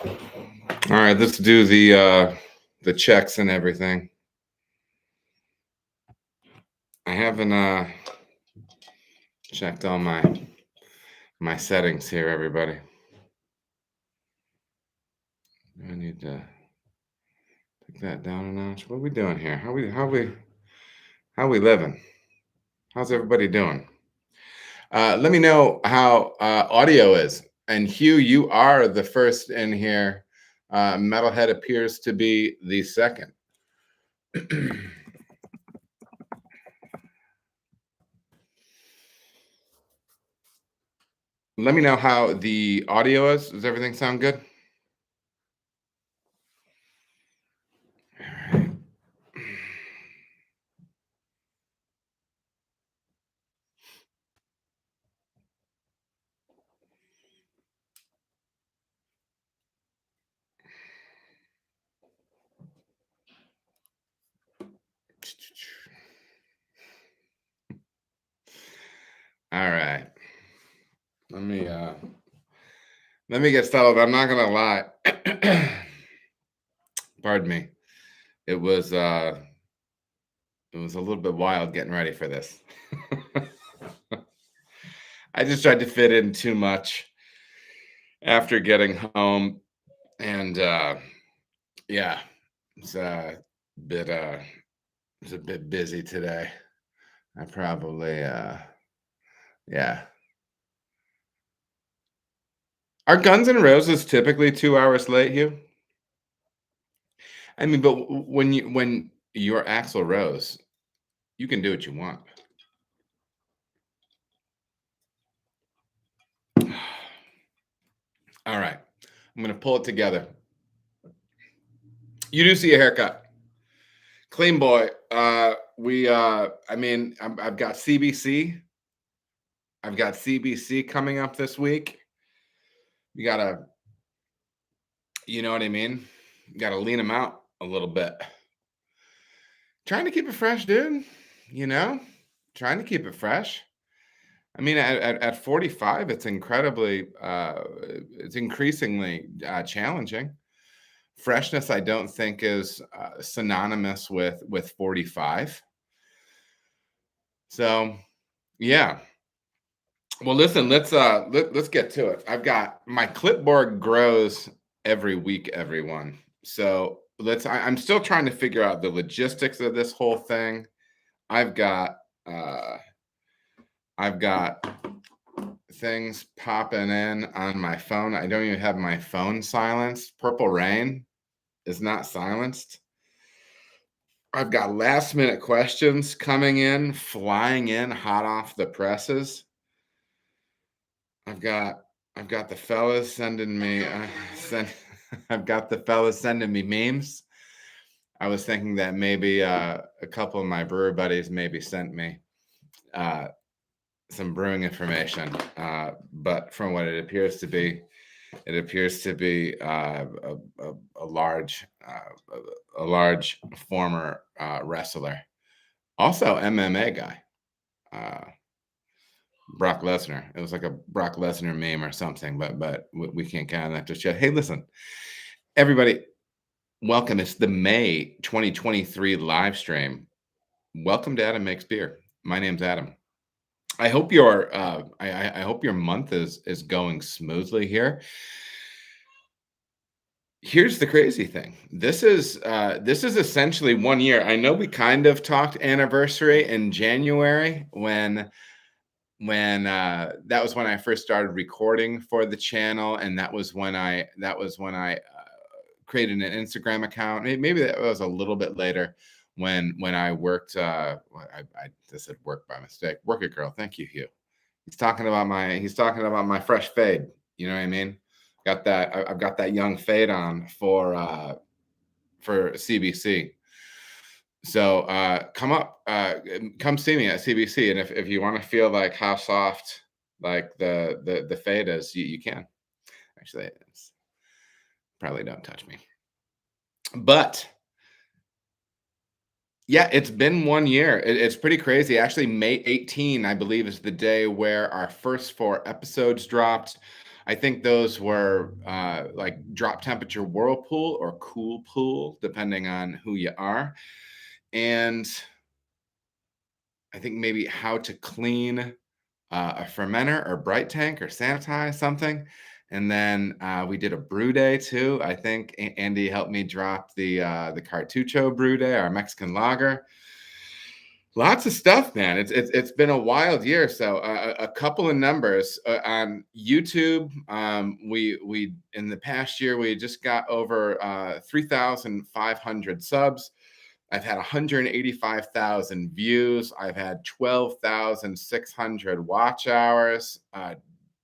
All right, let's do the checks and everything. I haven't checked all my settings here, everybody. I need to take that down a notch. What are we doing here? How we living? How's everybody doing? Let me know how audio is. And Hugh, you are the first in here. Metalhead appears to be the second. Let me know how the audio is. Does everything sound good? All right. All right. Let me get settled. I'm not gonna lie. Pardon me. It was a little bit wild getting ready for this. I just tried to fit in too much after getting home, and yeah, it's a bit it's a bit busy today. I probably yeah. Are Guns N' Roses typically 2 hours late, Hugh? I mean, but when you're Axl Rose, you can do what you want. All right, I'm gonna pull it together. You do see a haircut, clean boy. I mean, I've got CBC. I've got CBC coming up this week. You gotta, you know what I mean? You gotta lean them out a little bit. Trying to keep it fresh, dude. You know, trying to keep it fresh. I mean, at 45, it's increasingly challenging. Freshness, I don't think is synonymous with 45. So, yeah. Well, listen, let's get to it. I've got my clipboard grows every week, everyone. So I'm still trying to figure out the logistics of this whole thing. I've got uh I've got things popping in on my phone. I don't even have my phone silenced. Purple Rain is not silenced. I've got last minute questions coming in, flying in hot off the presses. I've got I've got the fellas sending me send, I've got the fellas sending me memes. I was thinking that maybe a couple of my brewer buddies maybe sent me uh, some brewing information, but from what it appears to be, a large former wrestler, also MMA guy. Uh, Brock Lesnar. It was like a Brock Lesnar meme or something, but we can't count on that just yet. Hey, listen, everybody, welcome. It's the May 2023 live stream. Welcome to Adam Makes Beer. My name's Adam. I hope I hope your month is going smoothly here. Here's the crazy thing. This is essentially 1 year. I know we kind of talked anniversary in January when that was when I first started recording for the channel, and that was when I created an Instagram account. Maybe that was a little bit later when I worked. I just said work by mistake. Work it, girl. Thank you, Hugh. He's talking about my fresh fade. You know what I mean? I've got that young fade on for CBC. So come see me at CBC, and if you want to feel like how soft like the fade is, you can. Actually, it's, probably don't touch me. But yeah, it's been 1 year. It's pretty crazy. Actually, May 18, I believe, is the day where our first 4 episodes dropped. I think those were like drop temperature whirlpool or cool pool, depending on who you are. And I think maybe how to clean a fermenter or bright tank or sanitize something. And then we did a brew day too. I think Andy helped me drop the Cartucho brew day, our Mexican lager. Lots of stuff, man. It's been a wild year. So a couple of numbers on YouTube. We in the past year we just got over 3,500 subs. I've had 185,000 views. I've had 12,600 watch hours.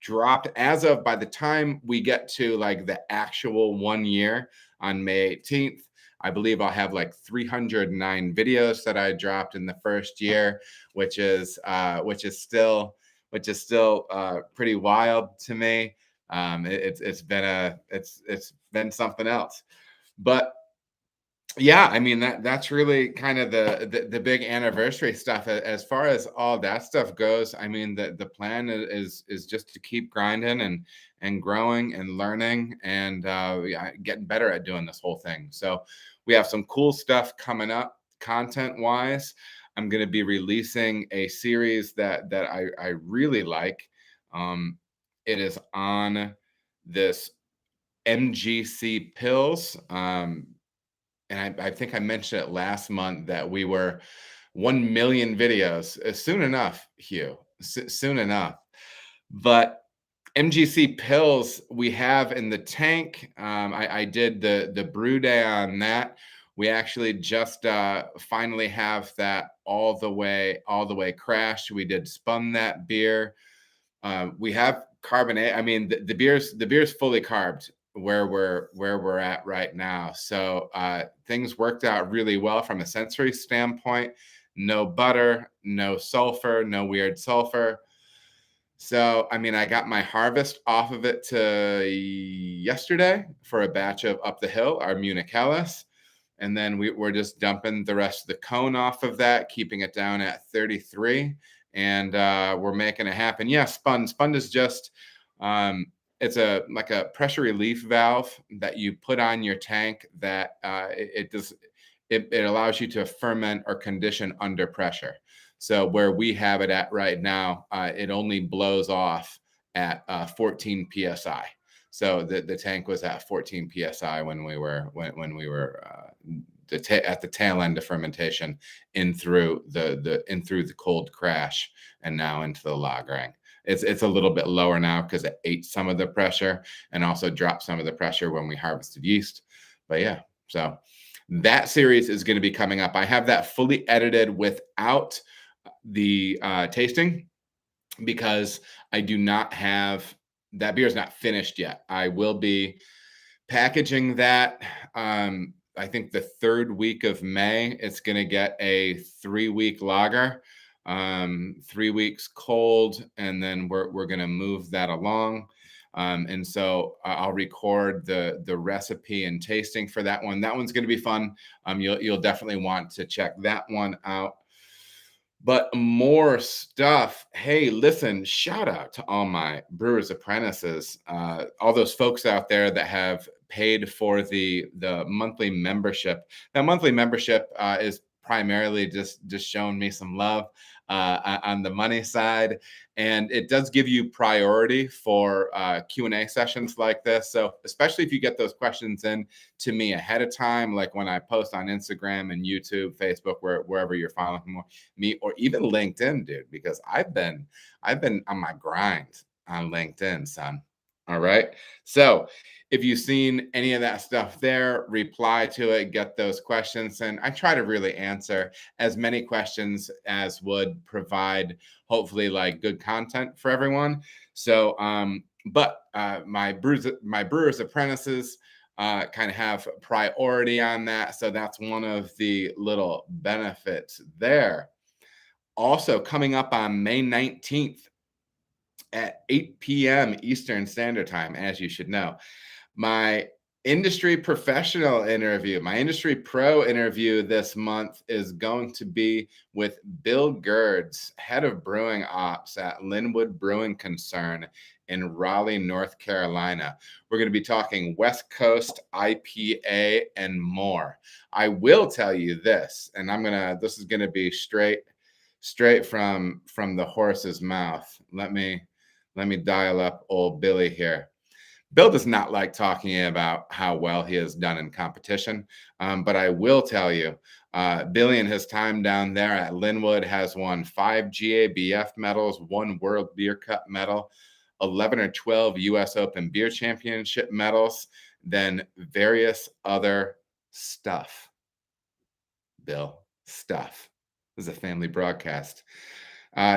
Dropped as of by the time we get to like the actual 1 year on May 18th. I believe I'll have like 309 videos that I dropped in the first year, which is still pretty wild to me. It's been something else, but yeah, I mean that's really kind of the big anniversary stuff. As far as all that stuff goes, I mean the plan is just to keep grinding and growing and learning and yeah, getting better at doing this whole thing. So we have some cool stuff coming up content wise. I'm going to be releasing a series that I really like. Um, it is on this MGC pills. And I think I mentioned it last month that we were 1 million videos. Soon enough, Hugh, soon enough. But MGC pills we have in the tank. I did the brew day on that. We actually just finally have that all the way crashed. We did spun that beer. We have carbonate. I mean, the beer's fully carbed where we're at right now. So things worked out really well from a sensory standpoint. No butter, no sulfur, no weird sulfur. So I mean, I got my harvest off of it to yesterday for a batch of Up the Hill, our Munich Helles. And then we're just dumping the rest of the cone off of that, keeping it down at 33, and we're making it happen. Yeah, spun is just it's a like a pressure relief valve that you put on your tank that it does it allows you to ferment or condition under pressure. So where we have it at right now, it only blows off at 14 psi. So the tank was at 14 psi when we were at the tail end of fermentation in through the cold crash and now into the lagering. It's a little bit lower now because it ate some of the pressure and also dropped some of the pressure when we harvested yeast. But yeah, so that series is going to be coming up. I have that fully edited without the tasting because I do not have that beer is not finished yet. I will be packaging that. I think the third week of May, it's going to get a 3-week lager, 3 weeks cold, and then we're going to move that along. And so I'll record the recipe and tasting for that one. That one's going to be fun. You'll definitely want to check that one out. But more stuff. Hey, listen, shout out to all my brewers apprentices, all those folks out there that have paid for the monthly membership. That monthly membership is primarily just showing me some love on the money side, and it does give you priority for Q&A sessions like this. So especially if you get those questions in to me ahead of time, like when I post on Instagram and YouTube, Facebook, wherever you're following me, or even LinkedIn, dude, because I've been on my grind on LinkedIn, son. All right. So if you've seen any of that stuff there, reply to it, get those questions. And I try to really answer as many questions as would provide hopefully like good content for everyone. So but my brewers apprentices kind of have priority on that. So that's one of the little benefits there. Also coming up on May 19th at 8 p.m. Eastern Standard Time, as you should know, my industry professional interview. My industry pro interview this month is going to be with Bill Gerds, head of brewing ops at Linwood Brewing Concern in Raleigh, North Carolina. We're going to be talking West Coast IPA and more. I will tell you this, and this is going to be straight from the horse's mouth. Let me dial up old Billy here. Bill does not like talking about how well he has done in competition, but I will tell you, Billy in his time down there at Linwood has won 5 GABF medals, 1 World Beer Cup medal, 11 or 12 U.S. Open Beer Championship medals, then various other stuff. Bill, stuff. This is a family broadcast.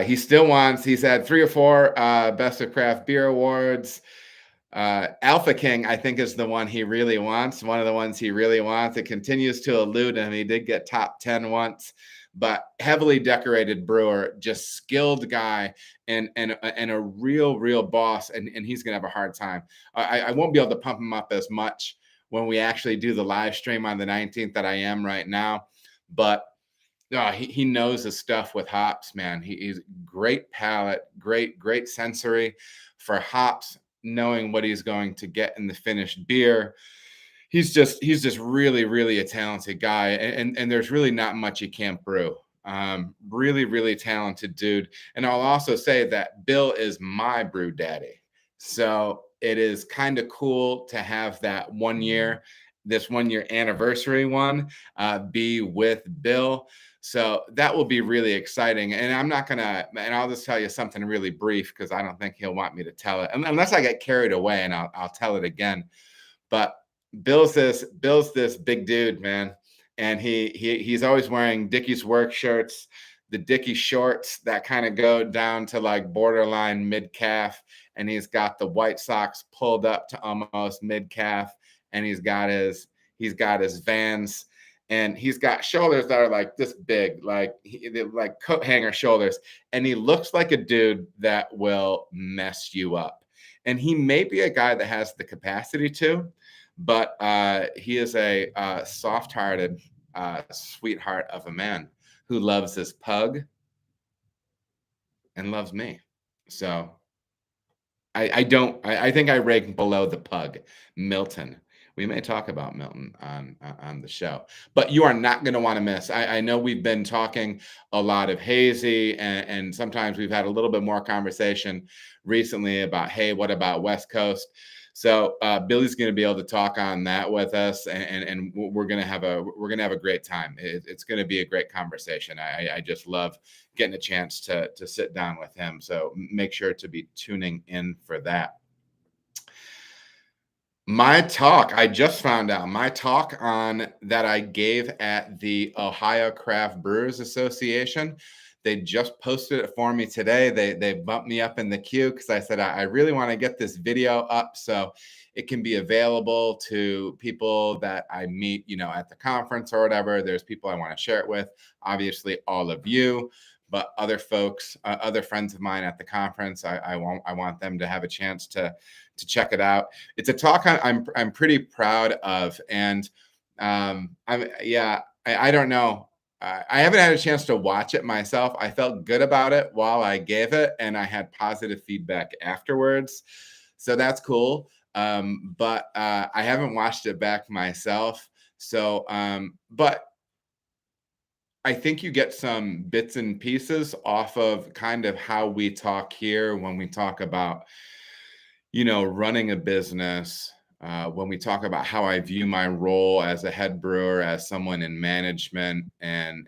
He's had 3 or 4 Best of Craft Beer awards. Alpha King, I think, is the one he really wants. One of the ones he really wants. It continues to elude him. He did get top 10 once, but heavily decorated brewer, just skilled guy, and a real boss. And he's gonna have a hard time. I won't be able to pump him up as much when we actually do the live stream on the 19th that I am right now, but he knows his stuff with hops, man. He's great palate, great sensory for hops, knowing what he's going to get in the finished beer. He's just really a talented guy, and there's really not much he can't brew. Really talented dude. And I'll also say that Bill is my brew daddy. So it is kind of cool to have that 1 year, this 1 year anniversary one, be with Bill. So that will be really exciting. And I'll just tell you something really brief because I don't think he'll want me to tell it unless I get carried away, and I'll tell it again. But Bill's this big dude, man. And he's always wearing Dickies work shirts, the Dickie shorts that kind of go down to like borderline mid calf. And he's got the white socks pulled up to almost mid calf. And he's got his Vans, and he's got shoulders that are like this big, like coat hanger shoulders. And he looks like a dude that will mess you up. And he may be a guy that has the capacity to, but he is a soft-hearted sweetheart of a man who loves his pug and loves me. So I think I rank below the pug, Milton. We may talk about Milton on the show, but you are not going to want to miss. I know we've been talking a lot of hazy, and sometimes we've had a little bit more conversation recently about, hey, what about West Coast? So Billy's going to be able to talk on that with us, and we're going to have a great time. It's going to be a great conversation. I just love getting a chance to sit down with him. So make sure to be tuning in for that. My talk, I just found out my talk on that I gave at the Ohio Craft Brewers Association. They just posted it for me today. They bumped me up in the queue because I said I really want to get this video up so it can be available to people that I meet, at the conference or whatever. There's people I want to share it with. Obviously, all of you, but other folks, other friends of mine at the conference. I want them to have a chance to check it out. It's a talk I'm pretty proud of, and I don't know. I haven't had a chance to watch it myself. I felt good about it while I gave it, and I had positive feedback afterwards. So that's cool. But I haven't watched it back myself. So, but I think you get some bits and pieces off of kind of how we talk here when we talk about, running a business, when we talk about how I view my role as a head brewer, as someone in management, and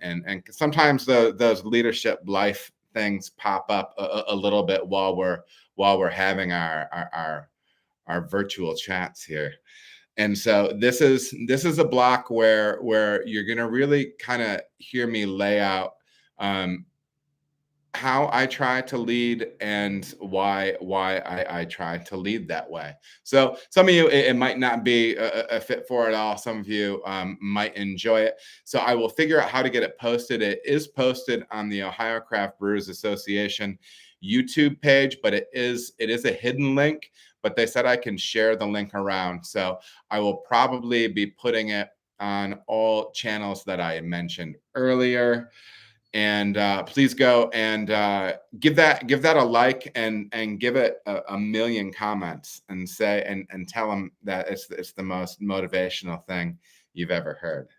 sometimes those leadership life things pop up a little bit while we're having our virtual chats here. And so this is a block where you're going to really kind of hear me lay out how I try to lead and why I try to lead that way. So some of you, it might not be a fit for it all. Some of you might enjoy it. So I will figure out how to get it posted. It is posted on the Ohio Craft Brewers Association YouTube page, but it is a hidden link. But they said I can share the link around, so I will probably be putting it on all channels that I mentioned earlier. And please go and give that a like, and give it a million comments, and say and tell them that it's the most motivational thing you've ever heard.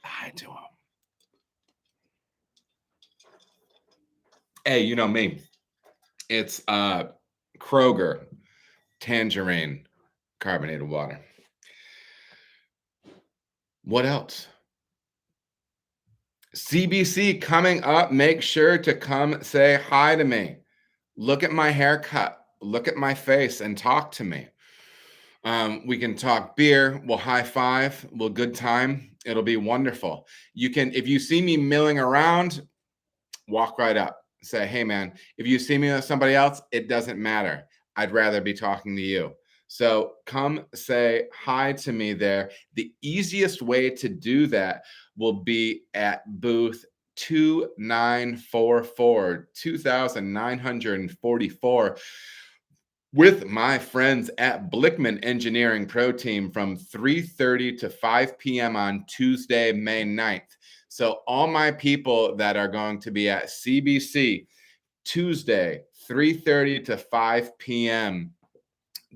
Hi to them. Hey, you know me. It's Kroger tangerine carbonated water. What else? CBC coming up. Make sure to come say hi to me. Look at my haircut. Look at my face and talk to me. We can talk beer. We'll high five. We'll good time. It'll be wonderful. You can, if you see me milling around, walk right up. Say, hey, man, if you see me with somebody else, it doesn't matter. I'd rather be talking to you. So come say hi to me there. The easiest way to do that will be at booth 2944 with my friends at Blickman Engineering Pro Team from 3:30 to 5 p.m. on Tuesday, May 9th. So all my people that are going to be at CBC Tuesday, 3:30 to 5 p.m.,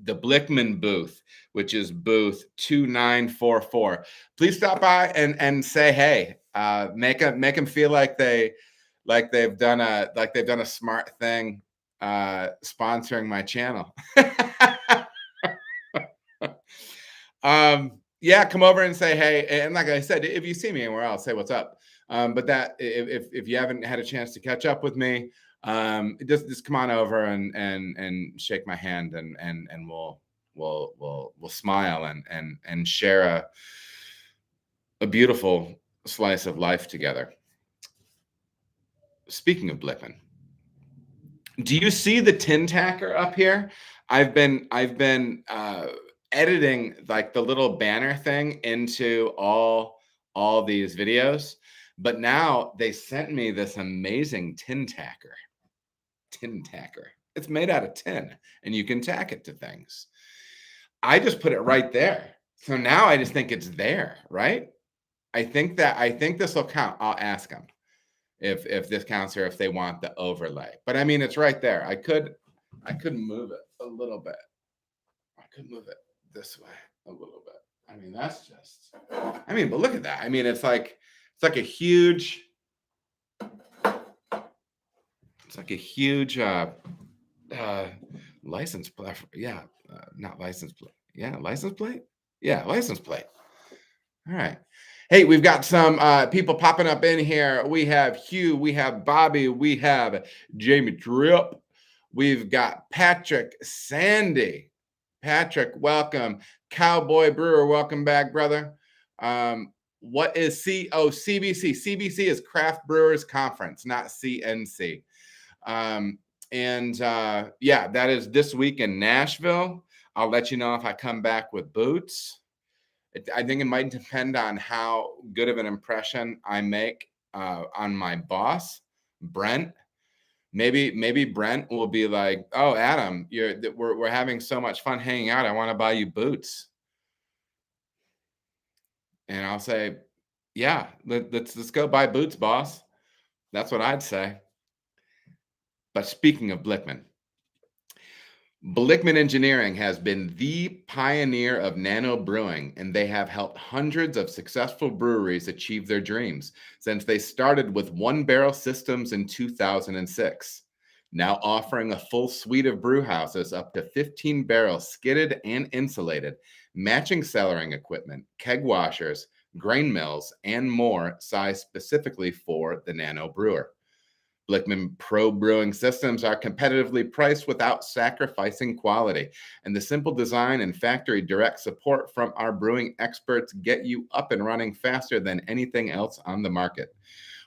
the Blickman booth, which is booth 2944. Please stop by and say hey. Make them feel like they've done a smart thing, sponsoring my channel. Yeah, come over and say hey. And like I said, if you see me anywhere else, say what's up. But that if you haven't had a chance to catch up with me, just come on over and shake my hand, and we'll smile and share a beautiful slice of life together. Speaking of Blickman, do you see the tin tacker up here? I've been editing like the little banner thing into all these videos, but now they sent me this amazing tin tacker. It's made out of tin, and you can tack it to things. I just put it right there. So now I just think it's there, right? I think this will count. I'll ask them if this counts, or if they want the overlay. But I mean, it's right there. I could move it a little bit. I could move it this way a little bit. I mean, that's just, but look at that. I mean, it's like a huge, license plate. Yeah, not license plate. Yeah, license plate. Yeah, license plate. All right. Hey, we've got some people popping up in here. We have Hugh, we have Bobby, we have Jamie Tripp, we've got Patrick, Sandy. Patrick, welcome. Cowboy Brewer, welcome back, brother. What is CBC? CBC is Craft Brewers Conference, not CNC. Yeah, that is this week in Nashville. I'll let you know if I come back with boots. I think it might depend on how good of an impression I make on my boss, Brent. Maybe Brent will be like, "Oh, Adam, we're having so much fun hanging out. I want to buy you boots." And I'll say, "Yeah, let's go buy boots, boss." That's what I'd say. But speaking of Blickman Engineering has been the pioneer of nano brewing, and they have helped hundreds of successful breweries achieve their dreams since they started with one-barrel systems in 2006. Now offering a full suite of brew houses up to 15 barrels skidded and insulated, matching cellaring equipment, keg washers, grain mills, and more sized specifically for the nano brewer. Blickman Pro Brewing systems are competitively priced without sacrificing quality, and the simple design and factory direct support from our brewing experts get you up and running faster than anything else on the market.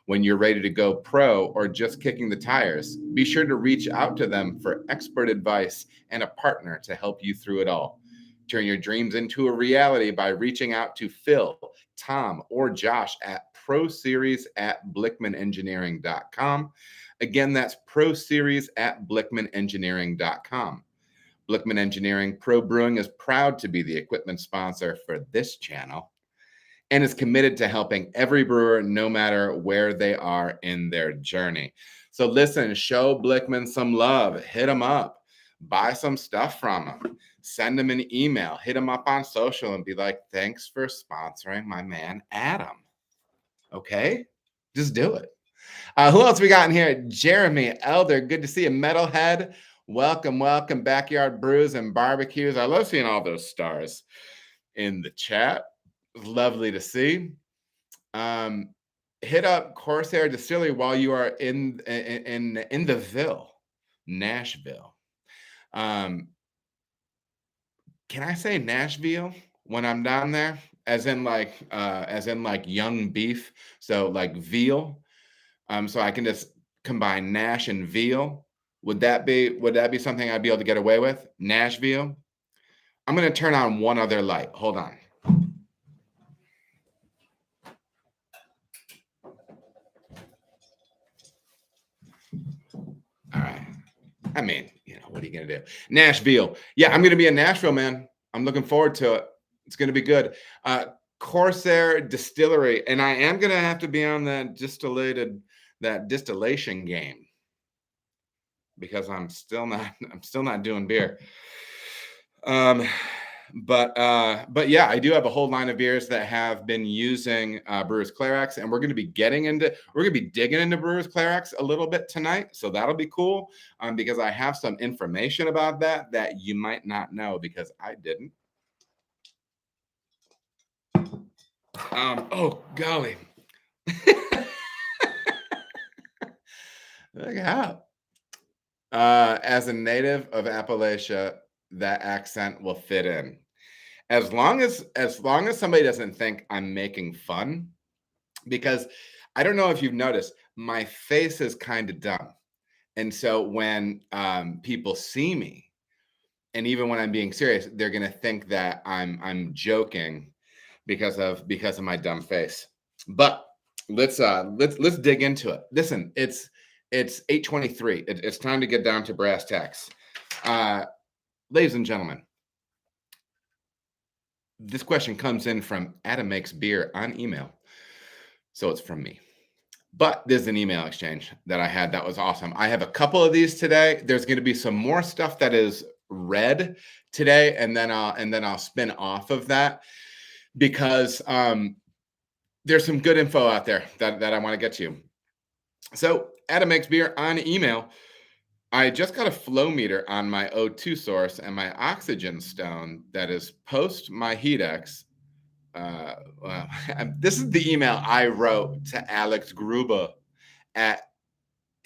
When you're ready to go pro or just kicking the tires, be sure to reach out to them for expert advice and a partner to help you through it all. Turn your dreams into a reality by reaching out to Phil, Tom, or Josh at proseries@blickmanengineering.com. Again, that's Pro Series at blickmanengineering.com. Blickman Engineering Pro Brewing is proud to be the equipment sponsor for this channel and is committed to helping every brewer, no matter where they are in their journey. So listen, show Blickman some love, hit them up, buy some stuff from them, send them an email, hit them up on social and be like, thanks for sponsoring my man, Adam. Okay? Just do it. Who else we got in here? Jeremy Elder, good to see you. Metalhead, welcome, welcome. Backyard Brews and Barbecues. I love seeing all those stars in the chat. Lovely to see. Hit up Corsair Distillery while you are in the Ville, Nashville. Can I say Nashville when I'm down there? As in like young beef, so like veal. So I can just combine Nash and veal. Would that be something I'd be able to get away with? Nashville. I'm gonna turn on one other light. Hold on. All right. I mean, what are you gonna do? Nashville. Yeah, I'm gonna be in Nashville, man. I'm looking forward to it. It's gonna be good. Corsair Distillery, and I am gonna have to be on that distillation game because I'm still not doing beer. But yeah, I do have a whole line of beers that have been using Brewers Clarex, and we're going to be digging into Brewers Clarex a little bit tonight, so that'll be cool. Because I have some information about that you might not know because I didn't. Oh golly. Look out. As a native of Appalachia, that accent will fit in. As long as somebody doesn't think I'm making fun, because I don't know if you've noticed, my face is kind of dumb. And so when people see me, and even when I'm being serious, they're gonna think that I'm joking because of my dumb face. But let's dig into it. Listen, it's 8:23. It's time to get down to brass tacks. Ladies and gentlemen, this question comes in from Adam Makes Beer on email. So it's from me. But there's an email exchange that I had that was awesome. I have a couple of these today. There's going to be some more stuff that is read today, and then I'll spin off of that because there's some good info out there that I want to get to. So Adam Makes Beer on email. I just got a flow meter on my O2 source and my oxygen stone that is post my HeatX. Well, this is the email I wrote to Alex Gruber at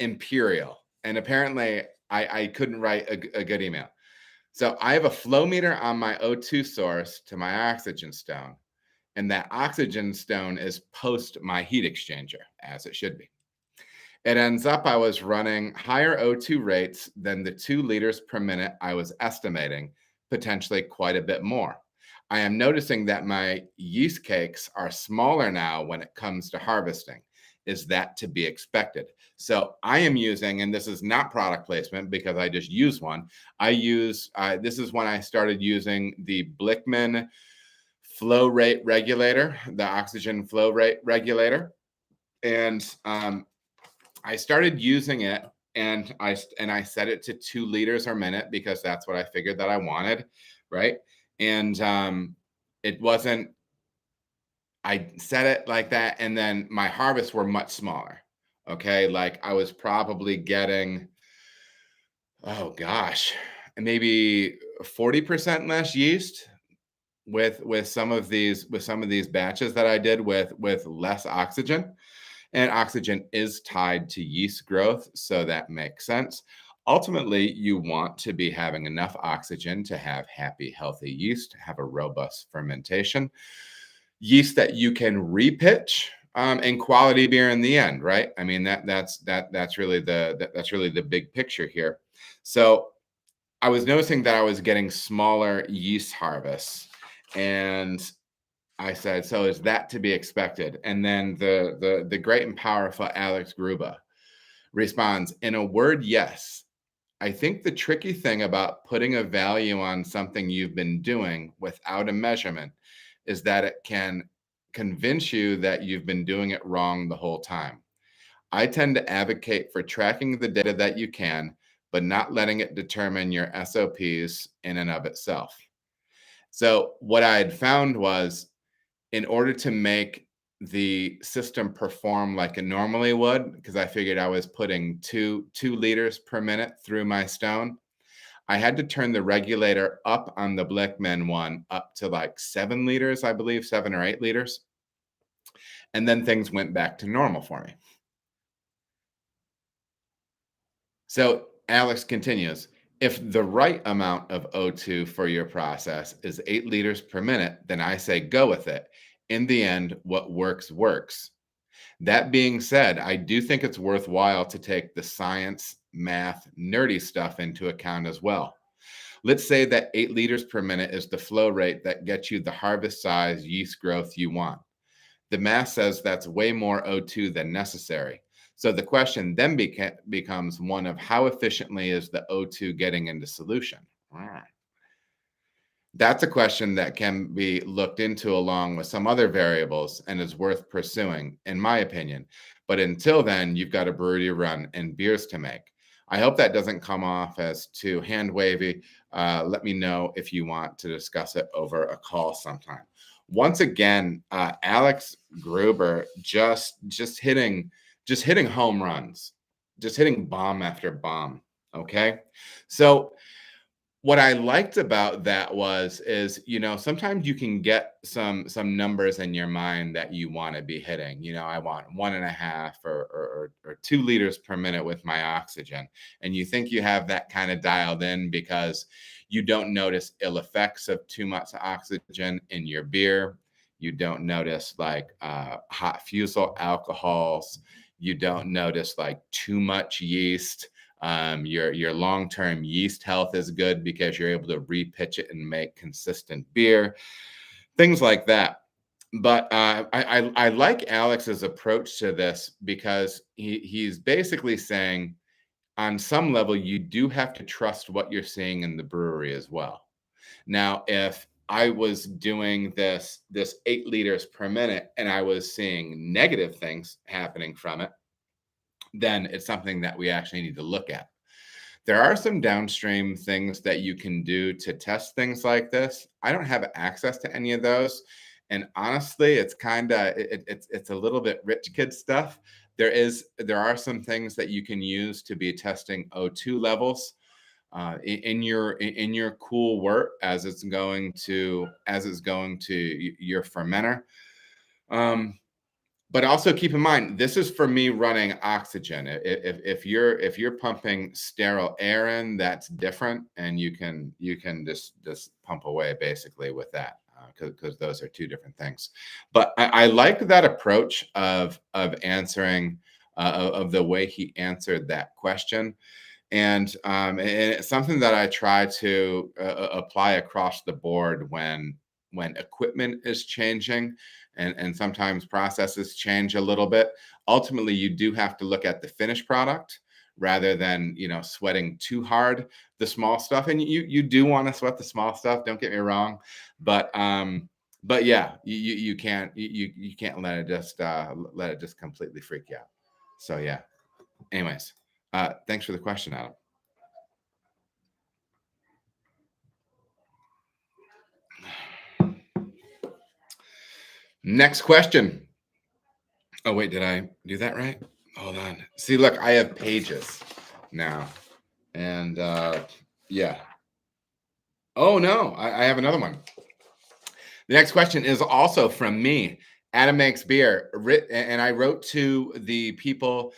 Imperial, and apparently I couldn't write a good email. So I have a flow meter on my O2 source to my oxygen stone, and that oxygen stone is post my heat exchanger, as it should be. It ends up I was running higher O2 rates than the 2 liters per minute I was estimating, potentially quite a bit more. I am noticing that my yeast cakes are smaller now when it comes to harvesting. Is that to be expected? So I am using, and this is not product placement because I just use one. This is when I started using the Blickman flow rate regulator, the oxygen flow rate regulator. And I started using it, and I set it to 2 liters per minute because that's what I figured that I wanted, right? And it wasn't. I set it like that, and then my harvests were much smaller. Okay, like I was probably getting, oh gosh, maybe 40% less yeast with some of these batches that I did with less oxygen. And oxygen is tied to yeast growth, so that makes sense. Ultimately, you want to be having enough oxygen to have happy, healthy yeast, have a robust fermentation, yeast that you can repitch, and quality beer in the end, right? I mean that's really the big picture here. So I was noticing that I was getting smaller yeast harvests, and I said, so is that to be expected? And then the great and powerful Alex Gruber Responds, in a word, yes. I think the tricky thing about putting a value on something you've been doing without a measurement is that it can convince you that you've been doing it wrong the whole time. I tend to advocate for tracking the data that you can, but not letting it determine your SOPs in and of itself. So, what I had found was in order to make the system perform like it normally would, because I figured I was putting two liters per minute through my stone, I had to turn the regulator up on the Blickman one up to like 7 liters, I believe, 7 or 8 liters. And then things went back to normal for me. So Alex continues, if the right amount of O2 for your process is 8 liters per minute, then I say go with it. In the end, what works, works. That being said, I do think it's worthwhile to take the science, math, nerdy stuff into account as well. Let's say that 8 liters per minute is the flow rate that gets you the harvest size yeast growth you want. The math says that's way more O2 than necessary. So the question then becomes one of how efficiently is the O2 getting into solution? That's a question that can be looked into along with some other variables and is worth pursuing, in my opinion. But until then, you've got a brewery to run and beers to make. I hope that doesn't come off as too hand wavy. Let me know if you want to discuss it over a call sometime. Once again, Alex Gruber just hitting home runs, just hitting bomb after bomb. Okay, so what I liked about that is, sometimes you can get some numbers in your mind that you want to be hitting. I want 1.5 or 2 liters per minute with my oxygen. And you think you have that kind of dialed in because you don't notice ill effects of too much oxygen in your beer. You don't notice like hot fusel alcohols. You don't notice like too much yeast. Your long-term yeast health is good because you're able to repitch it and make consistent beer, things like that. But I like Alex's approach to this because he's basically saying on some level you do have to trust what you're seeing in the brewery as well. Now, if I was doing this 8 liters per minute and I was seeing negative things happening from it, then it's something that we actually need to look at. There are some downstream things that you can do to test things like this. I don't have access to any of those, and honestly, it's kind of it's a little bit rich kid stuff. There are some things that you can use to be testing O2 levels in your cool wort as it's going to your fermenter. Um, but also keep in mind, this is for me running oxygen. If you're pumping sterile air in, that's different, and you can just pump away basically with that because those are two different things. But I like that approach of answering of the way he answered that question, and it's something that I try to apply across the board when equipment is changing and sometimes processes change a little bit. Ultimately, you do have to look at the finished product rather than sweating too hard the small stuff. And you do want to sweat the small stuff. Don't get me wrong, but yeah, you can't let it just completely freak you out. So yeah. Anyways, thanks for the question, Adam. Next question. Oh, wait, did I do that right? Hold on. See, look, I have pages now. And yeah. Oh, no, I have another one. The next question is also from me. Adam Makes Beer. And I wrote to the people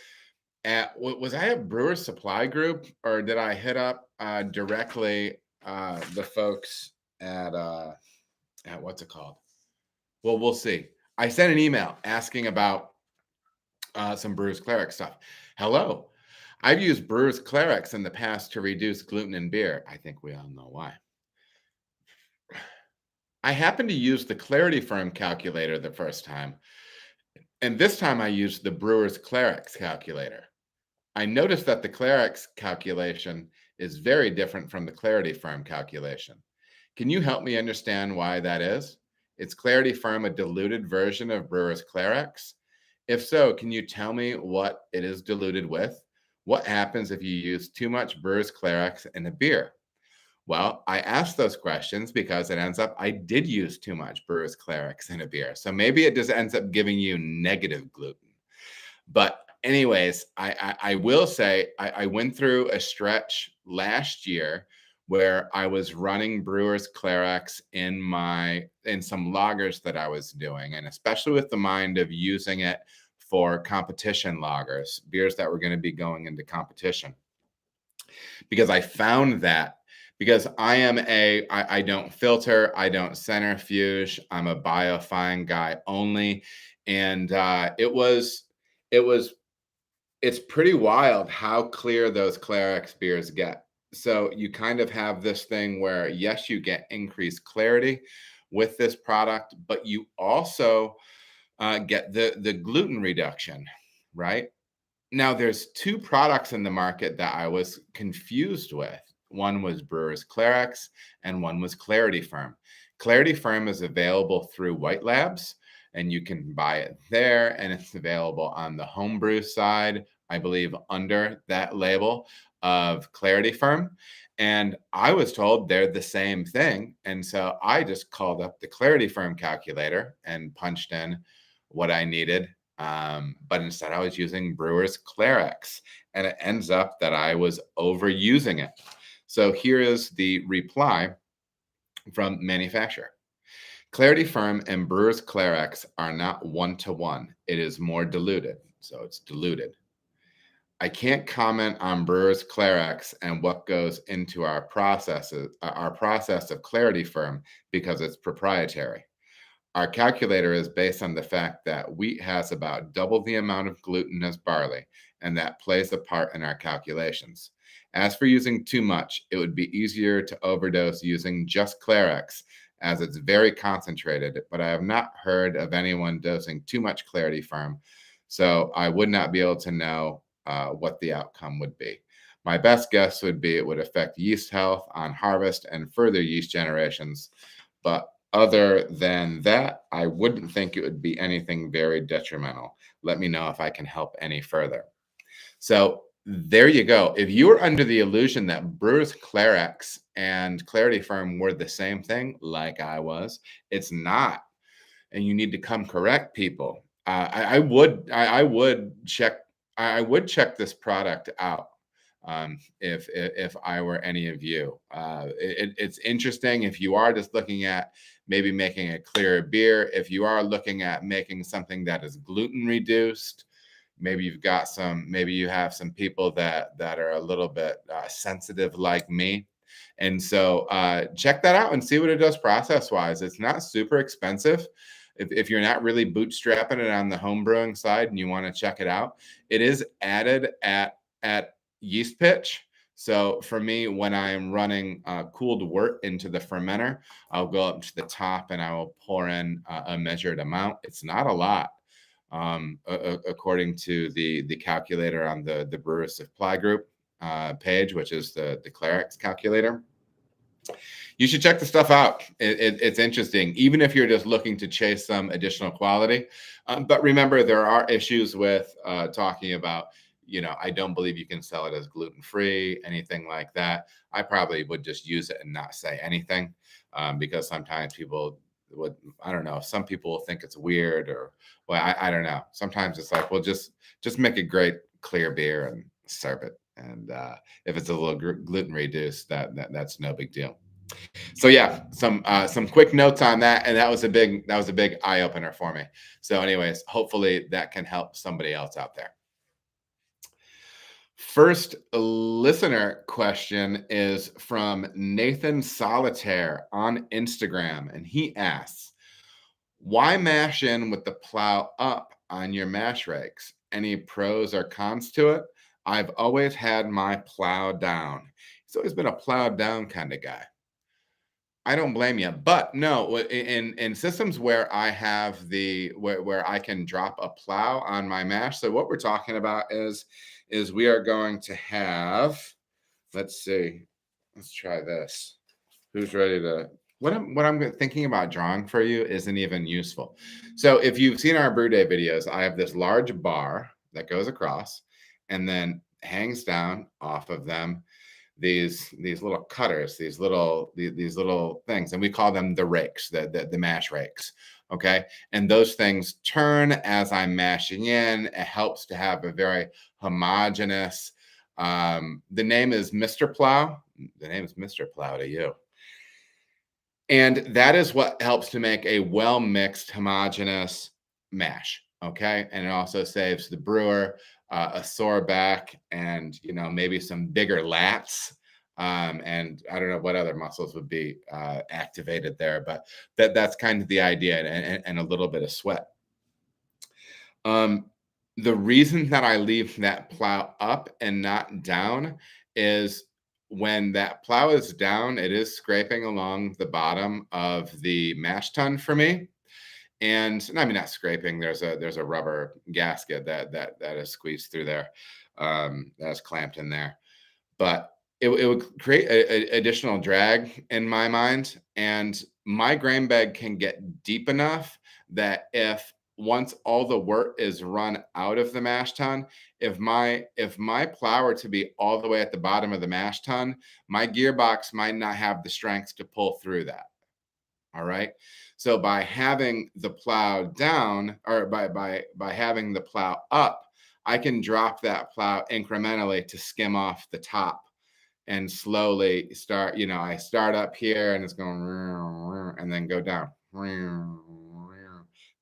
was I a brewer supply group or did I hit up directly the folks at what's it called? Well, we'll see. I sent an email asking about some Brewers Cleric stuff. Hello. I've used Brewers Clerics in the past to reduce gluten in beer. I think we all know why. I happened to use the Clarity Firm calculator the first time, and this time I used the Brewers Clerics calculator. I noticed that the Clarex calculation is very different from the Clarity Firm calculation. Can you help me understand why that is? Is Clarity Firm a diluted version of Brewer's Clarex? If so, can you tell me what it is diluted with? What happens if you use too much Brewer's Clarex in a beer? Well, I asked those questions because it ends up I did use too much Brewer's Clarex in a beer. So maybe it just ends up giving you negative gluten. But anyways, I will say I went through a stretch last year where I was running Brewer's Clarex in some lagers that I was doing, and especially with the mind of using it for competition lagers, beers that were going to be going into competition. Because I found that because I don't filter, I don't centrifuge, I'm a biofine guy only, and it was it's pretty wild how clear those Clarex beers get. So you kind of have this thing where, yes, you get increased clarity with this product, but you also get the gluten reduction, right? Now, there's two products in the market that I was confused with. One was Brewer's Clarex, and one was Clarity Firm. Clarity Firm is available through White Labs, and you can buy it there, and it's available on the homebrew side, I believe, under that label of Clarity Firm. And I was told they're the same thing. And so I just called up the Clarity Firm calculator and punched in what I needed, but instead I was using Brewer's Clarex, and it ends up that I was overusing it. So here is the reply from manufacturer. Clarity Firm and Brewer's Clarex are not one-to-one. It is more diluted, so it's diluted. I can't comment on Brewer's Clarex and what goes into our process of Clarity Firm because it's proprietary. Our calculator is based on the fact that wheat has about double the amount of gluten as barley, and that plays a part in our calculations. As for using too much, it would be easier to overdose using just Clarex, as it's very concentrated, but I have not heard of anyone dosing too much Clarity Firm, so I would not be able to know what the outcome would be. My best guess would be it would affect yeast health on harvest and further yeast generations, but other than that, I wouldn't think it would be anything very detrimental. Let me know if I can help any further. So there you go. If you were under the illusion that Brewer's Clarex and Clarity Firm were the same thing, like I was, it's not, and you need to come correct people. I would check this product out if I were any of you. It's interesting if you are just looking at maybe making a clearer beer. If you are looking at making something that is gluten reduced, maybe you have some people that are a little bit sensitive like me. And so check that out and see what it does process wise. It's not super expensive. If you're not really bootstrapping it on the home brewing side and you want to check it out, it is added at yeast pitch. So for me, when I'm running cooled wort into the fermenter, I'll go up to the top and I will pour in a measured amount. It's not a lot, according to the calculator on the brewer supply group page, which is the Clarex calculator. You should check the stuff out. It's interesting, even if you're just looking to chase some additional quality. But remember, there are issues with talking about, I don't believe you can sell it as gluten-free, anything like that. I probably would just use it and not say anything because sometimes people would, I don't know, some people will think it's weird or, well, I don't know. Sometimes it's like, well, just make a great clear beer and serve it. And if it's a little gluten reduced, that's no big deal. So yeah, some quick notes on that, and that was a big eye opener for me. So, anyways, hopefully that can help somebody else out there. First listener question is from Nathan Solitaire on Instagram, and he asks, "Why mash in with the plow up on your mash rakes? Any pros or cons to it? I've always had my plow down." He's always been a plowed down kind of guy. I don't blame you, but no, in systems where I have where I can drop a plow on my mash. So what we're talking about is is we are going to have, let's see, let's try this. Who's ready to? What I'm thinking about drawing for you isn't even useful. So if you've seen our brew day videos, I have this large bar that goes across, and then hangs down off of them these little cutters, these little things, and we call them the rakes, the mash rakes. Okay, and those things turn as I'm mashing in. It helps to have a very homogeneous. The name is Mr. Plow. The name is Mr. Plow to you. And that is what helps to make a well mixed, homogeneous mash. Okay. And it also saves the brewer a sore back and, maybe some bigger lats. And I don't know what other muscles would be activated there, but that's kind of the idea, and a little bit of sweat. Um, the reason that I leave that plow up and not down is when that plow is down, it is scraping along the bottom of the mash tun for me. And I mean, not scraping. There's a rubber gasket that is squeezed through there, that's clamped in there. But it would create additional drag in my mind. And my grain bag can get deep enough that if once all the work is run out of the mash tun, if my plow were to be all the way at the bottom of the mash tun, my gearbox might not have the strength to pull through that. All right. So by having the plow down, or by having the plow up, I can drop that plow incrementally to skim off the top and slowly start. I start up here and it's going and then go down,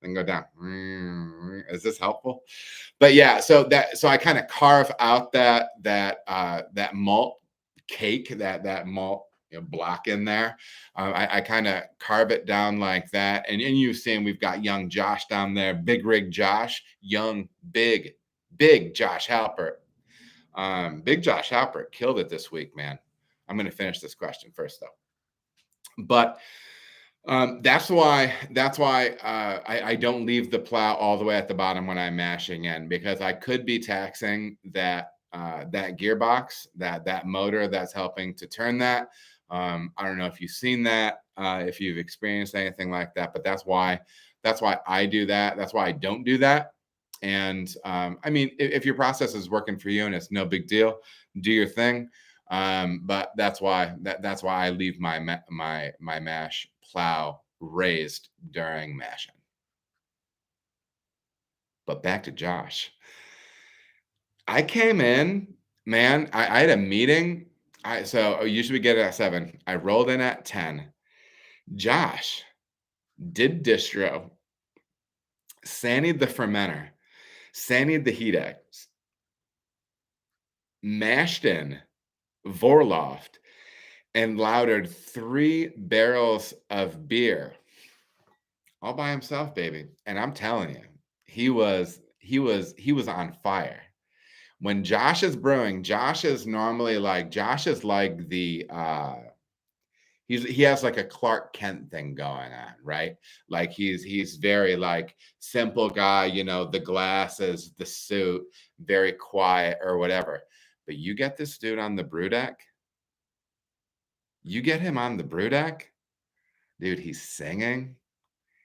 then go down. Is this helpful? But yeah, so I kind of carve out that malt cake, that malt block in there. I kind of carve it down like that. And you've seen we've got young Josh down there, big rig Josh, young, big Josh Halpert. Big Josh Halpert killed it this week, man. I'm going to finish this question first, though. But that's why I don't leave the plow all the way at the bottom when I'm mashing in, because I could be taxing that gearbox, that motor that's helping to turn that. I don't know if you've seen that, if you've experienced anything like that, but that's why I do that. That's why I don't do that. And I mean, if your process is working for you and it's no big deal, do your thing. But that's why I leave my mash plow raised during mashing. But back to Josh. I came in, man. I had a meeting. So usually we get it at 7. I rolled in at 10. Josh did distro, sanied the fermenter, sanied the heat eggs, mashed in Vorloft, and laudered 3 barrels of beer all by himself, baby. And I'm telling you, he was on fire. When Josh is brewing, Josh is like the he has like a Clark Kent thing going on, right? Like he's very like simple guy, the glasses, the suit, very quiet or whatever. But you get this dude on the brew deck, you get him on the brew deck, dude, he's singing.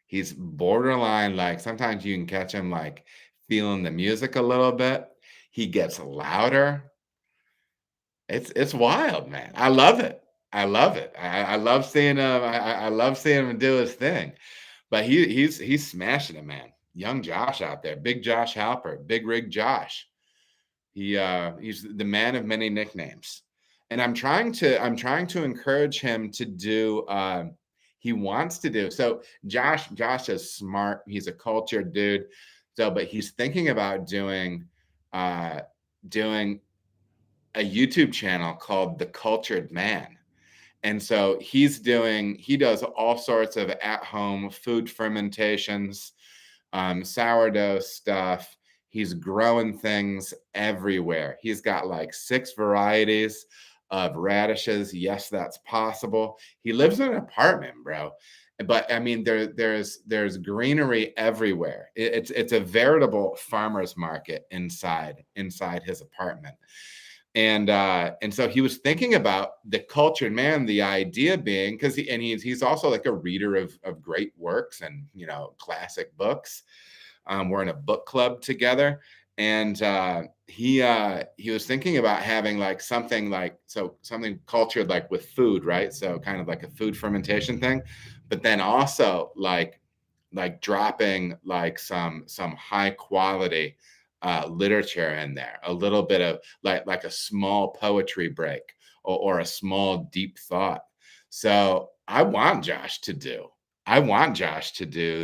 He's borderline, like sometimes you can catch him like feeling the music a little bit. He gets louder. It's wild, man. I love it. I love it. I love seeing him. I love seeing him do his thing. But he's smashing it, man. Young Josh out there, big Josh Halpert, big rig Josh. He's the man of many nicknames, and I'm trying to encourage him to do. He wants to do so. Josh is smart. He's a cultured dude. So, but he's thinking about doing a YouTube channel called The Cultured Man. And so he does all sorts of at-home food fermentations, sourdough stuff. He's growing things everywhere. He's got like 6 varieties of radishes. Yes, that's possible. He lives in an apartment, bro. But I mean, there's greenery everywhere. It's a veritable farmer's market inside his apartment. And so he was thinking about the cultured man, the idea being, because he's also like a reader of great works and classic books. We're in a book club together, and he was thinking about having like something cultured like with food, right? So kind of like a food fermentation thing, but then also like dropping like some high quality literature in there, a little bit of like a small poetry break, or a small deep thought. So I want Josh to do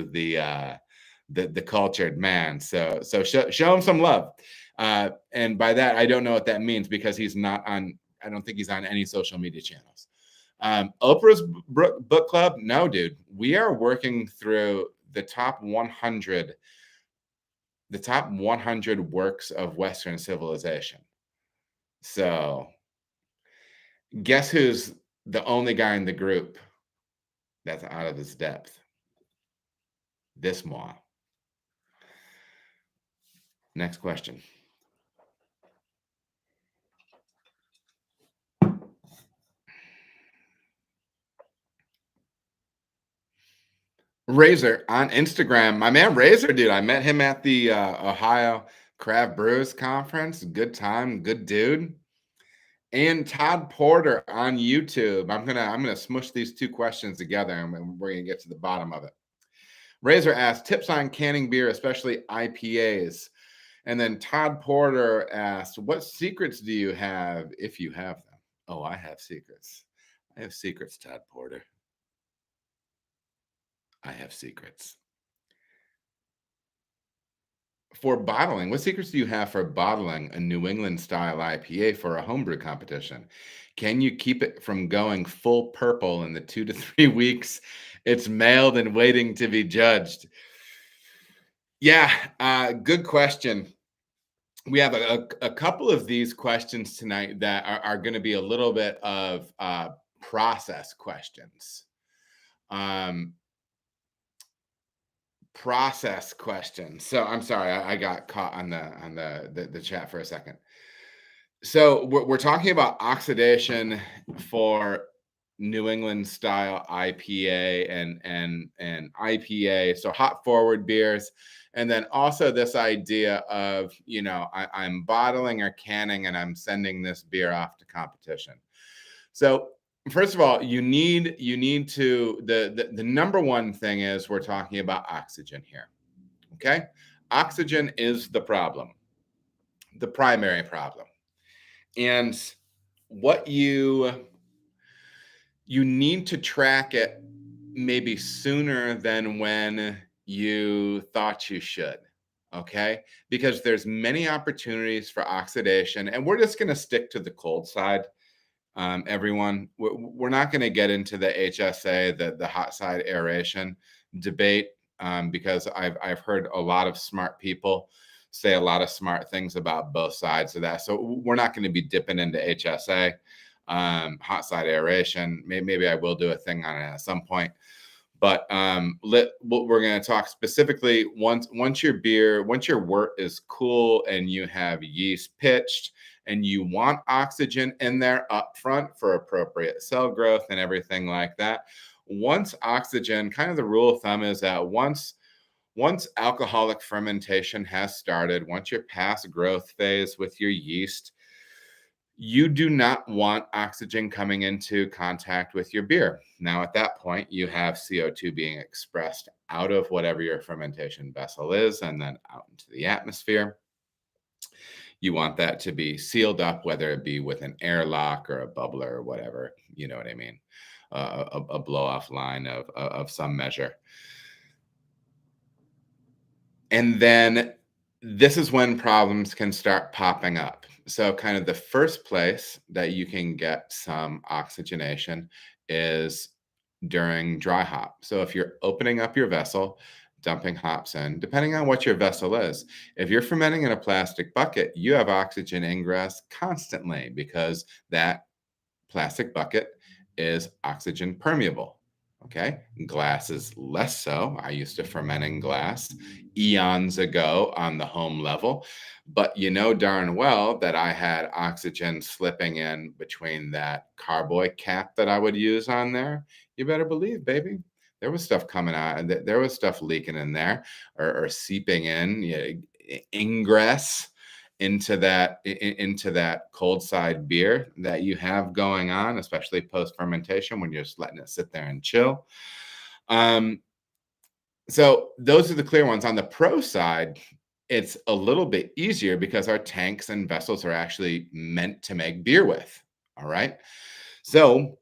the cultured man. So show him some love. And by that, I don't know what that means, because he's not on. I don't think he's on any social media channels. Oprah's book club. No, dude, we are working through the top 100 works of Western civilization. So guess who's the only guy in the group that's out of his depth? This moi. Next question. Razor on Instagram. My man Razor, dude. I met him at the Ohio Craft Brewers Conference. Good time, good dude. And Todd Porter on YouTube. I'm gonna smush these two questions together, and we're gonna get to the bottom of it. Razor asked tips on canning beer, especially IPAs. And then Todd Porter asked, what secrets do you have, if you have them? Oh, I have secrets. I have secrets, Todd Porter. I have secrets. For bottling, what secrets do you have for bottling a New England style IPA for a homebrew competition? Can you keep it from going full purple in the 2 to 3 weeks it's mailed and waiting to be judged? Yeah, good question. We have a couple of these questions tonight that are going to be a little bit of process questions. Um, process questions. So I'm sorry, I got caught on the chat for a second. So we're talking about oxidation for New England style IPA and IPA, so hop forward beers, and then also this idea of I'm bottling or canning and I'm sending this beer off to competition. So first of all, you need to the number one thing is we're talking about oxygen here. Okay, oxygen is the problem, the primary problem. And what you need to track it maybe sooner than when you thought you should. Okay, because there's many opportunities for oxidation, and we're just going to stick to the cold side. Everyone, we're not going to get into the HSA, the hot side aeration debate, because I've heard a lot of smart people say a lot of smart things about both sides of that. So we're not going to be dipping into HSA, hot side aeration. Maybe I will do a thing on it at some point. But we're going to talk specifically once your wort is cool and you have yeast pitched and you want oxygen in there up front for appropriate cell growth and everything like that. Once oxygen, kind of the rule of thumb is that once alcoholic fermentation has started, once you're past growth phase with your yeast, you do not want oxygen coming into contact with your beer. Now, at that point, you have CO2 being expressed out of whatever your fermentation vessel is and then out into the atmosphere. You want that to be sealed up, whether it be with an airlock or a bubbler or whatever, you know what I mean, a blow-off line of some measure. And then this is when problems can start popping up. So kind of the first place that you can get some oxygenation is during dry hop. So if you're opening up your vessel, dumping hops in, depending on what your vessel is. If you're fermenting in a plastic bucket, you have oxygen ingress constantly because that plastic bucket is oxygen permeable. Okay. Glass is less so. I used to ferment in glass eons ago on the home level. But you know darn well that I had oxygen slipping in between that carboy cap that I would use on there. You better believe, baby. There was stuff coming out, and there was stuff leaking in there or seeping in, ingress into that cold side beer that you have going on, especially post fermentation when you're just letting it sit there and chill. Um, so those are the clear ones. On the pro side, it's a little bit easier because our tanks and vessels are actually meant to make beer with. All right. So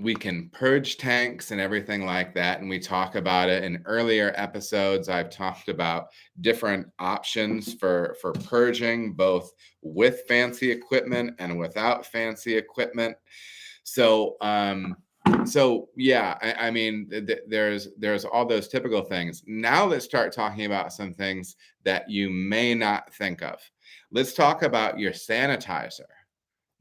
we can purge tanks and everything like that. And we talk about it in earlier episodes. I've talked about different options for purging, both with fancy equipment and without fancy equipment. So, yeah, I mean, there's all those typical things. Now let's start talking about some things that you may not think of. Let's talk about your sanitizer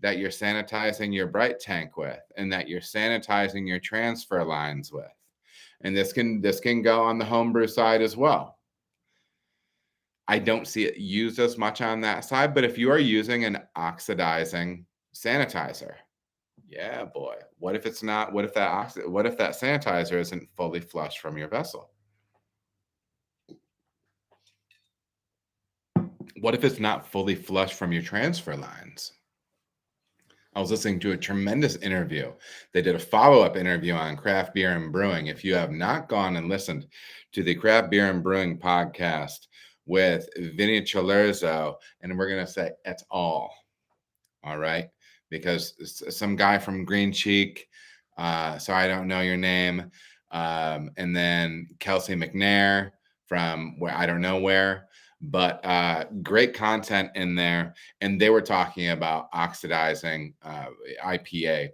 that you're sanitizing your bright tank with, and that you're sanitizing your transfer lines with. And this can go on the homebrew side as well. I don't see it used as much on that side, but if you are using an oxidizing sanitizer, yeah, boy. What if it's not? What if that sanitizer isn't fully flushed from your vessel? What if it's not fully flushed from your transfer lines? I was listening to a tremendous interview. They did a follow-up interview on craft beer and brewing. If you have not gone and listened to the Craft Beer and Brewing podcast with Vinny Cialurzo, and we're gonna say et al. All right, because some guy from Green Cheek. Sorry, I don't know your name. And then Kelsey McNair from where I don't know where, but great content in there. And they were talking about oxidizing IPA,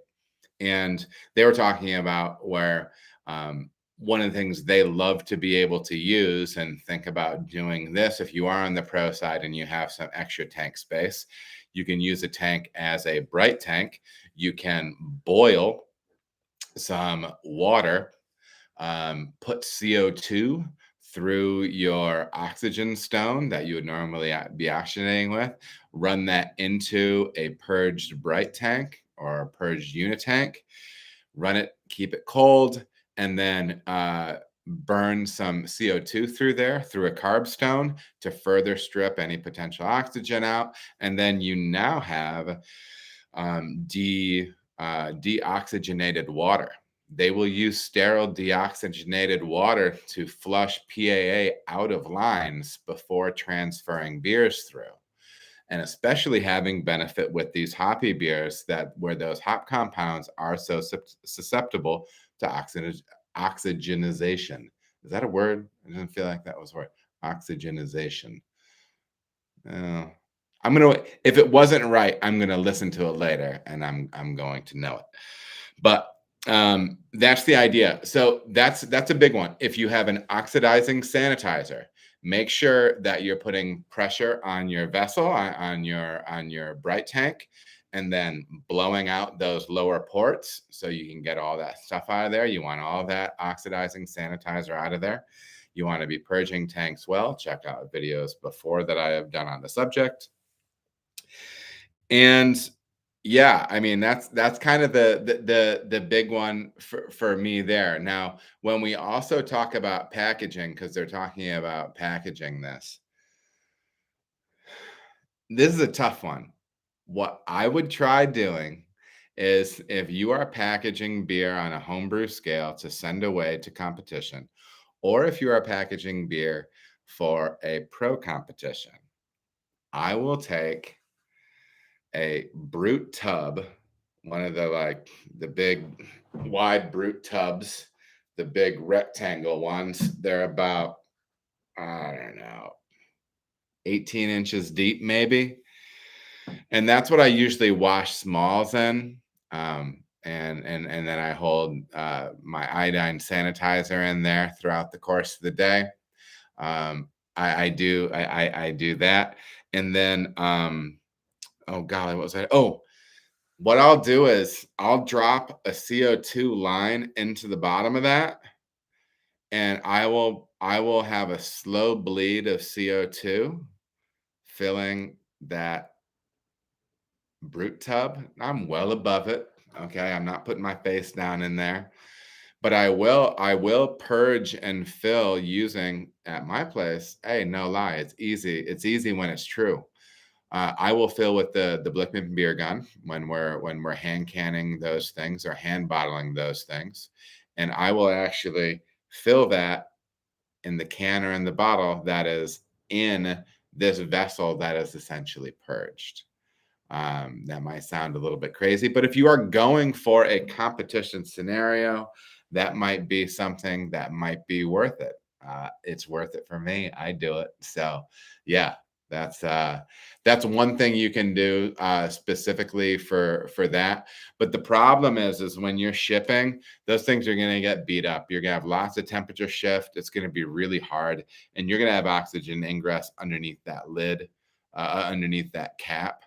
and they were talking about where one of the things they love to be able to use and think about doing this if you are on the pro side and you have some extra tank space, you can use a tank as a bright tank. You can boil some water, put CO2 through your oxygen stone that you would normally be oxygenating with, run that into a purged bright tank or a purged unitank, run it, keep it cold, and then burn some CO2 through there through a carb stone to further strip any potential oxygen out. And then you now have deoxygenated water. They will use sterile deoxygenated water to flush PAA out of lines before transferring beers through. And especially having benefit with these hoppy beers that where those hop compounds are so susceptible to oxygenization. Is that a word? I didn't feel like that was a word. Oxygenization. Oh, I'm gonna. If it wasn't right, I'm gonna listen to it later, and I'm going to know it. But that's the idea. So that's a big one. If you have an oxidizing sanitizer, make sure that you're putting pressure on your vessel, on your bright tank, and then blowing out those lower ports so you can get all that stuff out of there. You want all that oxidizing sanitizer out of there. You want to be purging tanks well. Check out videos before that I have done on the subject. And yeah, I mean that's kind of the big one for me there. Now, when we also talk about packaging, because they're talking about packaging this is a tough one. What I would try doing is if you are packaging beer on a homebrew scale to send away to competition, or if you are packaging beer for a pro competition, I will take a brute tub, one of the the big wide brute tubs, the big rectangle ones. They're about, I don't know, 18 inches deep, maybe. And that's what I usually wash smalls in. And then I hold my iodine sanitizer in there throughout the course of the day. I do that. And then oh golly, what was I? Oh, What I'll do is I'll drop a CO2 line into the bottom of that, and I will have a slow bleed of CO2 filling that brute tub. I'm well above it. Okay, I'm not putting my face down in there, but I will purge and fill using at my place. Hey, no lie, it's easy. It's easy when it's true. I will fill with the Blickman beer gun when we're hand canning those things or hand bottling those things, and I will actually fill that in the can or in the bottle that is in this vessel that is essentially purged. That might sound a little bit crazy, but if you are going for a competition scenario, that might be something that might be worth it. It's worth it for me. I do it. So, yeah, that's that's one thing you can do specifically for that. But the problem is when you're shipping, those things are going to get beat up. You're going to have lots of temperature shift. It's going to be really hard, and you're going to have oxygen ingress underneath that lid, underneath that cap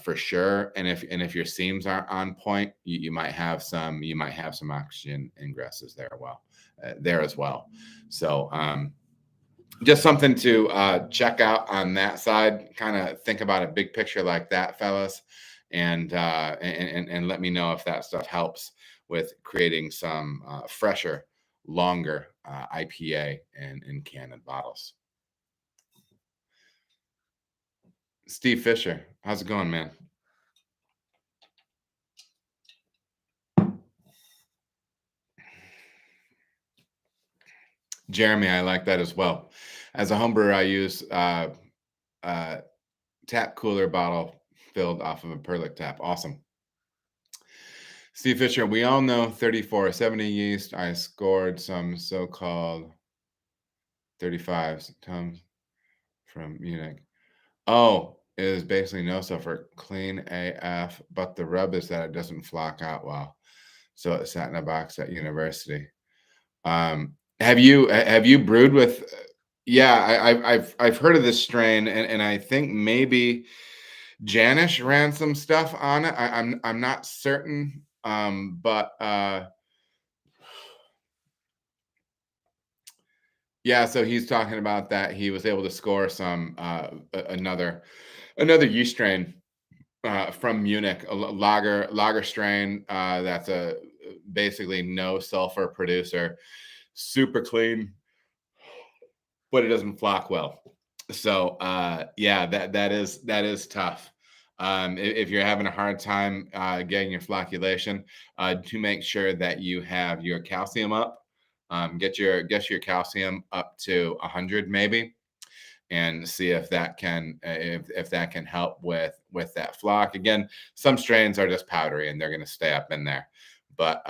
for sure. And if your seams aren't on point, you might have some oxygen ingresses there as well. So just something to check out on that side. Kind of think about a big picture like that, fellas, and let me know if that stuff helps with creating some fresher, longer IPA and canned bottles. Steve Fisher, how's it going, man? Jeremy, I like that as well. As a homebrewer, I use uh, tap cooler bottle filled off of a Perlick tap. Awesome. Steve Fisher, we all know 3470 yeast. I scored some so-called 35s tons from Munich. Oh, it is basically no sulfur, clean AF, but the rub is that it doesn't flock out well. So it sat in a box at university. Have you brewed with? Yeah, I've heard of this strain, and I think maybe Janish ran some stuff on it. I'm not certain, but yeah. So he's talking about that he was able to score some another yeast strain from Munich, a lager strain that's a basically no sulfur producer, super clean, but it doesn't flock well. So yeah, that is tough. If you're having a hard time getting your flocculation, to make sure that you have your calcium up. Get your calcium up to 100 maybe, and see if that can help with that flock. Again, some strains are just powdery and they're going to stay up in there. But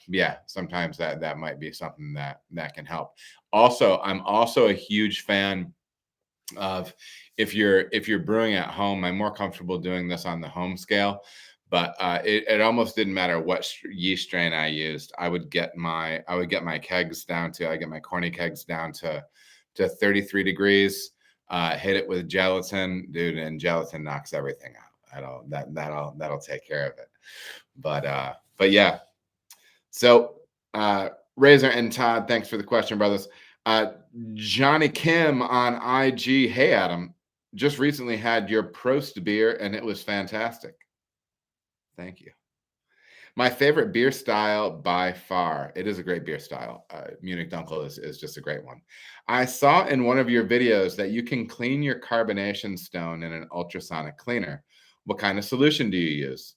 yeah, sometimes that might be something that can help. Also, I'm also a huge fan of if you're brewing at home. I'm more comfortable doing this on the home scale, but it almost didn't matter what yeast strain I used. I would get my kegs down to I get my corny kegs down to 33 degrees. Hit it with gelatin, dude, and gelatin knocks everything out. That'll take care of it. But yeah. So Razor and Todd, thanks for the question, brothers. Uh, Johnny Kim on IG. Hey, Adam, just recently had your Prost beer and it was fantastic. Thank you. My favorite beer style by far. It is a great beer style. Munich Dunkel is just a great one. I saw in one of your videos that you can clean your carbonation stone in an ultrasonic cleaner. What kind of solution do you use?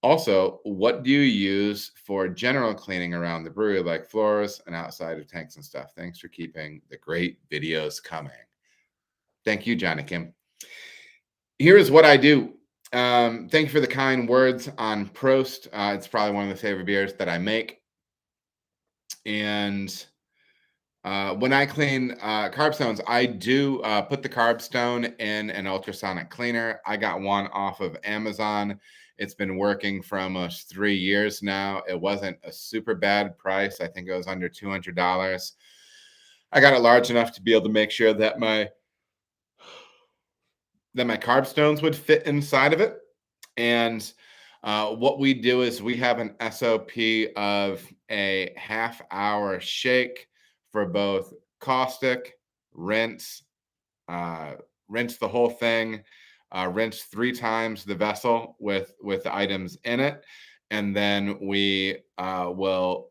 Also, what do you use for general cleaning around the brewery, like floors and outside of tanks and stuff? Thanks for keeping the great videos coming. Thank you, Johnny Kim. Here is what I do. Thank you for the kind words on Prost. It's probably one of the favorite beers that I make. And when I clean carb stones, I do put the carb stone in an ultrasonic cleaner. I got one off of Amazon. It's been working for almost 3 years now. It wasn't a super bad price. I think it was under $200. I got it large enough to be able to make sure that my carb stones would fit inside of it. And What we do is we have an SOP of a half-hour shake for both caustic, rinse, uh, rinse the whole thing, rinse 3 times the vessel with the items in it, and then we will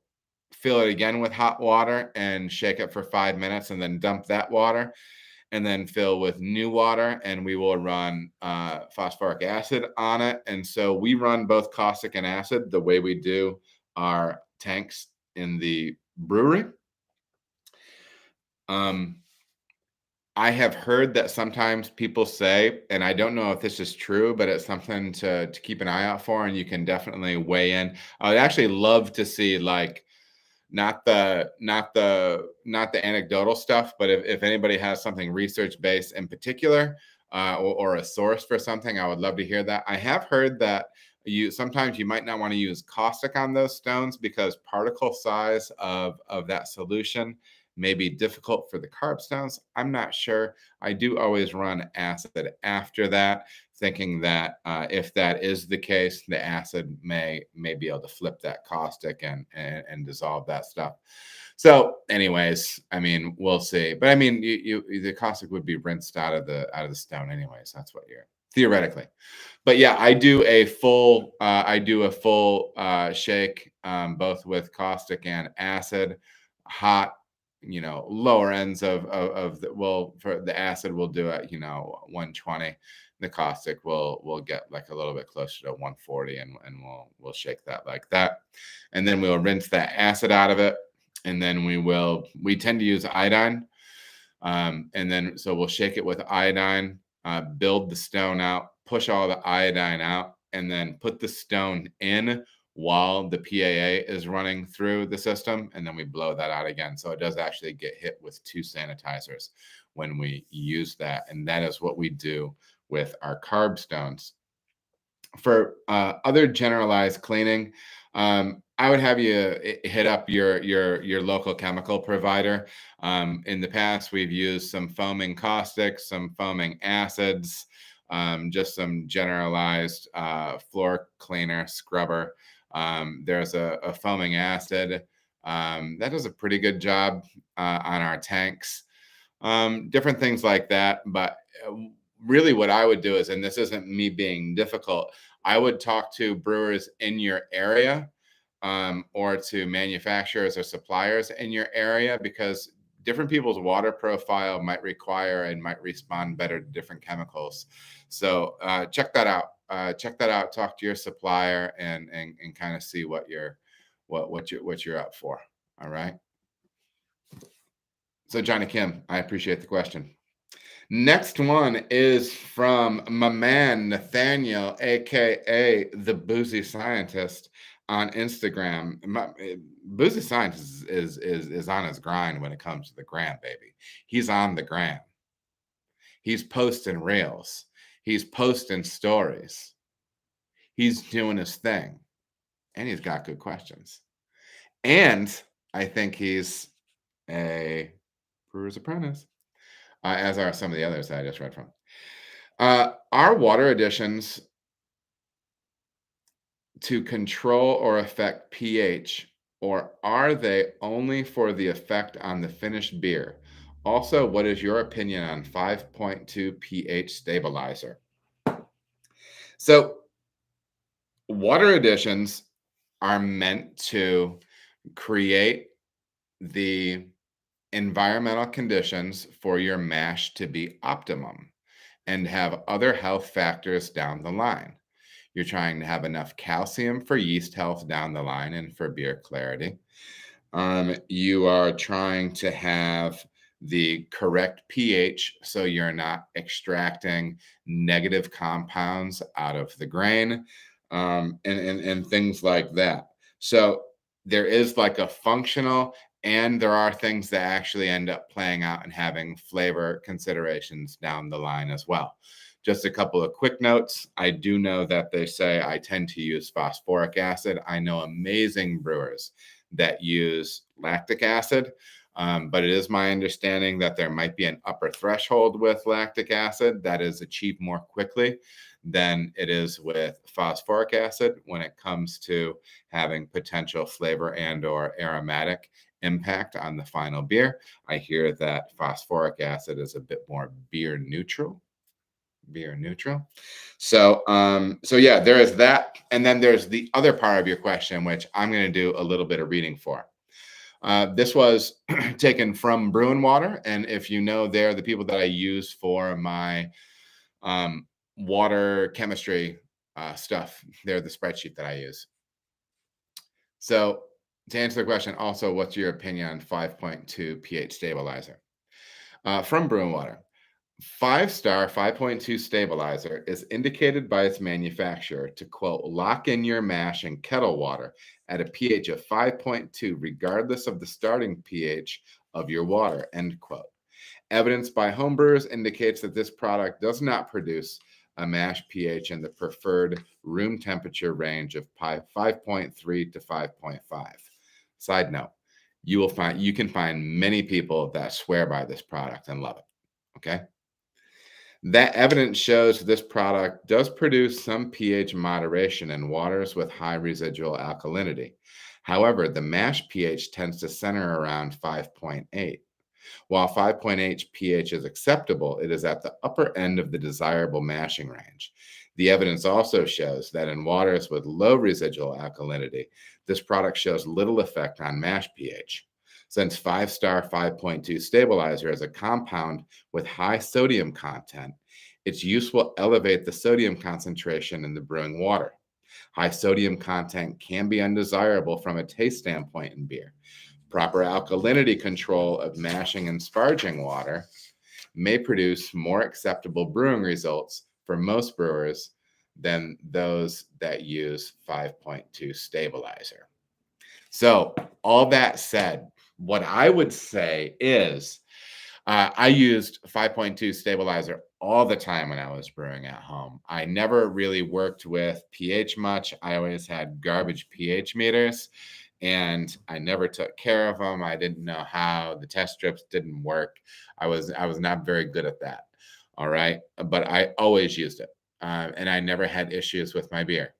fill it again with hot water and shake it for 5 minutes, and then dump that water, and then fill with new water, and we will run phosphoric acid on it. And so we run both caustic and acid the way we do our tanks in the brewery. Um, I have heard that sometimes people say, and I don't know if this is true, but it's something to keep an eye out for, and you can definitely weigh in. I'd actually love to see, like, not the anecdotal stuff, but if anybody has something research based in particular, or a source for something, I would love to hear that. I have heard that you sometimes you might not want to use caustic on those stones because particle size of that solution may be difficult for the carb stones. I'm not sure. I do always run acid after that, thinking that if that is the case, the acid may be able to flip that caustic and dissolve that stuff. So, anyways, I mean, we'll see. But I mean, the caustic would be rinsed out of the stone, anyways. That's what you're theoretically. But yeah, I do a full shake, both with caustic and acid, hot, lower ends of the, well, for the acid we'll do at 120. The caustic will get like a little bit closer to 140, and we'll shake that like that, and then we'll rinse that acid out of it, and then we tend to use iodine, and then so we'll shake it with iodine, build the stone out, push all the iodine out, and then put the stone in while the PAA is running through the system. And then we blow that out again. So it does actually get hit with 2 sanitizers when we use that. And that is what we do with our carb stones. For other generalized cleaning, I would have you hit up your local chemical provider. In the past, we've used some foaming caustics, some foaming acids, just some generalized floor cleaner scrubber. There's a foaming acid that does a pretty good job on our tanks. Different things like that, but really what I would do is, and this isn't me being difficult, I would talk to brewers in your area, or to manufacturers or suppliers in your area, because different people's water profile might require and might respond better to different chemicals. So check that out. Check that out. Talk to your supplier and kind of see what you're up for. All right. So Johnny Kim, I appreciate the question. Next one is from my man Nathaniel, aka the Boozy Scientist, on Instagram. Boozy Scientist is on his grind when it comes to the gram, baby. He's on the gram. He's posting reels. He's posting stories. He's doing his thing, and he's got good questions. And I think he's a brewer's apprentice, as are some of the others that I just read from. Are water additions to control or affect pH, or are they only for the effect on the finished beer? Also, what is your opinion on 5.2 pH stabilizer? So, water additions are meant to create the environmental conditions for your mash to be optimum and have other health factors down the line. You're trying to have enough calcium for yeast health down the line and for beer clarity. You are trying to have the correct pH so you're not extracting negative compounds out of the grain, and things like that. So there is like a functional, and there are things that actually end up playing out and having flavor considerations down the line as well. Just a couple of quick notes. I do know that they say I tend to use phosphoric acid. I know amazing brewers that use lactic acid. But it is my understanding that there might be an upper threshold with lactic acid that is achieved more quickly than it is with phosphoric acid when it comes to having potential flavor and or aromatic impact on the final beer. I hear that phosphoric acid is a bit more beer neutral. Beer neutral. So yeah, there is that. And then there's the other part of your question, which I'm going to do a little bit of reading for. This was taken from Brew and Water. And if you know, they're the people that I use for my water chemistry stuff. They're the spreadsheet that I use. So to answer the question, also, what's your opinion on 5.2 pH stabilizer? From Brew and Water. 5-star 5.2 stabilizer is indicated by its manufacturer to, quote, lock in your mash in kettle water at a pH of 5.2, regardless of the starting pH of your water, end quote. Evidence by homebrewers indicates that this product does not produce a mash pH in the preferred room temperature range of 5.3 to 5.5. Side note, you can find many people that swear by this product and love it. Okay. That evidence shows this product does produce some pH moderation in waters with high residual alkalinity. However, the mash pH tends to center around 5.8. While 5.8 pH is acceptable, it is at the upper end of the desirable mashing range. The evidence also shows that in waters with low residual alkalinity, this product shows little effect on mash pH. Since 5-star 5.2 stabilizer is a compound with high sodium content, its use will elevate the sodium concentration in the brewing water. High sodium content can be undesirable from a taste standpoint in beer. Proper alkalinity control of mashing and sparging water may produce more acceptable brewing results for most brewers than those that use 5.2 stabilizer. So, all that said, what I would say is I used 5.2 stabilizer all the time when I was brewing at home. I never really worked with pH much. I always had garbage pH meters and I never took care of them. I didn't know how. The test strips didn't work. I was not very good at that. All right. But I always used it. And I never had issues with my beer.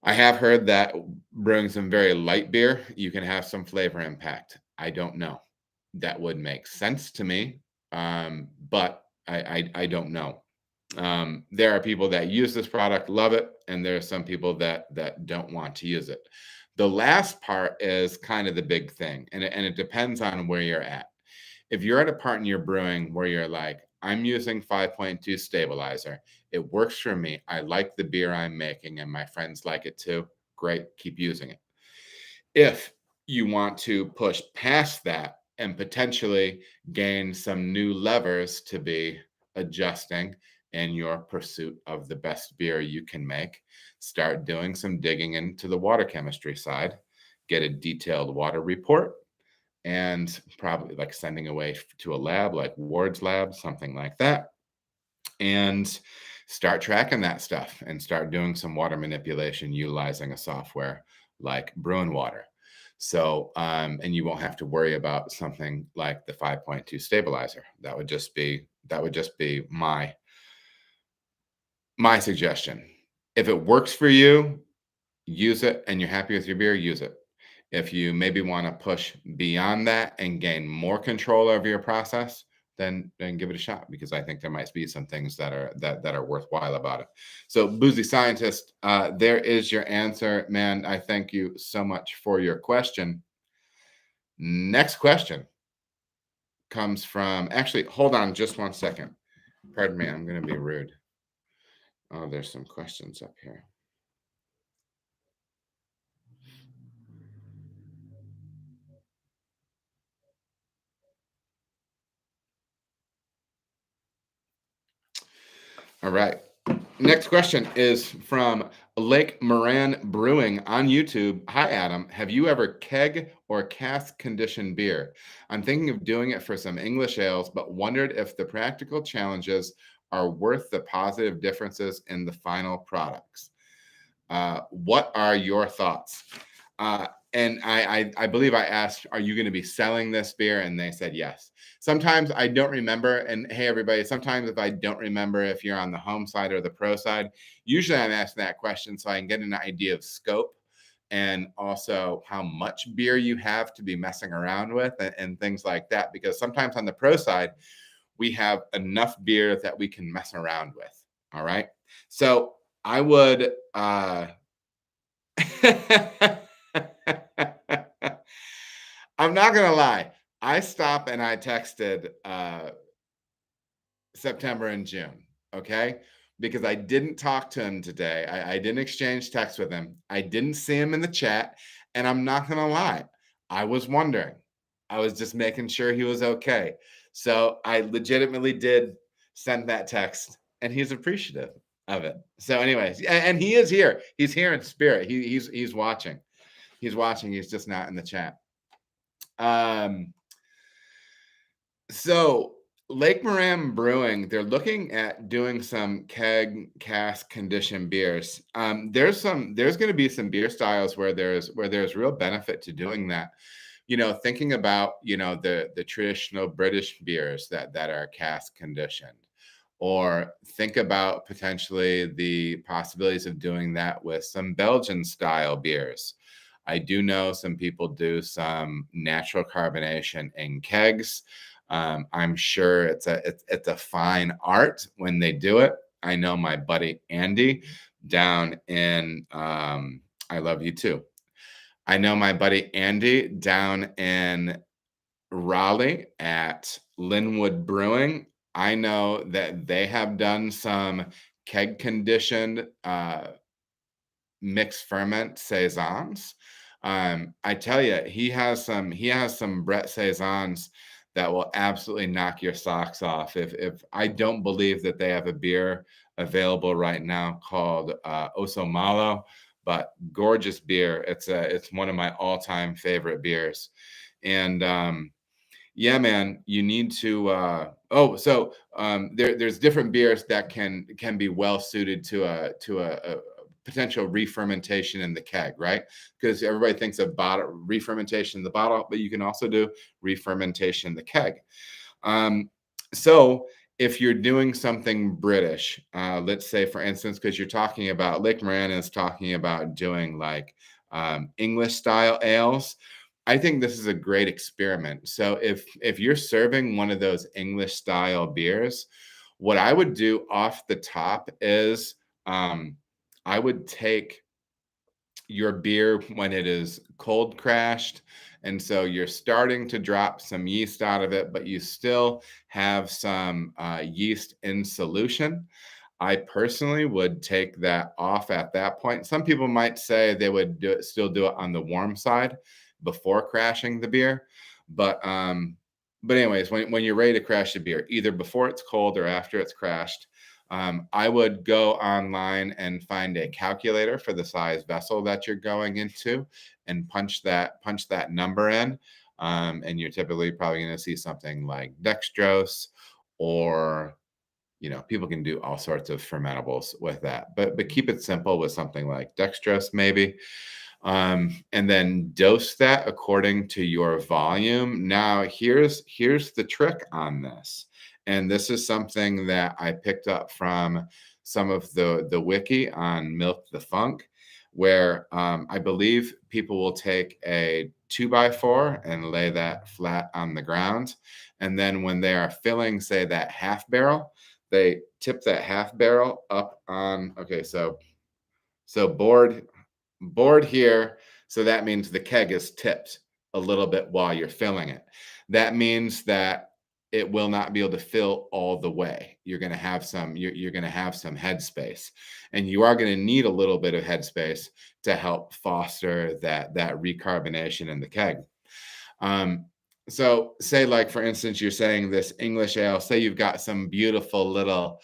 I have heard that brewing some very light beer, you can have some flavor impact. I don't know. That would make sense to me, but I don't know. There are people that use this product, love it, and there are some people that don't want to use it. The last part is kind of the big thing, and it depends on where you're at. If you're at a part in your brewing where you're like, I'm using 5.2 stabilizer, it works for me. I like the beer I'm making, and my friends like it too. Great, keep using it. If you want to push past that and potentially gain some new levers to be adjusting in your pursuit of the best beer you can make, start doing some digging into the water chemistry side, get a detailed water report, and probably like sending away to a lab like Ward's lab, something like that, and start tracking that stuff and start doing some water manipulation utilizing a software like Brew and Water. So, and you won't have to worry about something like the 5.2 stabilizer. That would just be my suggestion. If it works for you, use it, and you're happy with your beer, use it. If you maybe want to push beyond that and gain more control over your process, then give it a shot, because I think there might be some things that are worthwhile about it. So, Boozy Scientist, there is your answer, man. I thank you so much for your question. Next question comes from, actually, hold on just one second. Pardon me, I'm going to be rude. Oh, there's some questions up here. All right. Next question is from Lake Moran Brewing on YouTube. Hi, Adam. Have you ever keg or cask conditioned beer? I'm thinking of doing it for some English ales, but wondered if the practical challenges are worth the positive differences in the final products. What are your thoughts? and I believe I asked, "Are you going to be selling this beer?" And they said yes. Sometimes I don't remember. And hey, everybody, sometimes if I don't remember if you're on the home side or the pro side, usually I'm asking that question so I can get an idea of scope and also how much beer you have to be messing around with and things like that. Because sometimes on the pro side, we have enough beer that we can mess around with. All right. So I would I'm not gonna lie. I stopped and I texted September and June, okay? Because I didn't talk to him today. I didn't exchange texts with him. I didn't see him in the chat. And I'm not gonna lie, I was wondering. I was just making sure he was okay. So I legitimately did send that text, and he's appreciative of it. So, anyways, and he is here. He's here in spirit. He's watching. He's watching. He's just not in the chat. Um, so Lake Moran Brewing, they're looking at doing some keg cask condition beers. There's going to be some beer styles where there's real benefit to doing that. Thinking about the traditional British beers that are cask conditioned, or think about potentially the possibilities of doing that with some Belgian style beers. I do know some people do some natural carbonation in kegs. I'm sure it's a fine art when they do it. I know my buddy Andy down in I love you too. I know my buddy Andy down in Raleigh at Linwood Brewing. I know that they have done some keg conditioned mixed ferment saisons. I tell you, he has some Brett saisons that will absolutely knock your socks off. If I don't believe that they have a beer available right now called Oso Malo, but gorgeous beer. It's one of my all-time favorite beers. And yeah, man, you need to there's different beers that can be well suited to a potential re-fermentation in the keg, right? Because everybody thinks of bottle re-fermentation in the bottle, but you can also do re-fermentation in the keg. Um, so if you're doing something British, let's say for instance, because you're talking about Lake Moran is talking about doing like English style ales. I think this is a great experiment. So if you're serving one of those English style beers, what I would do off the top is I would take your beer when it is cold crashed. And so you're starting to drop some yeast out of it, but you still have some yeast in solution. I personally would take that off at that point. Some people might say they would still do it on the warm side before crashing the beer. But anyways, when you're ready to crash the beer, either before it's cold or after it's crashed, I would go online and find a calculator for the size vessel that you're going into and punch that number in. And you're typically probably going to see something like dextrose, or people can do all sorts of fermentables with that, but keep it simple with something like dextrose maybe. And then dose that according to your volume. Now, here's the trick on this, and this is something that I picked up from some of the wiki on Milk the Funk, where I believe people will take a 2x4 and lay that flat on the ground, and then when they are filling, say, that half barrel, they tip that half barrel up on. Okay, so board here. So that means the keg is tipped a little bit while you're filling it. That means that it will not be able to fill all the way. You're going to have you're going to have some headspace, and you are going to need a little bit of headspace to help foster that recarbonation in the keg. So say, like, for instance, you're saying this English ale, say you've got some beautiful little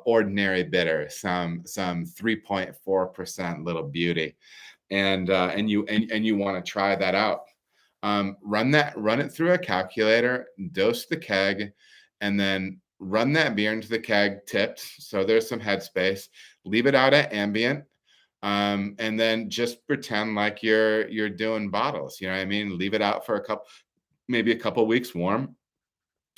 ordinary bitter, some 3.4% little beauty, and you want to try that out. Run it through a calculator, dose the keg, and then run that beer into the keg tipped. So there's some headspace. Leave it out at ambient. And then just pretend like you're doing bottles. You know what I mean? Leave it out for maybe a couple weeks warm.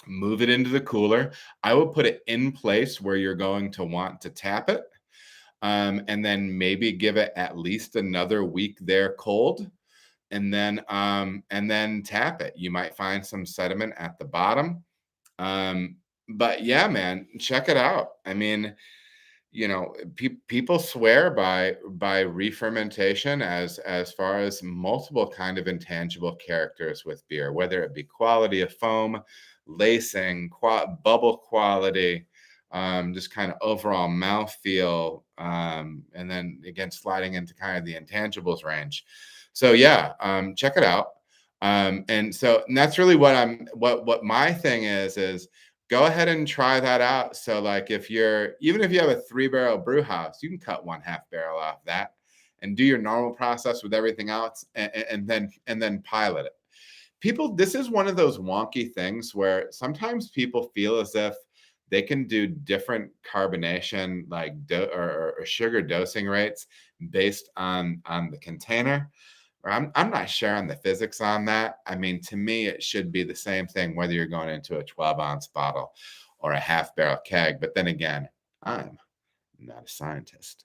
Move it into the cooler. I will put it in place where you're going to want to tap it, and then maybe give it at least another week there cold, and then tap it. You might find some sediment at the bottom. But yeah, man, check it out. I mean, people swear by re-fermentation as far as multiple kind of intangible characters with beer, whether it be quality of foam, lacing, bubble quality, just kind of overall mouthfeel, and then again sliding into kind of the intangibles range. So yeah, check it out. And that's really what my thing is go ahead and try that out. So like even if you have a 3-barrel brew house, you can cut 1/2 barrel off that and do your normal process with everything else, and then pilot it. This is one of those wonky things where sometimes people feel as if they can do different carbonation like or sugar dosing rates based on the container. I'm not sure on the physics on that. I mean, to me, it should be the same thing whether you're going into a 12-ounce bottle or a 1/2 barrel keg. But then again, I'm not a scientist.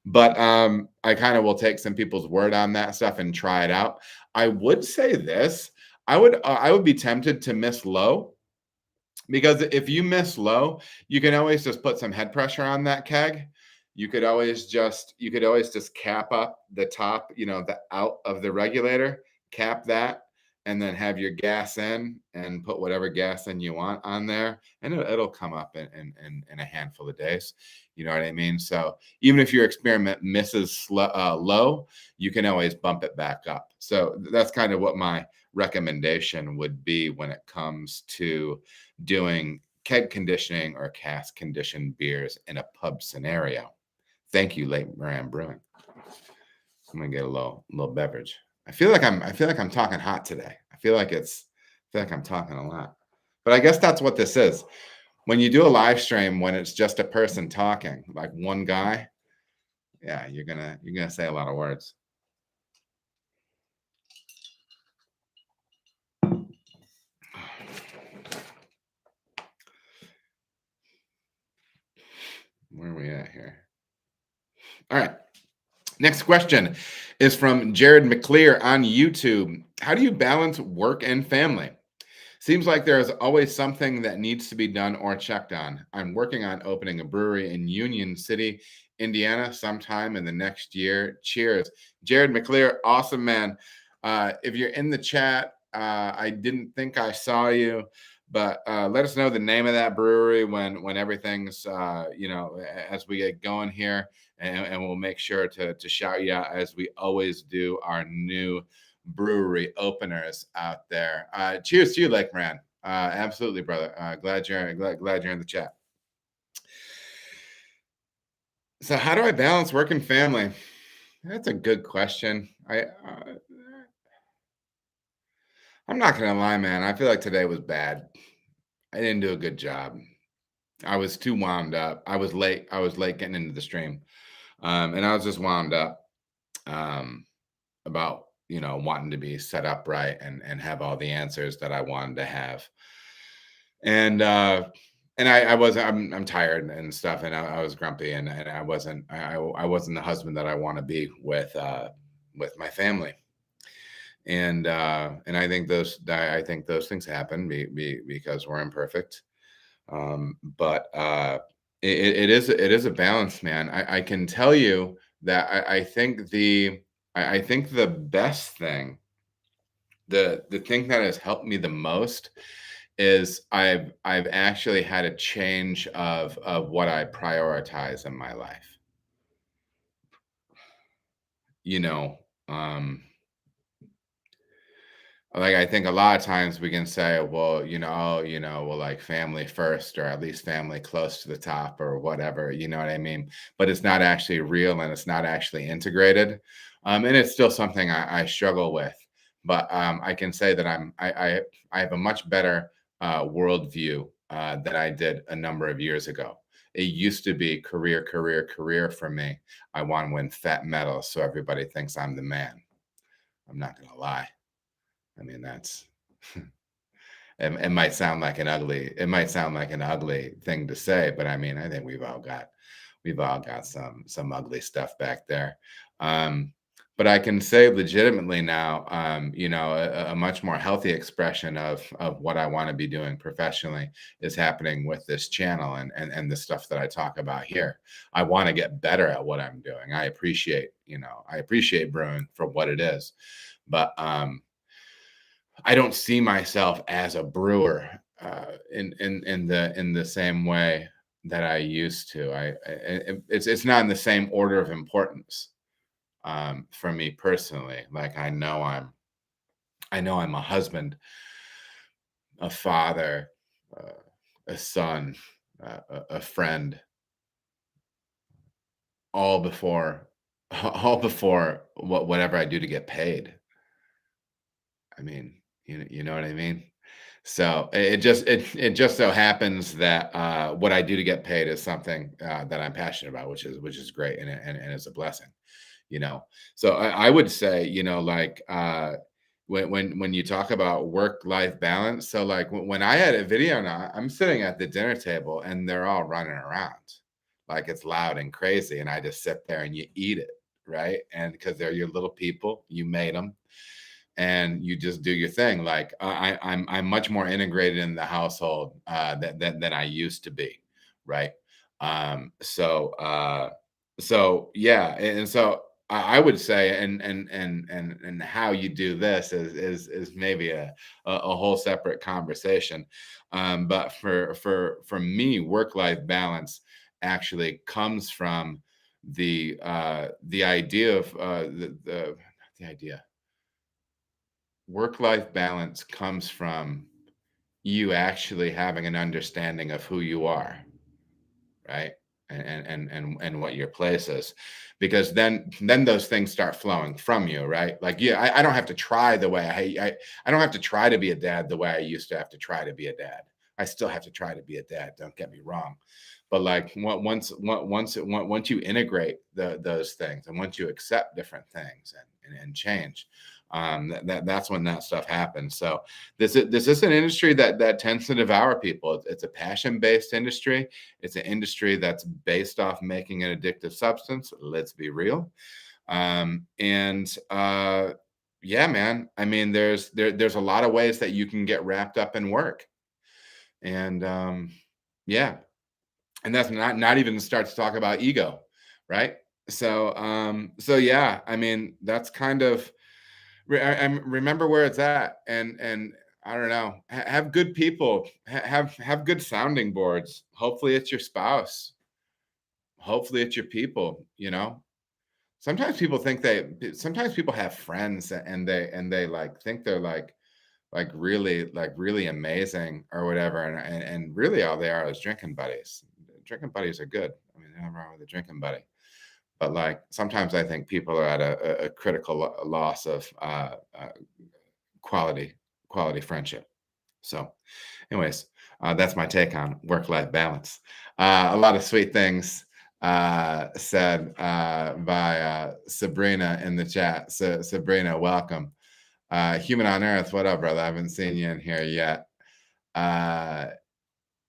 But I kind of will take some people's word on that stuff and try it out. I would say this: I would be tempted to miss low, because if you miss low, you can always just put some head pressure on that keg. You could always just cap up the top, the out of the regulator, cap that, and then have your gas in and put whatever gas in you want on there, and it'll come up in a handful of days. You know what I mean? So even if your experiment misses low, you can always bump it back up. So that's kind of what my recommendation would be when it comes to doing keg conditioning or cask conditioned beers in a pub scenario. Thank you, Late Moran Brewing. I'm gonna get a little beverage. I feel like I'm talking hot today. I feel like I'm talking a lot. But I guess that's what this is. When you do a live stream, when it's just a person talking, like one guy, yeah, you're gonna say a lot of words. Where are we at here? All right. Next question is from Jared McClear on YouTube. How do you balance work and family? Seems like there is always something that needs to be done or checked on. I'm working on opening a brewery in Union City, Indiana, sometime in the next year. Cheers. Jared McClear, awesome man. If you're in the chat, I didn't think I saw you, but let us know the name of that brewery when everything's as we get going here, and we'll make sure to shout you out as we always do our new brewery openers out there. Cheers to you, Lake Moran. Absolutely, brother. Glad you're in the chat. So, how do I balance work and family? That's a good question. I'm not gonna lie, man. I feel like today was bad. I didn't do a good job. I was too wound up. I was late. I was late getting into the stream, and I was just wound up about wanting to be set up right and have all the answers that I wanted to have. And I'm tired and stuff, and I was grumpy, and I wasn't the husband that I want to be with my family. And I think those things happen because we're imperfect. But it is a balance, man. I can tell you that I think the best thing, the thing that has helped me the most, is I've actually had a change of what I prioritize in my life. You know, um, like I think a lot of times we can say, well, well, like family first, or at least family close to the top, or whatever. You know what I mean? But it's not actually real, and it's not actually integrated, and it's still something I struggle with. But I can say that I have a much better worldview than I did a number of years ago. It used to be career, career, career for me. I want to win fat medals so everybody thinks I'm the man. I'm not going to lie. I mean, that's it might sound like an ugly thing to say, but I mean, I think we've all got some ugly stuff back there. Um, but I can say legitimately now, a much more healthy expression of what I want to be doing professionally is happening with this channel and the stuff that I talk about here. I want to get better at what I'm doing. I appreciate brewing for what it is, but I don't see myself as a brewer in the same way that I used to. It's not in the same order of importance for me personally. Like I know I'm a husband, a father, uh, a son, a friend, all before all before whatever I do to get paid. I mean, you know what I mean? So it just so happens that what I do to get paid is something that I'm passionate about, which is great and it's a blessing, you know. So I would say, like when you talk about work-life balance, so like when I had a video now, I'm sitting at the dinner table and they're all running around like it's loud and crazy, and I just sit there and you eat it, right? And because they're your little people, you made them and you just do your thing. Like I'm much more integrated in the household than I used to be, right? So yeah, and so I would say, and how you do this is maybe a whole separate conversation. But for me, work life balance actually comes from the idea of the idea work-life balance comes from you actually having an understanding of who you are, right? And what your place is. Because then those things start flowing from you, right? Like, yeah, I don't have to try the way I don't have to try to be a dad the way I used to have to try to be a dad. I still have to try to be a dad, don't get me wrong. But like once you integrate those things and once you accept different things and change, that's when that stuff happens. So this is an industry that tends to devour people. It's a passion based industry. It's an industry that's based off making an addictive substance. Let's be real. And yeah, man. I mean, there's a lot of ways that you can get wrapped up in work, and yeah, and that's not even to start to talk about ego, right? So yeah, I mean, that's kind of remember where it's at, and I don't know, have good people, have good sounding boards. Hopefully, it's your spouse. Hopefully, it's your people. Sometimes people have friends and they like think they're like really amazing or whatever, and really all they are is drinking buddies. Drinking buddies are good. I mean, there's nothing wrong with a drinking buddy. But like sometimes I think people are at a critical loss of quality quality friendship. So, anyways, that's my take on work-life balance. A lot of sweet things said by Sabrina in the chat. So, Sabrina, welcome. Human on Earth, what up, brother? I haven't seen you in here yet. Uh,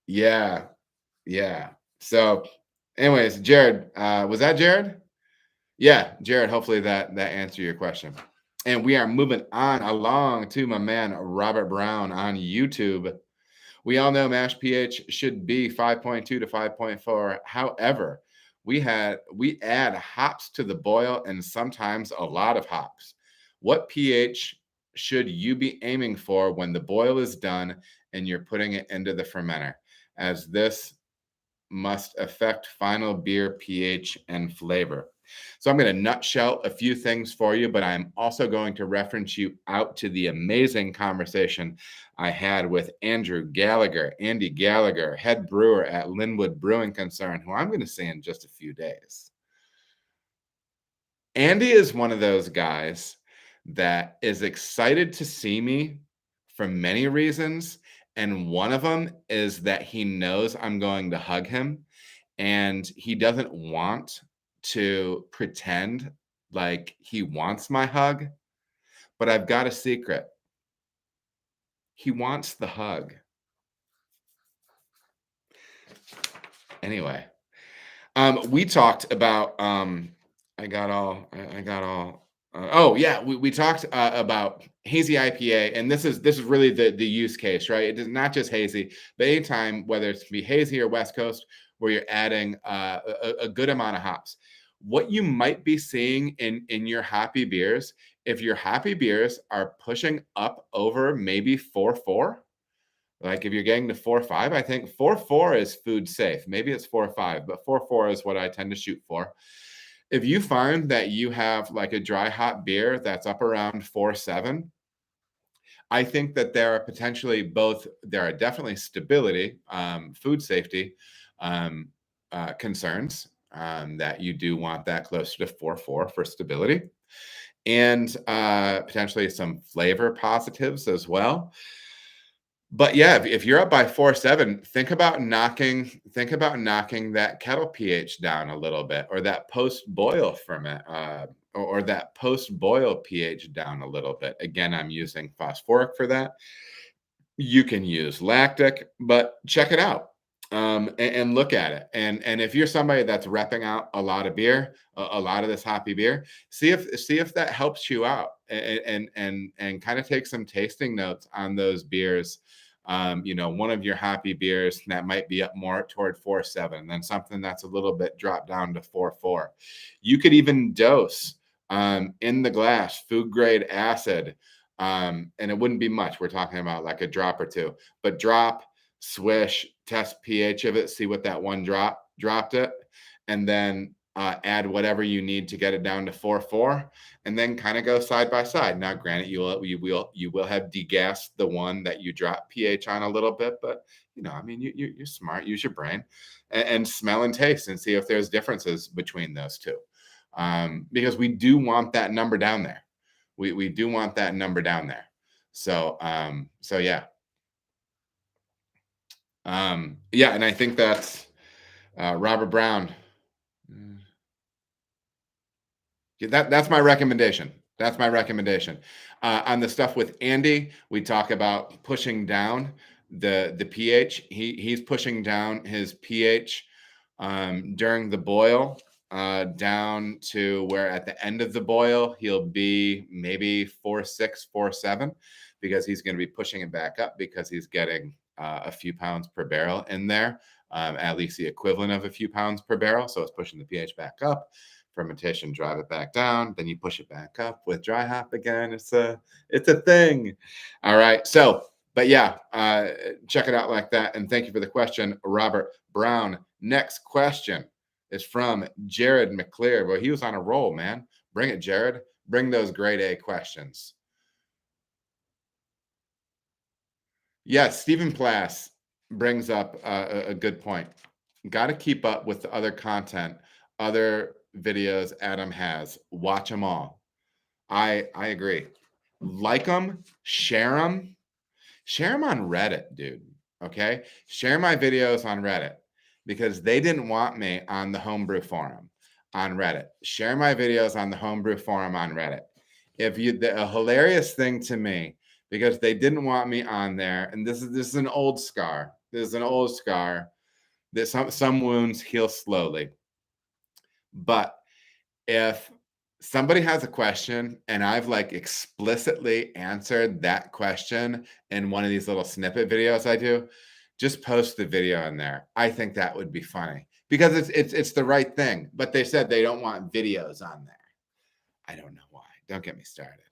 yeah, yeah. So, anyways, Jared, was that Jared? Yeah, Jared. Hopefully that answered your question. And we are moving on along to my man Robert Brown on YouTube. We all know mash pH should be 5.2 to 5.4. However, we add hops to the boil and sometimes a lot of hops. What pH should you be aiming for when the boil is done and you're putting it into the fermenter, as this must affect final beer pH and flavor? So I'm going to nutshell a few things for you, but I'm also going to reference you out to the amazing conversation I had with Andy Gallagher, head brewer at Linwood Brewing Concern, who I'm going to see in just a few days. Andy is one of those guys that is excited to see me for many reasons. And one of them is that he knows I'm going to hug him. and he doesn't want to pretend like he wants my hug, but I've got a secret. He wants the hug. Anyway, we talked about I got all oh yeah, we talked about hazy IPA, and this is really the use case, right? It is not just hazy, but anytime, whether it's to be hazy or West Coast, where you're adding a good amount of hops. What you might be seeing in your hoppy beers, if your hoppy beers are pushing up over maybe 4.4, like if you're getting to 4.5, I think 4.4 is food safe. Maybe it's 4.5, but 4.4 is what I tend to shoot for. If you find that you have like a dry hop beer that's up around 4.7, I think that there are potentially both, there are definitely stability, food safety concerns, that you do want that closer to 4.4 for stability, and potentially some flavor positives as well. But yeah, if you're up by 4.7, think about knocking that kettle pH down a little bit, or that post boil ferment, or that post boil pH down a little bit. Again, I'm using phosphoric for that. You can use lactic, but check it out, and look at it. And if you're somebody that's repping out a lot of beer, a lot of this hoppy beer, see if that helps you out, and kind of take some tasting notes on those beers. One of your hoppy beers that might be up more toward 4.7, then something that's a little bit dropped down to 4.4. You could even dose in the glass food grade acid, and it wouldn't be much. We're talking about like a drop or two, but drop, swish, test pH of it, see what that one dropped it, and then add whatever you need to get it down to 4.4, and then kind of go side by side. Now, granted, you will have degassed the one that you drop pH on a little bit, but I mean, you're smart. Use your brain, and smell and taste, and see if there's differences between those two, because we do want that number down there. We do want that number down there. So yeah. Yeah, and I think that's Robert Brown. Yeah, that's my recommendation. That's my recommendation. On the stuff with Andy, we talk about pushing down the pH. He's pushing down his pH during the boil, down to where at the end of the boil he'll be maybe 4.6, 4.7, because he's going to be pushing it back up because he's getting a few pounds per barrel in there, at least the equivalent of a few pounds per barrel. So it's pushing the pH back up. Fermentation, drive it back down, then you push it back up with dry hop again. It's a thing. All right. So, but yeah, check it out like that. And thank you for the question, Robert Brown. Next question is from Jared McClear. Well, he was on a roll, man. Bring it, Jared. Bring those grade A questions. Yes, Stephen Plass brings up a good point. Got to keep up with the other content, other videos Adam has. Watch them all. I agree. Like them, share them on Reddit, dude. Okay, share my videos on Reddit, because they didn't want me on the homebrew forum on Reddit. Share my videos on the homebrew forum on Reddit. A hilarious thing to me, because they didn't want me on there, and this is an old scar. This is an old scar. That some wounds heal slowly. But if somebody has a question and I've like explicitly answered that question in one of these little snippet videos I do, just post the video in there. I think that would be funny, because it's the right thing. But they said they don't want videos on there. I don't know why. Don't get me started.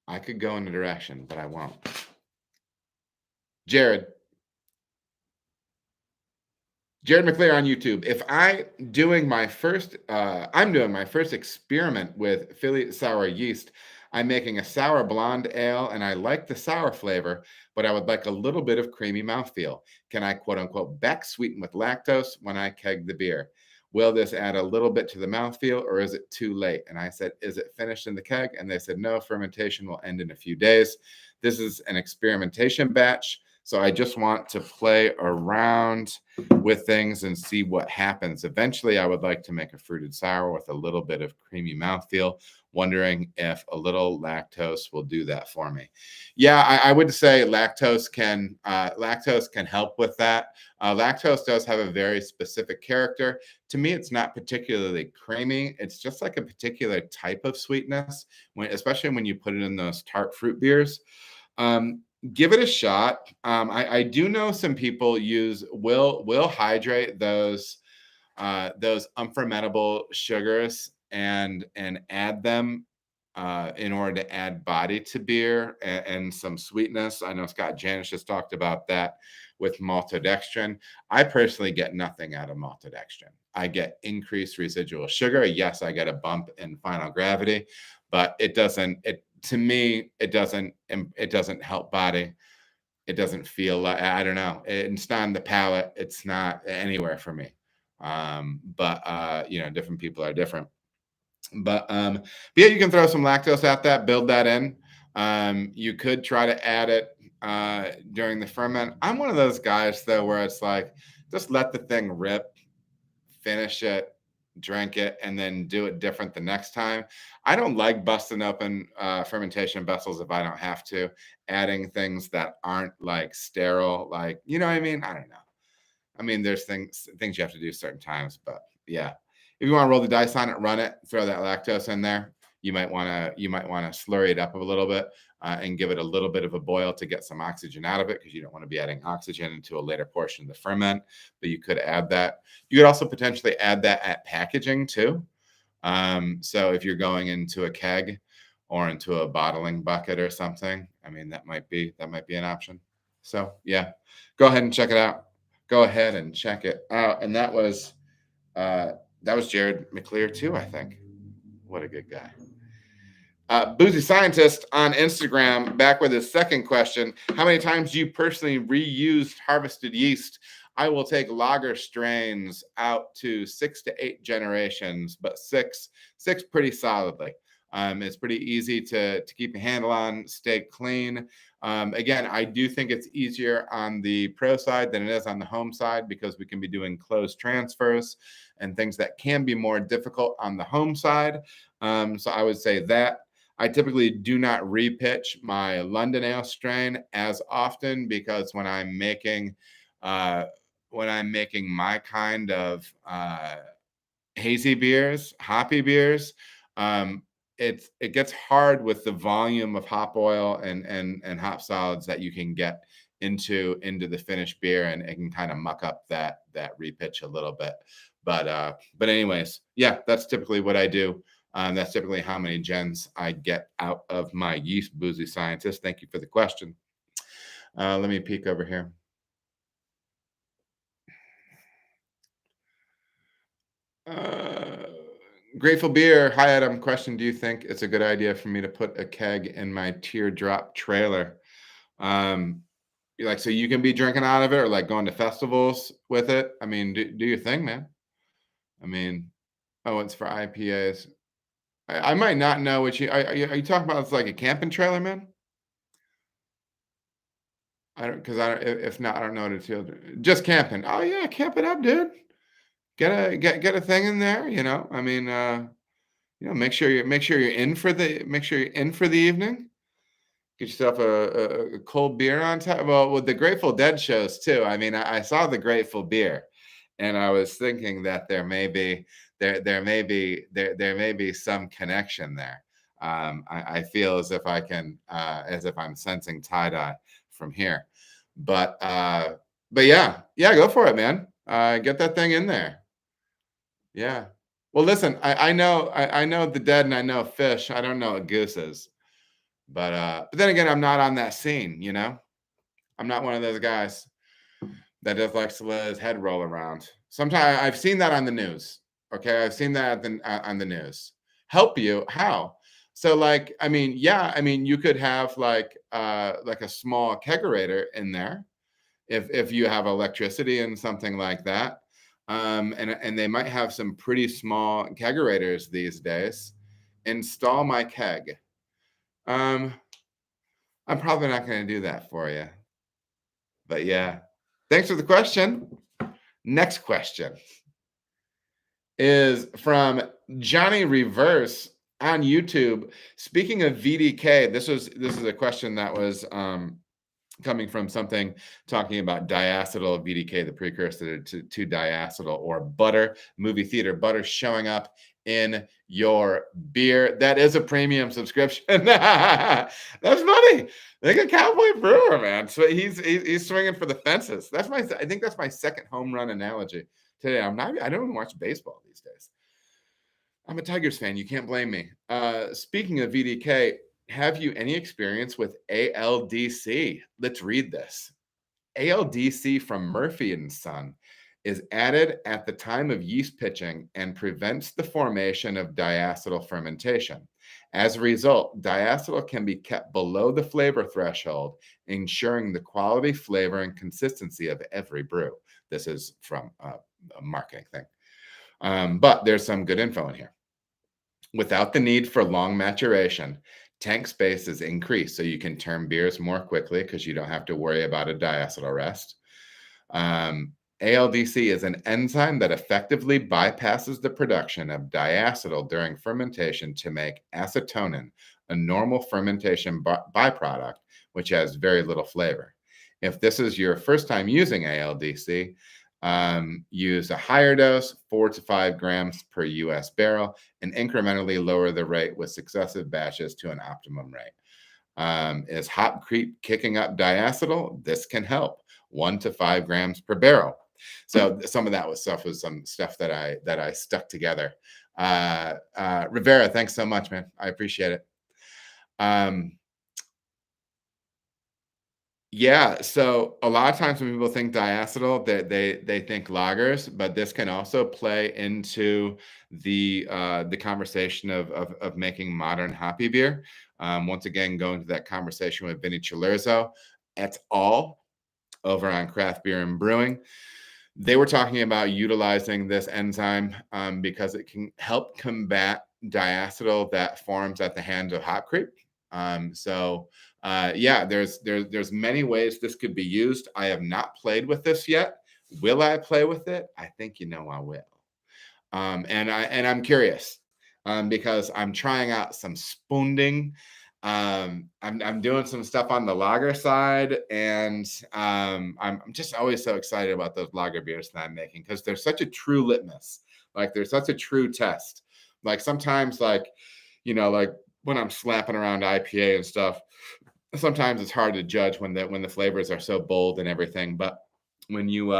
I could go in a direction, but I won't. Jared McClear on YouTube. If I'm doing my first experiment with Philly sour yeast. I'm making a sour blonde ale, and I like the sour flavor, but I would like a little bit of creamy mouthfeel. Can I, quote unquote, back sweeten with lactose when I keg the beer? Will this add a little bit to the mouthfeel, or is it too late? And I said, is it finished in the keg? And they said, no, fermentation will end in a few days. This is an experimentation batch. So I just want to play around with things and see what happens. Eventually, I would like to make a fruited sour with a little bit of creamy mouthfeel, wondering if a little lactose will do that for me. Yeah, I would say lactose can help with that. Lactose does have a very specific character. To me, it's not particularly creamy. It's just like a particular type of sweetness, especially when you put it in those tart fruit beers. Um, Give it a shot. I do know some people will hydrate those unfermentable sugars and add them in order to add body to beer and some sweetness. I know Scott Janish just talked about that with maltodextrin. I personally get nothing out of maltodextrin. I get increased residual sugar. Yes, I get a bump in final gravity, but it doesn't. It to me, it doesn't help body. It doesn't feel like, I don't know. It's not in the palate. It's not anywhere for me. But different people are different. But yeah, you can throw some lactose at that, build that in. You could try to add it during the ferment. I'm one of those guys though, where it's like, just let the thing rip, finish it, drink it, and then do it different the next time. I don't like busting open fermentation vessels if I don't have to, adding things that aren't like sterile, like, you know what I mean? I don't know. I mean, there's things you have to do certain times, but yeah. If you want to roll the dice on it, run it, throw that lactose in there. You might want to slurry it up a little bit and give it a little bit of a boil to get some oxygen out of it, because you don't want to be adding oxygen into a later portion of the ferment. But you could add that. You could also potentially add that at packaging too. So if you're going into a keg or into a bottling bucket or something, I mean, that might be an option. So yeah, go ahead and check it out. Go ahead and check it out. And that was Jared McClear too, I think. What a good guy. Boozy Scientist on Instagram, back with his second question. How many times do you personally reused harvested yeast? I will take lager strains out to 6 to 8 generations, but six pretty solidly. It's pretty easy to keep a handle on, stay clean. Again, I do think it's easier on the pro side than it is on the home side, because we can be doing closed transfers and things that can be more difficult on the home side. So I would say that. I typically do not repitch my London ale strain as often, because uh, when I'm making my kind of hazy beers, hoppy beers, um, it gets hard with the volume of hop oil and hop solids that you can get into the finished beer, and it can kind of muck up that repitch a little bit. But anyways, yeah, that's typically what I do. That's typically how many gens I get out of my yeast, Boozy Scientist. Thank you for the question. Let me peek over here. Uh, Grateful Beer. Hi, Adam. Question: do you think it's a good idea for me to put a keg in my teardrop trailer? Um, like, so you can be drinking out of it, or like going to festivals with it. I mean, do your thing, man. I mean, oh, it's for IPAs. I might not know what are you talking about? It's like a camping trailer, man. I don't, because I don't. If not, I don't know what it's just camping. Oh yeah, camp it up, dude. Get a thing in there. I mean, make sure you're in for the evening. Get yourself a cold beer on top. Well, with the Grateful Dead shows too. I mean, I saw the Grateful Beer, and I was thinking that there may be some connection there. I feel as if I'm sensing tie dye from here, but yeah, go for it, man. Get that thing in there. Yeah. Well, listen, I know the dead and I know fish. I don't know what goose is. But then again, I'm not on that scene. I'm not one of those guys that just likes to let his head roll around. Sometimes I've seen that on the news. Okay, I've seen that on the news. Help you? How? So, like, I mean, yeah, I mean, you could have like a small kegerator in there if you have electricity and something like that. And they might have some pretty small kegerators these days. Install my keg. Um, I'm probably not going to do that for you. But yeah, thanks for the question. Next question is from Johnny Reverse on YouTube. Speaking of VDK, this is a question that was coming from something talking about diacetyl VDK, the precursor to diacetyl, or butter, movie theater butter showing up in your beer. That is a premium subscription. That's funny. Like a cowboy brewer, man. So he's swinging for the fences. I think that's my second home run analogy today. I don't even watch baseball these days. I'm a Tigers fan. You can't blame me. Speaking of VDK, have you any experience with ALDC? Let's read this. ALDC from Murphy and Son is added at the time of yeast pitching and prevents the formation of diacetyl fermentation. As a result, diacetyl can be kept below the flavor threshold, ensuring the quality, flavor, and consistency of every brew. This is from a marketing thing. But there's some good info in here. Without the need for long maturation, tank space is increased so you can turn beers more quickly because you don't have to worry about a diacetyl rest. ALDC is an enzyme that effectively bypasses the production of diacetyl during fermentation to make acetonin, a normal fermentation byproduct, which has very little flavor. If this is your first time using ALDC, use a higher dose, 4 to 5 grams per US barrel, and incrementally lower the rate with successive batches to an optimum rate. Is hop creep kicking up diacetyl? This can help, 1 to 5 grams per barrel. So some of that was some stuff that I stuck together. Rivera, thanks so much, man. I appreciate it. Yeah, so a lot of times when people think diacetyl, they think lagers, but this can also play into the conversation of making modern hoppy beer. Once again, going to that conversation with Vinny Cilurzo et al. Over on Craft Beer and Brewing. They were talking about utilizing this enzyme because it can help combat diacetyl that forms at the hands of hop creep. Yeah, there's many ways this could be used. I have not played with this yet. Will I play with it? I think I will. And I'm curious because I'm trying out some spoonding. I'm doing some stuff on the lager side, and I'm just always so excited about those lager beers that I'm making because they're such a true litmus. Like they're such a true test. Like sometimes, like when I'm slapping around IPA and stuff, sometimes it's hard to judge when the flavors are so bold and everything. But when you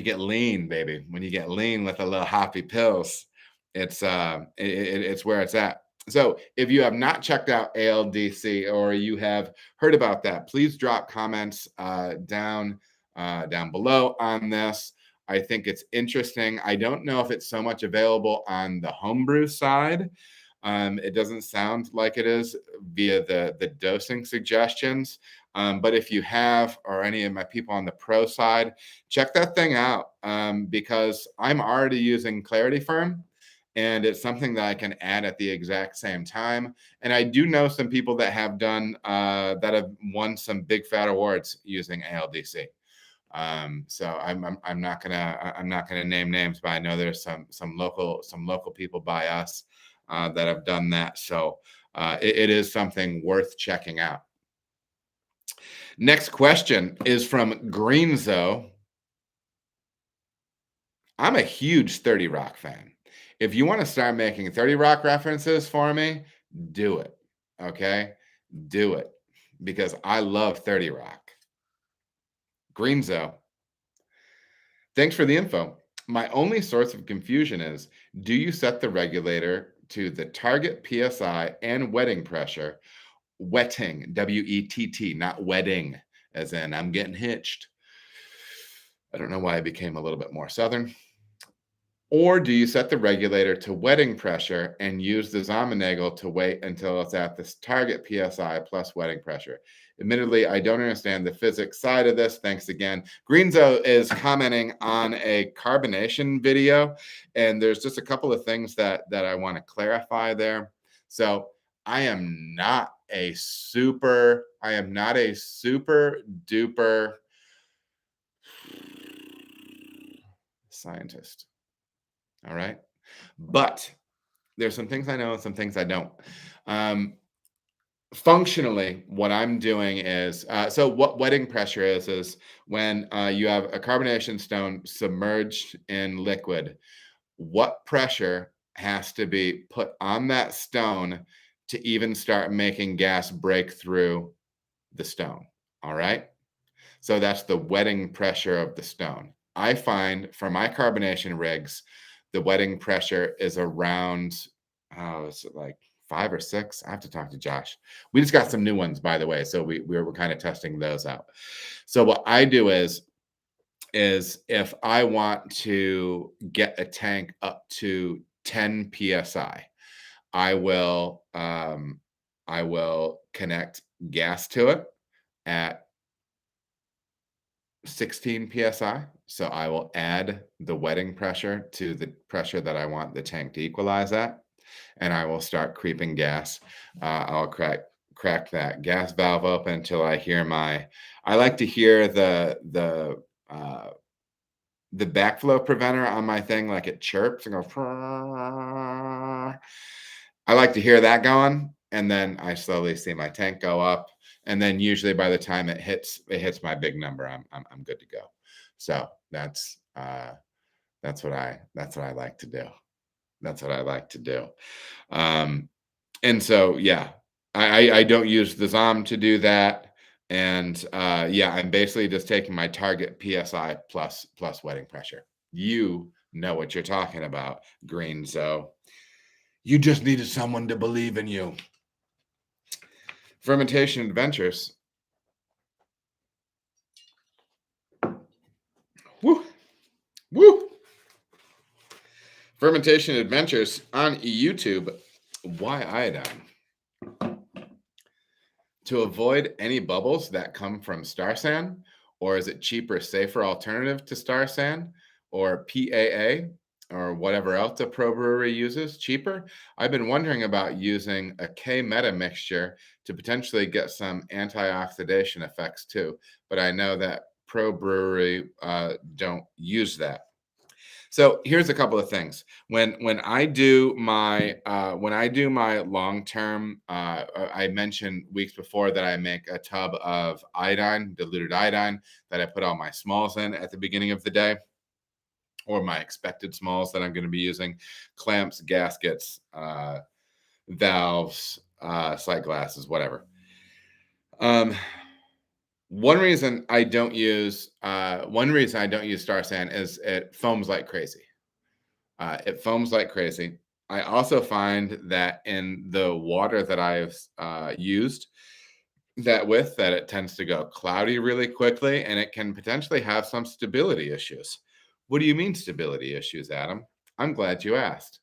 get lean, baby, when you get lean with a little hoppy pills, it's where it's at. So if you have not checked out ALDC or you have heard about that, please drop comments down below on this. I think it's interesting. I don't know if it's so much available on the homebrew side. It doesn't sound like it is via the dosing suggestions. But if you have, or any of my people on the pro side, check that thing out because I'm already using Clarity Firm, and it's something that I can add at the exact same time. And I do know some people that have done that have won some big fat awards using ALDC. So I'm not gonna name names, but I know there's some local people by us that have done that. So it is something worth checking out. Next question is from Greenzo. I'm a huge 30 Rock fan. If you want to start making 30 Rock references for me, do it. Okay? Do it. Because I love 30 Rock. Greenzo. Thanks for the info. My only source of confusion is, do you set the regulator to the target PSI and wetting pressure? Wetting, W-E-T-T, not wedding, as in I'm getting hitched. I don't know why I became a little bit more Southern. Or do you set the regulator to wetting pressure and use the Zamenhof to wait until it's at this target PSI plus wetting pressure? Admittedly, I don't understand the physics side of this. Thanks again. Greenzo is commenting on a carbonation video, and there's just a couple of things that I want to clarify there. So I am not a super duper scientist. All right. But there's some things I know and some things I don't. Um, Functionally, what I'm doing is so what wetting pressure is when you have a carbonation stone submerged in liquid, what pressure has to be put on that stone to even start making gas break through the stone. All right. So that's the wetting pressure of the stone. I find for my carbonation rigs, the wetting pressure is around, oh, is it like 5 or 6? I have to talk to Josh. We just got some new ones, by the way. So we're kind of testing those out. So what I do is if I want to get a tank up to 10 psi, I will I will connect gas to it at 16 psi. So I will add the wetting pressure to the pressure that I want the tank to equalize at, and I will start creeping gas. I'll crack that gas valve open until I hear my. I like to hear the backflow preventer on my thing, like it chirps and goes. I like to hear that going, and then I slowly see my tank go up, and then usually by the time it hits my big number, I'm good to go. So that's what I like to do. That's what I like to do. Um, and so yeah, I don't use the ZOM to do that. And yeah, I'm basically just taking my target PSI plus wetting pressure. You know what you're talking about, Green. So you just needed someone to believe in you. Fermentation adventures. Woo, woo. Fermentation adventures on YouTube. Why iodine? To avoid any bubbles that come from star sand, or is it cheaper, safer alternative to star sand, or PAA, or whatever else a pro brewery uses? Cheaper? I've been wondering about using a K meta mixture to potentially get some antioxidation effects too, but I know that pro brewery don't use that. So here's a couple of things. When I do my long term, I mentioned weeks before that I make a tub of iodine, diluted iodine, that I put all my smalls in at the beginning of the day, or my expected smalls that I'm going to be using: clamps, gaskets, valves, sight glasses, whatever. Um, one reason I don't use star sand is it foams like crazy. It foams like crazy. I also find that in the water that I've used that it tends to go cloudy really quickly, and it can potentially have some stability issues. What do you mean stability issues, Adam? I'm glad you asked.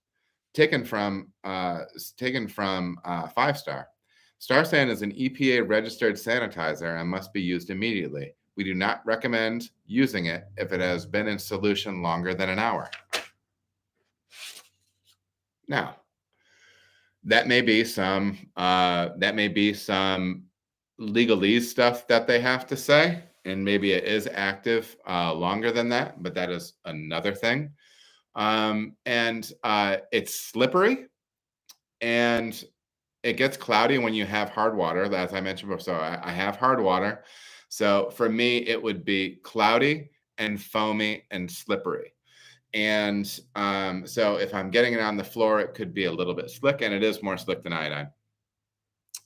Taken from 5 Star. Star Sand is an EPA registered sanitizer and must be used immediately. We do not recommend using it if it has been in solution longer than an hour. Now, that may be some legalese stuff that they have to say, and maybe it is active longer than that, but that is another thing. And it's slippery, and it gets cloudy when you have hard water, as I mentioned before. So I have hard water. So for me, it would be cloudy and foamy and slippery. And so if I'm getting it on the floor, it could be a little bit slick, and it is more slick than iodine.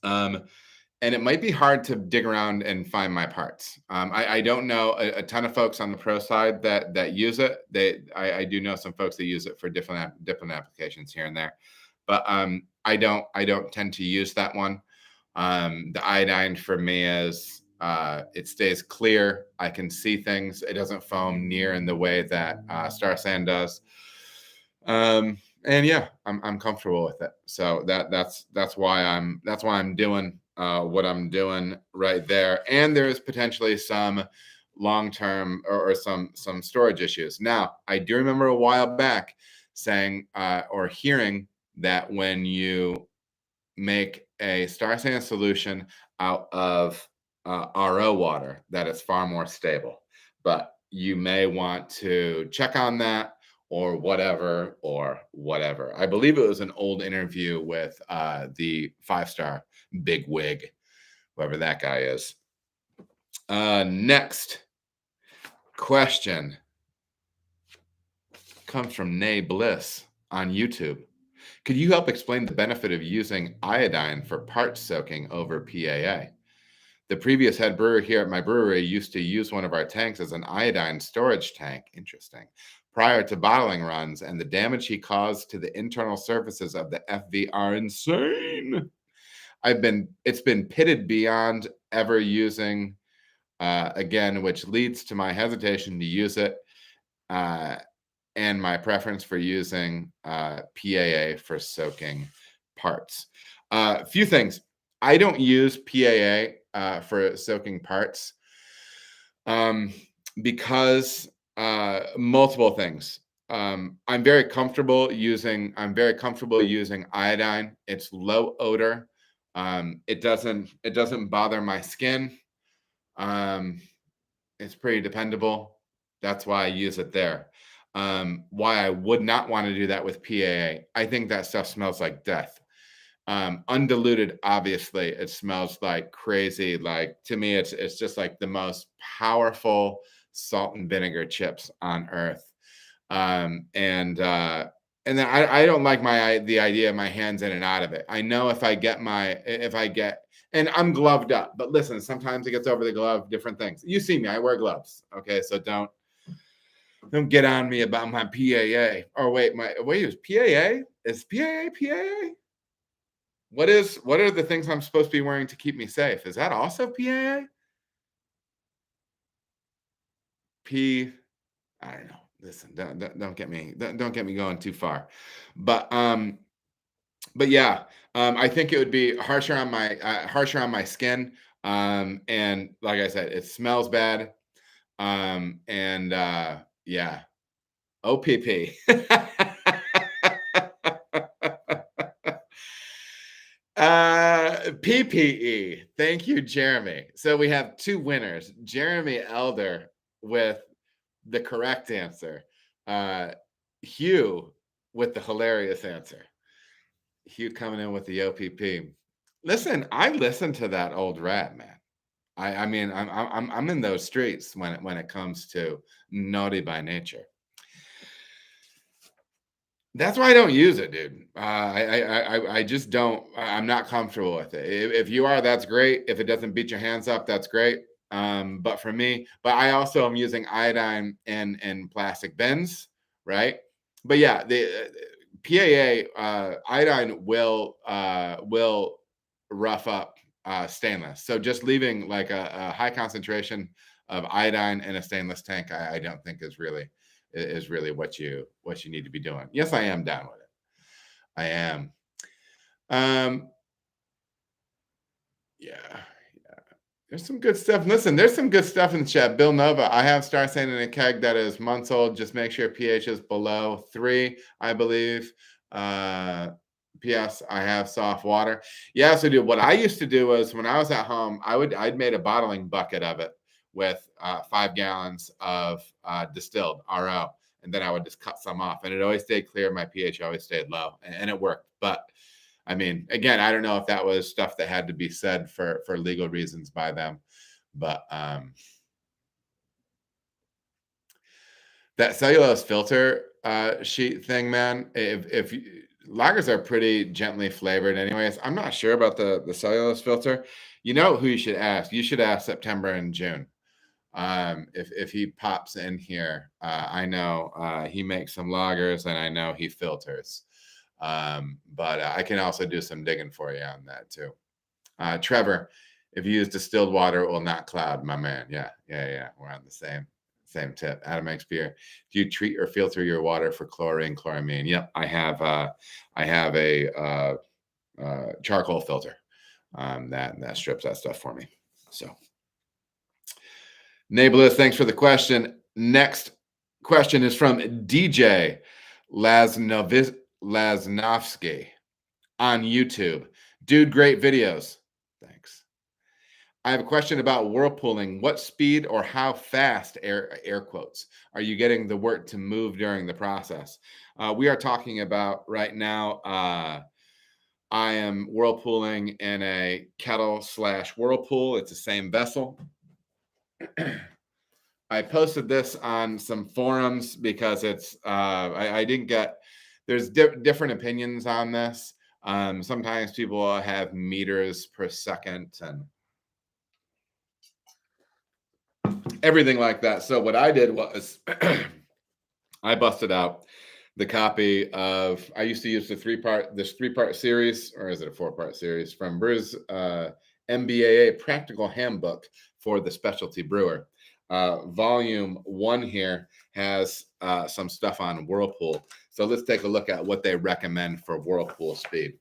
Um, and it might be hard to dig around and find my parts. I don't know a ton of folks on the pro side that use it. I do know some folks that use it for different applications here and there, but I don't tend to use that one. The iodine for me is it stays clear. I can see things. It doesn't foam near in the way that Star Sand does. And yeah, I'm comfortable with it. So that's why I'm doing what I'm doing right there. And there's potentially some long term or some storage issues. Now, I do remember a while back saying or hearing that when you make a Star San solution out of RO water that is far more stable. But you may want to check on that or whatever, or whatever. I believe it was an old interview with the 5-star big wig, whoever that guy is. Next question comes from Nay Bliss on YouTube. Could you help explain the benefit of using iodine for part soaking over PAA? The previous head brewer here at my brewery used to use one of our tanks as an iodine storage tank. Interesting. Prior to bottling runs, and the damage he caused to the internal surfaces of the FV are insane. It's been pitted beyond ever using again, which leads to my hesitation to use it. And my preference for using PAA for soaking parts. A few things. I don't use PAA for soaking parts because multiple things. I'm very comfortable using iodine. It's low odor. It doesn't bother my skin. It's pretty dependable. That's why I use it there. Why I would not want to do that with PAA. I think that stuff smells like death. Undiluted, obviously, it smells like crazy. Like, to me, it's just like the most powerful salt and vinegar chips on earth. And then I don't like the idea of my hands in and out of it. I know if I get and I'm gloved up, but listen, sometimes it gets over the glove, different things. You see me, I wear gloves. Okay, so don't get on me about my PAA. Or wait, is PAA? Is PAA PAA? What are the things I'm supposed to be wearing to keep me safe? Is that also PAA? I don't know. Listen, don't get me going too far. But yeah, I think it would be harsher on my skin. And like I said, it smells bad. And yeah, OPP. PPE. Thank you, Jeremy. So we have two winners. Jeremy Elder with the correct answer. Hugh with the hilarious answer. Hugh coming in with the OPP. Listen, I listen to that old rat, man. I mean, I'm in those streets when it comes to naughty by nature. That's why I don't use it, dude. I just don't. I'm not comfortable with it. If you are, that's great. If it doesn't beat your hands up, that's great. But for me, I also am using iodine and plastic bins, right? But yeah, the PAA iodine will rough up stainless. So just leaving like a high concentration of iodine in a stainless tank, I don't think is really what you need to be doing. Yes, I am down with it. I am. Yeah. There's some good stuff. Listen, there's some good stuff in the chat. Bill Nova, I have Star San in a keg that is months old. Just make sure pH is below 3, I believe. P.S. I have soft water. Yeah, so dude, what I used to do was when I was at home, I'd made a bottling bucket of it with 5 gallons of distilled RO, and then I would just cut some off, and it always stayed clear. My pH always stayed low, and it worked. But I mean, again, I don't know if that was stuff that had to be said for legal reasons by them, but that cellulose filter sheet thing, man. If lagers are pretty gently flavored, anyways. I'm not sure about the cellulose filter. You know who you should ask? You should ask September and June. If he pops in here, I know he makes some lagers, and I know he filters. But I can also do some digging for you on that too. Trevor, if you use distilled water, it will not cloud, my man. Yeah. We're on the same tip. Adam X Beer. Do you treat or filter your water for chlorine, chloramine? Yep, I have a charcoal filter that strips that stuff for me. So, Nablus, thanks for the question. Next question is from DJ Lasnovsky on YouTube. Dude, great videos. Thanks. I have a question about whirlpooling. What speed or how fast, air quotes, are you getting the wort to move during the process? We are talking about right now. I am whirlpooling in a kettle slash whirlpool. It's the same vessel. I posted this on some forums because it's I didn't get there's different opinions on this. Sometimes people have meters per second and everything like that. So what I did was I busted out the copy of I used to use the three-part series, or is it a four-part series from Brewers MBAA Practical Handbook for the Specialty Brewer. Volume 1 here has some stuff on Whirlpool. So let's take a look at what they recommend for Whirlpool speed.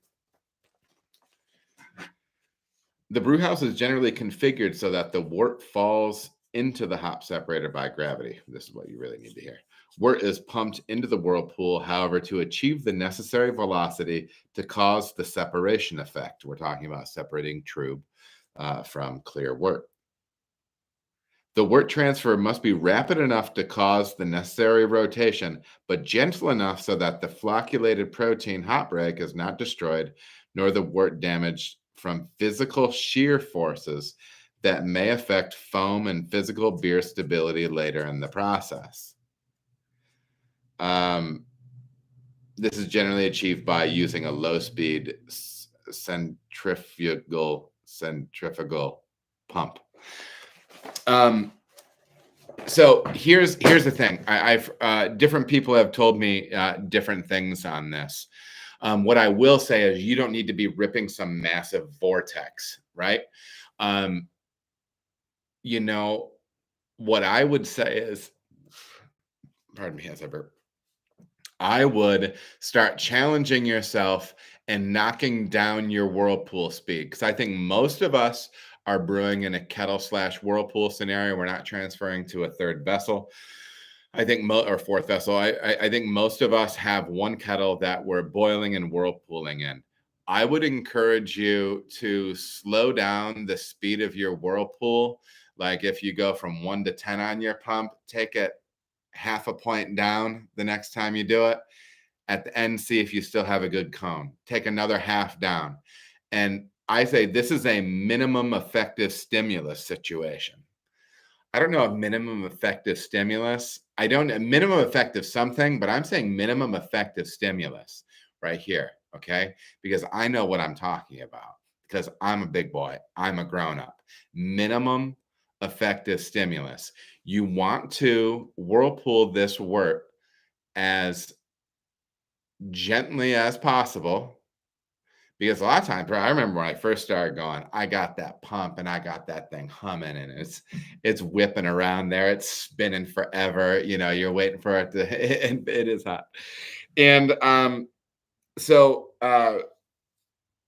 The brew house is generally configured so that the wort falls into the hop separator by gravity. This is what you really need to hear. Wort is pumped into the whirlpool, however, to achieve the necessary velocity to cause the separation effect. We're talking about separating trub from clear wort. The wort transfer must be rapid enough to cause the necessary rotation, but gentle enough so that the flocculated protein hop break is not destroyed, nor the wort damaged from physical shear forces that may affect foam and physical beer stability later in the process. This is generally achieved by using a low-speed centrifugal pump. So here's the thing. I've different people have told me different things on this. What I will say is you don't need to be ripping some massive vortex, right? You know, what I would say is, pardon me as I burp, I would start challenging yourself and knocking down your whirlpool speed. Because I think most of us are brewing in a kettle slash whirlpool scenario. We're not transferring to a third vessel. I think or fourth vessel. I think most of us have one kettle that we're boiling and whirlpooling in. I would encourage you to slow down the speed of your whirlpool. Like if you go from 1 to 10 on your pump, take it half a point down the next time you do it. At the end, see if you still have a good cone. Take another half down. And I say this is a minimum effective stimulus situation. I don't know if minimum effective stimulus. I don't minimum effective something, but I'm saying minimum effective stimulus right here. Okay. Because I know what I'm talking about because I'm a big boy. I'm a grown up. Minimum effective stimulus. You want to whirlpool this wort as gently as possible. Because a lot of times, I remember when I first started going, I got that pump and I got that thing humming and it's whipping around there. It's spinning forever. You know, you're waiting for it to, it is hot. And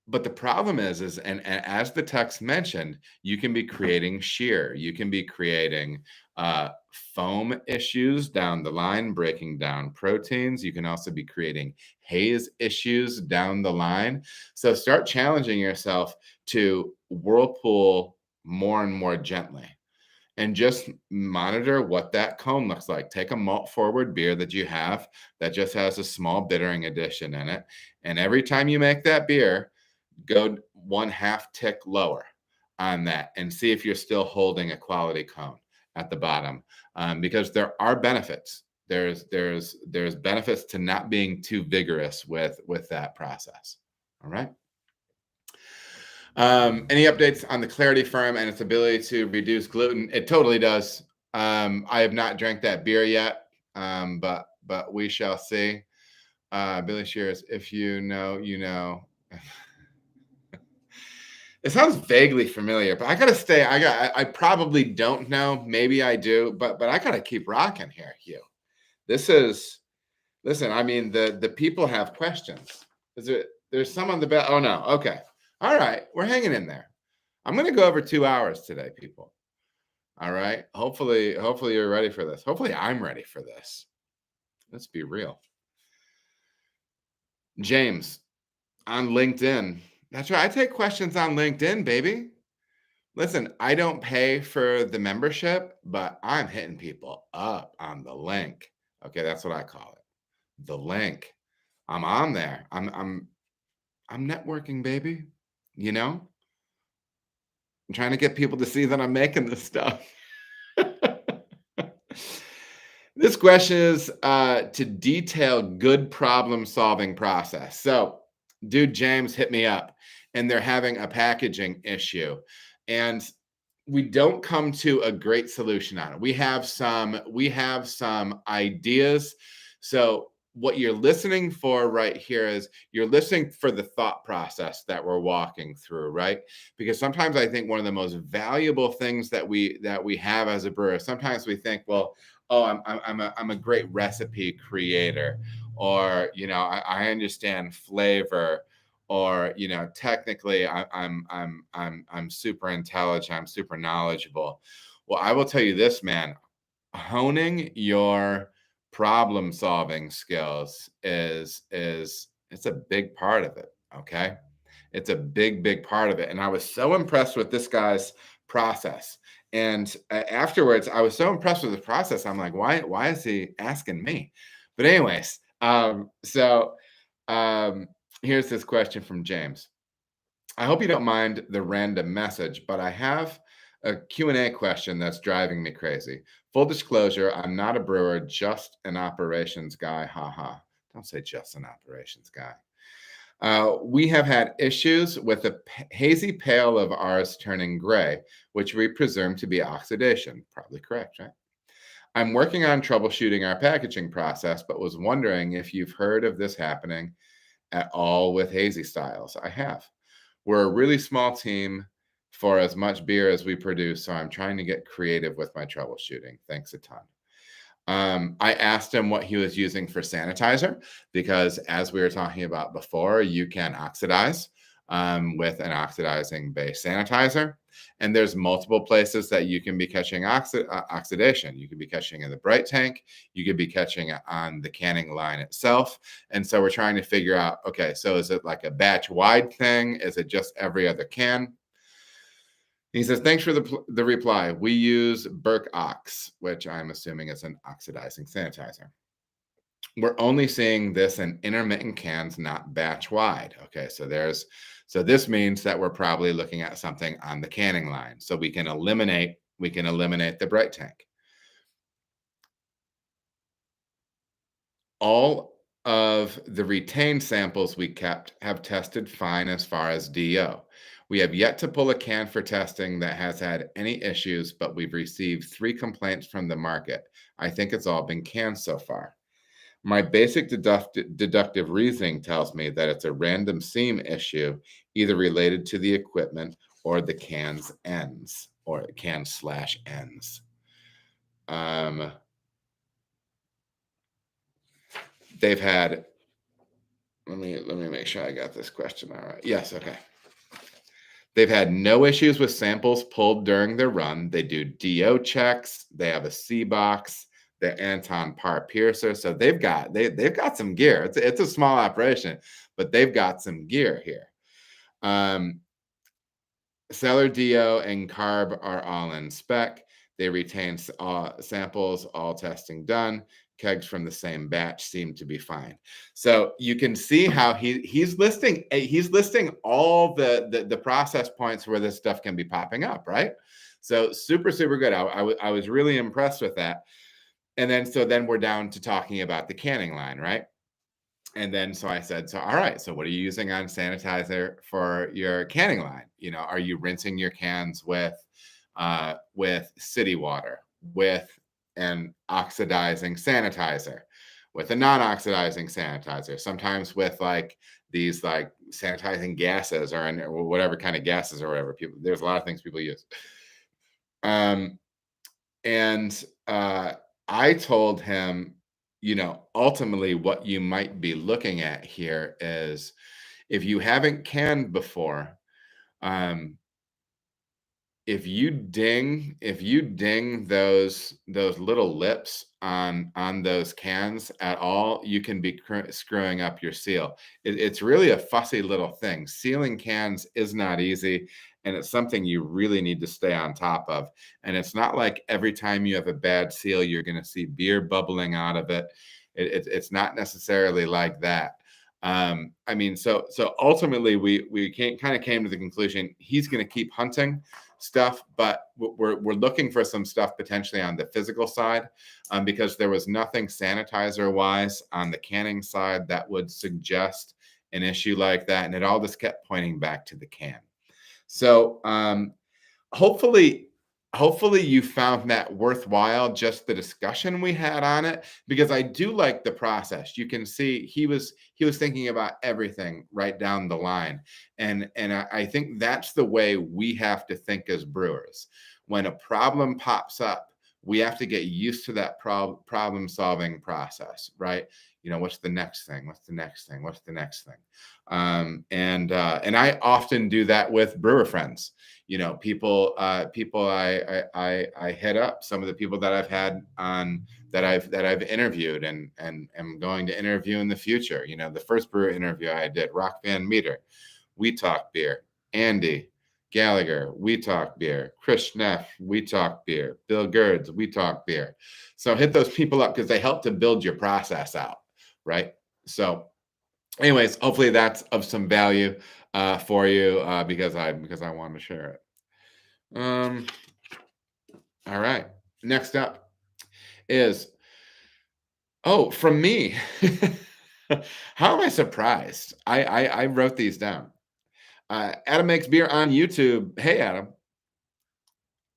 but the problem is, and as the text mentioned, you can be creating shear. You can be creating foam issues down the line, breaking down proteins. You can also be creating haze issues down the line. So start challenging yourself to whirlpool more and more gently. And just monitor what that cone looks like. Take a malt forward beer that you have that just has a small bittering addition in it. And every time you make that beer, go 1/2 tick lower on that and see if you're still holding a quality cone at the bottom, because there are benefits. There's benefits to not being too vigorous with that process. All right. Any updates on the Clarity Firm and its ability to reduce gluten? It totally does. I have not drank that beer yet, but we shall see. Billy shares, if you know, you know. It sounds vaguely familiar, but I gotta stay. I probably don't know. Maybe I do, but I gotta keep rocking here, Hugh. This is listen. I mean, the people have questions. Is it? There's some on the bed. Oh no. Okay. All right. We're hanging in there. I'm gonna go over 2 hours today, people. All right. Hopefully you're ready for this. Hopefully I'm ready for this. Let's be real. James on LinkedIn. That's right. I take questions on LinkedIn, baby. Listen, I don't pay for the membership, but I'm hitting people up on the link. Okay, that's what I call it. The link. I'm on there. I'm networking, baby. You know, I'm trying to get people to see that I'm making this stuff. This question is to detail good problem solving process. So, dude James hit me up and they're having a packaging issue. And we don't come to a great solution on it. We have some ideas. So what you're listening for right here is you're listening for the thought process that we're walking through, right? Because sometimes I think one of the most valuable things that we have as a brewer, sometimes we think, well, oh, I'm a great recipe creator, or I understand flavor, or technically I'm super intelligent, I'm super knowledgeable. Well, I will tell you this, man, honing your problem solving skills is it's a big part of it. Okay, it's a big part of it. And I was so impressed with this guy's process. And afterwards, I was so impressed with the process. I'm like, why is he asking me? But anyways, um, here's this question from James. I hope you don't mind the random message, but I have a Q&A question that's driving me crazy. Full disclosure, I'm not a brewer, just an operations guy. Haha. Don't say just an operations guy. We have had issues with a hazy pail of ours turning gray, which we presume to be oxidation. Probably correct, right? I'm working on troubleshooting our packaging process, but was wondering if you've heard of this happening at all with hazy styles. I have. We're a really small team for as much beer as we produce, so I'm trying to get creative with my troubleshooting. Thanks a ton. I asked him what he was using for sanitizer because, as we were talking about before, you can oxidize with an oxidizing base sanitizer. And there's multiple places that you can be catching oxidation. You could be catching in the bright tank. You could be catching it on the canning line itself. And so we're trying to figure out, okay, so is it like a batch wide thing? Is it just every other can? He says, thanks for the reply. We use Burke Ox, which I'm assuming is an oxidizing sanitizer. We're only seeing this in intermittent cans, not batch wide. Okay, so this means that we're probably looking at something on the canning line. So we can eliminate the bright tank. All of the retained samples we kept have tested fine as far as DO. We have yet to pull a can for testing that has had any issues, but we've received 3 complaints from the market. I think it's all been cans so far. My basic deductive reasoning tells me that it's a random seam issue, either related to the equipment or the can's ends, or can/ends. They've had. Let me make sure I got this question all right. Yes, okay. They've had no issues with samples pulled during their run. They do DO checks. They have a C box, the Anton Par piercer. So they've got some gear. It's a small operation, but they've got some gear here. Cellar DO and carb are all in spec. They retain samples, all testing done. Kegs from the same batch seem to be fine. So you can see how he's listing all the process points where this stuff can be popping up, right? So super good. I was really impressed with that. And then we're down to talking about the canning line, right? And then so I said, so all right, so what are you using on sanitizer for your canning line? Are you rinsing your cans with city water, with an oxidizing sanitizer, with a non-oxidizing sanitizer, sometimes with like these like sanitizing gases or whatever kind of gases or whatever there's a lot of things people use. Um, and I told him, ultimately what you might be looking at here is if you haven't canned before, um, if you ding those little lips on those cans at all, you can be screwing up your seal. It's really a fussy little thing. Sealing cans is not easy, and it's something you really need to stay on top of. And it's not like every time you have a bad seal, you're going to see beer bubbling out of it. It's not necessarily like that. I mean, so ultimately, we kind of came to the conclusion he's going to keep hunting stuff, but we're looking for some stuff potentially on the physical side, because there was nothing sanitizer wise on the canning side that would suggest an issue like that, and it all just kept pointing back to the can. So hopefully hopefully you found that worthwhile, just the discussion we had on it, because I do like the process. You can see he was thinking about everything right down the line, and I think that's the way we have to think as brewers. When a problem pops up, we have to get used to that problem solving process, right? What's the next thing? What's the next thing? What's the next thing? And I often do that with brewer friends. People I hit up, some of the people that I've had on, that I've interviewed and am going to interview in the future. The first brewer interview I did, Rock Van Meter, we talk beer. Andy Gallagher, we talk beer. Chris Schneff, we talk beer. Bill Gerds, we talk beer. So hit those people up because they help to build your process out, right? So anyways, hopefully that's of some value for you, because I wanted to share it. All right. Next up is, from me. How am I surprised? I wrote these down. Adam Makes Beer on YouTube. Hey, Adam.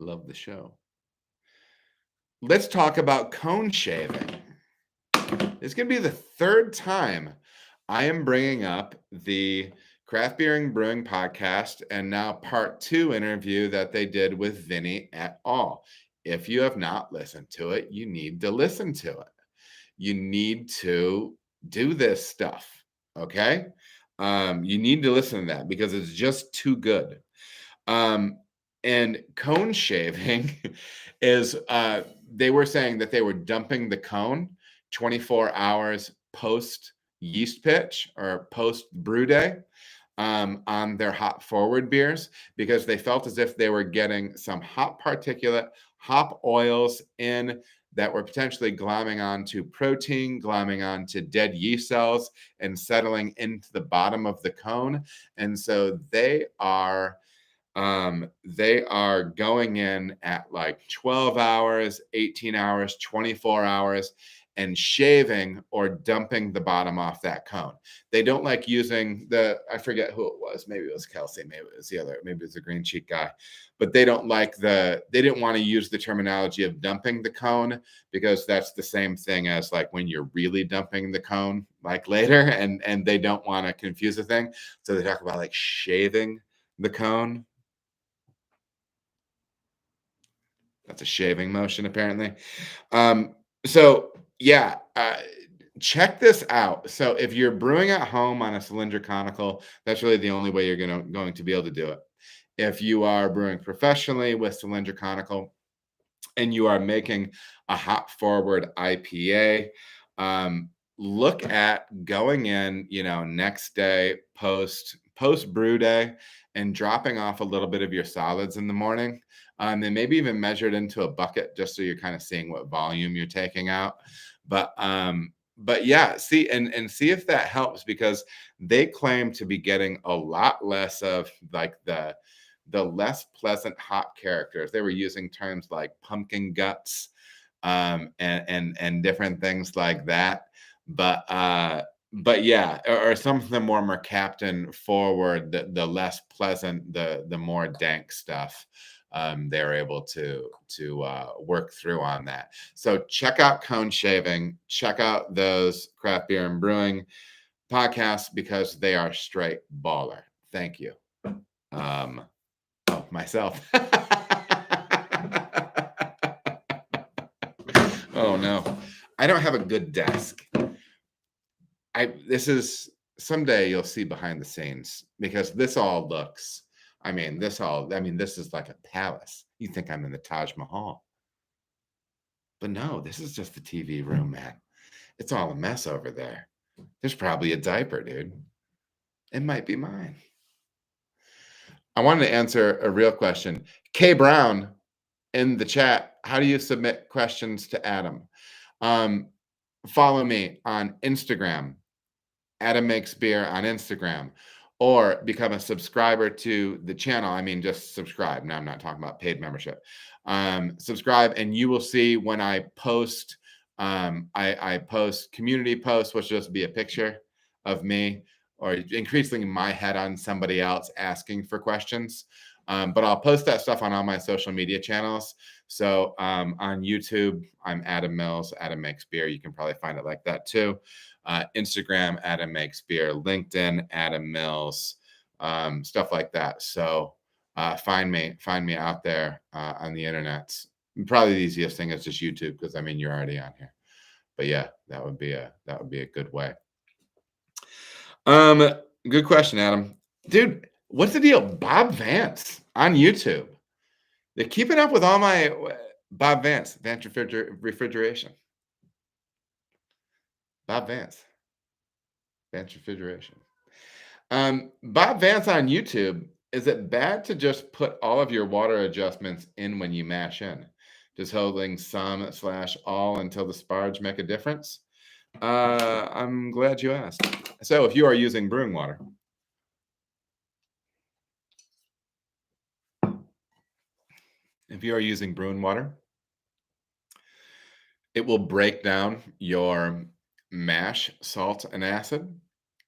Love the show. Let's talk about cone shaving. It's going to be the third time I am bringing up the Craft Beer Brewing podcast, and now part 2 interview that they did with Vinny et al. If you have not listened to it, you need to listen to it. You need to do this stuff, okay? You need to listen to that because it's just too good. And cone shaving is, they were saying that they were dumping the cone 24 hours post yeast pitch or post brew day, on their hop forward beers, because they felt as if they were getting some hop particulate, hop oils in that were potentially glomming onto protein, glomming onto dead yeast cells, and settling into the bottom of the cone. And so they are going in at like 12 hours, 18 hours, 24 hours, and shaving or dumping the bottom off that cone. They don't like using I forget who it was. Maybe it was Kelsey. Maybe it was the other. Maybe it was the green cheek guy. But they didn't want to use the terminology of dumping the cone, because that's the same thing as like when you're really dumping the cone like later, and they don't want to confuse the thing. So they talk about like shaving the cone. That's a shaving motion, apparently. So yeah, check this out. So if you're brewing at home on a cylinder conical, that's really the only way you're going to be able to do it. If you are brewing professionally with cylinder conical and you are making a hop forward IPA, look at going in, next day post brew day, and dropping off a little bit of your solids in the morning, and maybe even measure it into a bucket, just so you're kind of seeing what volume you're taking out. But yeah, see see if that helps, because they claim to be getting a lot less of like the less pleasant hop characters. They were using terms like pumpkin guts, and different things like that. But yeah, or some of the more mercaptan forward, the less pleasant, the more dank stuff, they're able to work through on that. So check out cone shaving, check out those Craft Beer and Brewing podcasts, because they are straight baller. Thank you. Myself. Oh no, I don't have a good desk. This is, someday you'll see behind the scenes, because this all looks this is like a palace. You think I'm in the Taj Mahal. But no, this is just the TV room, man. It's all a mess over there. There's probably a diaper, dude. It might be mine. I wanted to answer a real question. K Brown in the chat, how do you submit questions to Adam? Follow me on Instagram, Adam Makes Beer on Instagram, or become a subscriber to the channel. I mean, just subscribe. Now, I'm not talking about paid membership. Subscribe, and you will see when I post. I post community posts, which will just be a picture of me, or increasingly my head on somebody else asking for questions. But I'll post that stuff on all my social media channels. So on YouTube, I'm Adam Mills, Adam Makes Beer. You can probably find it like that too. Instagram, Adam Makes Beer. LinkedIn, Adam Mills. Stuff like that. So find me out there on the internet. Probably the easiest thing is just YouTube, because I mean you're already on here. But yeah, that would be a good way. Good question, Adam. Dude, what's the deal? Bob Vance on YouTube. They're keeping up with all my Bob Vance refrigeration. Bob Vance refrigeration. Bob Vance on YouTube. Is it bad to just put all of your water adjustments in when you mash in? Does holding some/all until the sparge make a difference? I'm glad you asked. So if you are using brewing water, it will break down your mash salt and acid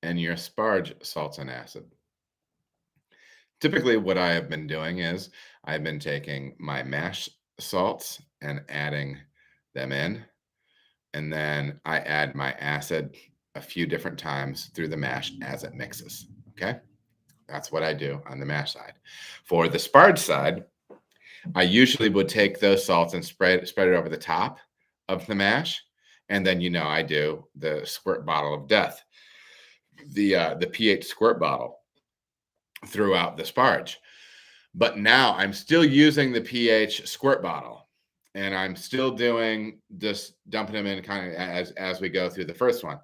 and your sparge salts and acid. Typically, what I have been doing is I've been taking my mash salts and adding them in, and then I add my acid a few different times through the mash as it mixes. Okay, that's what I do on the mash side. For the sparge side, I usually would take those salts and spread it over the top of the mash, and then I do the squirt bottle of death, the pH squirt bottle throughout the sparge. But now I'm still using the pH squirt bottle, and I'm still doing just dumping them in kind of as we go through the first one,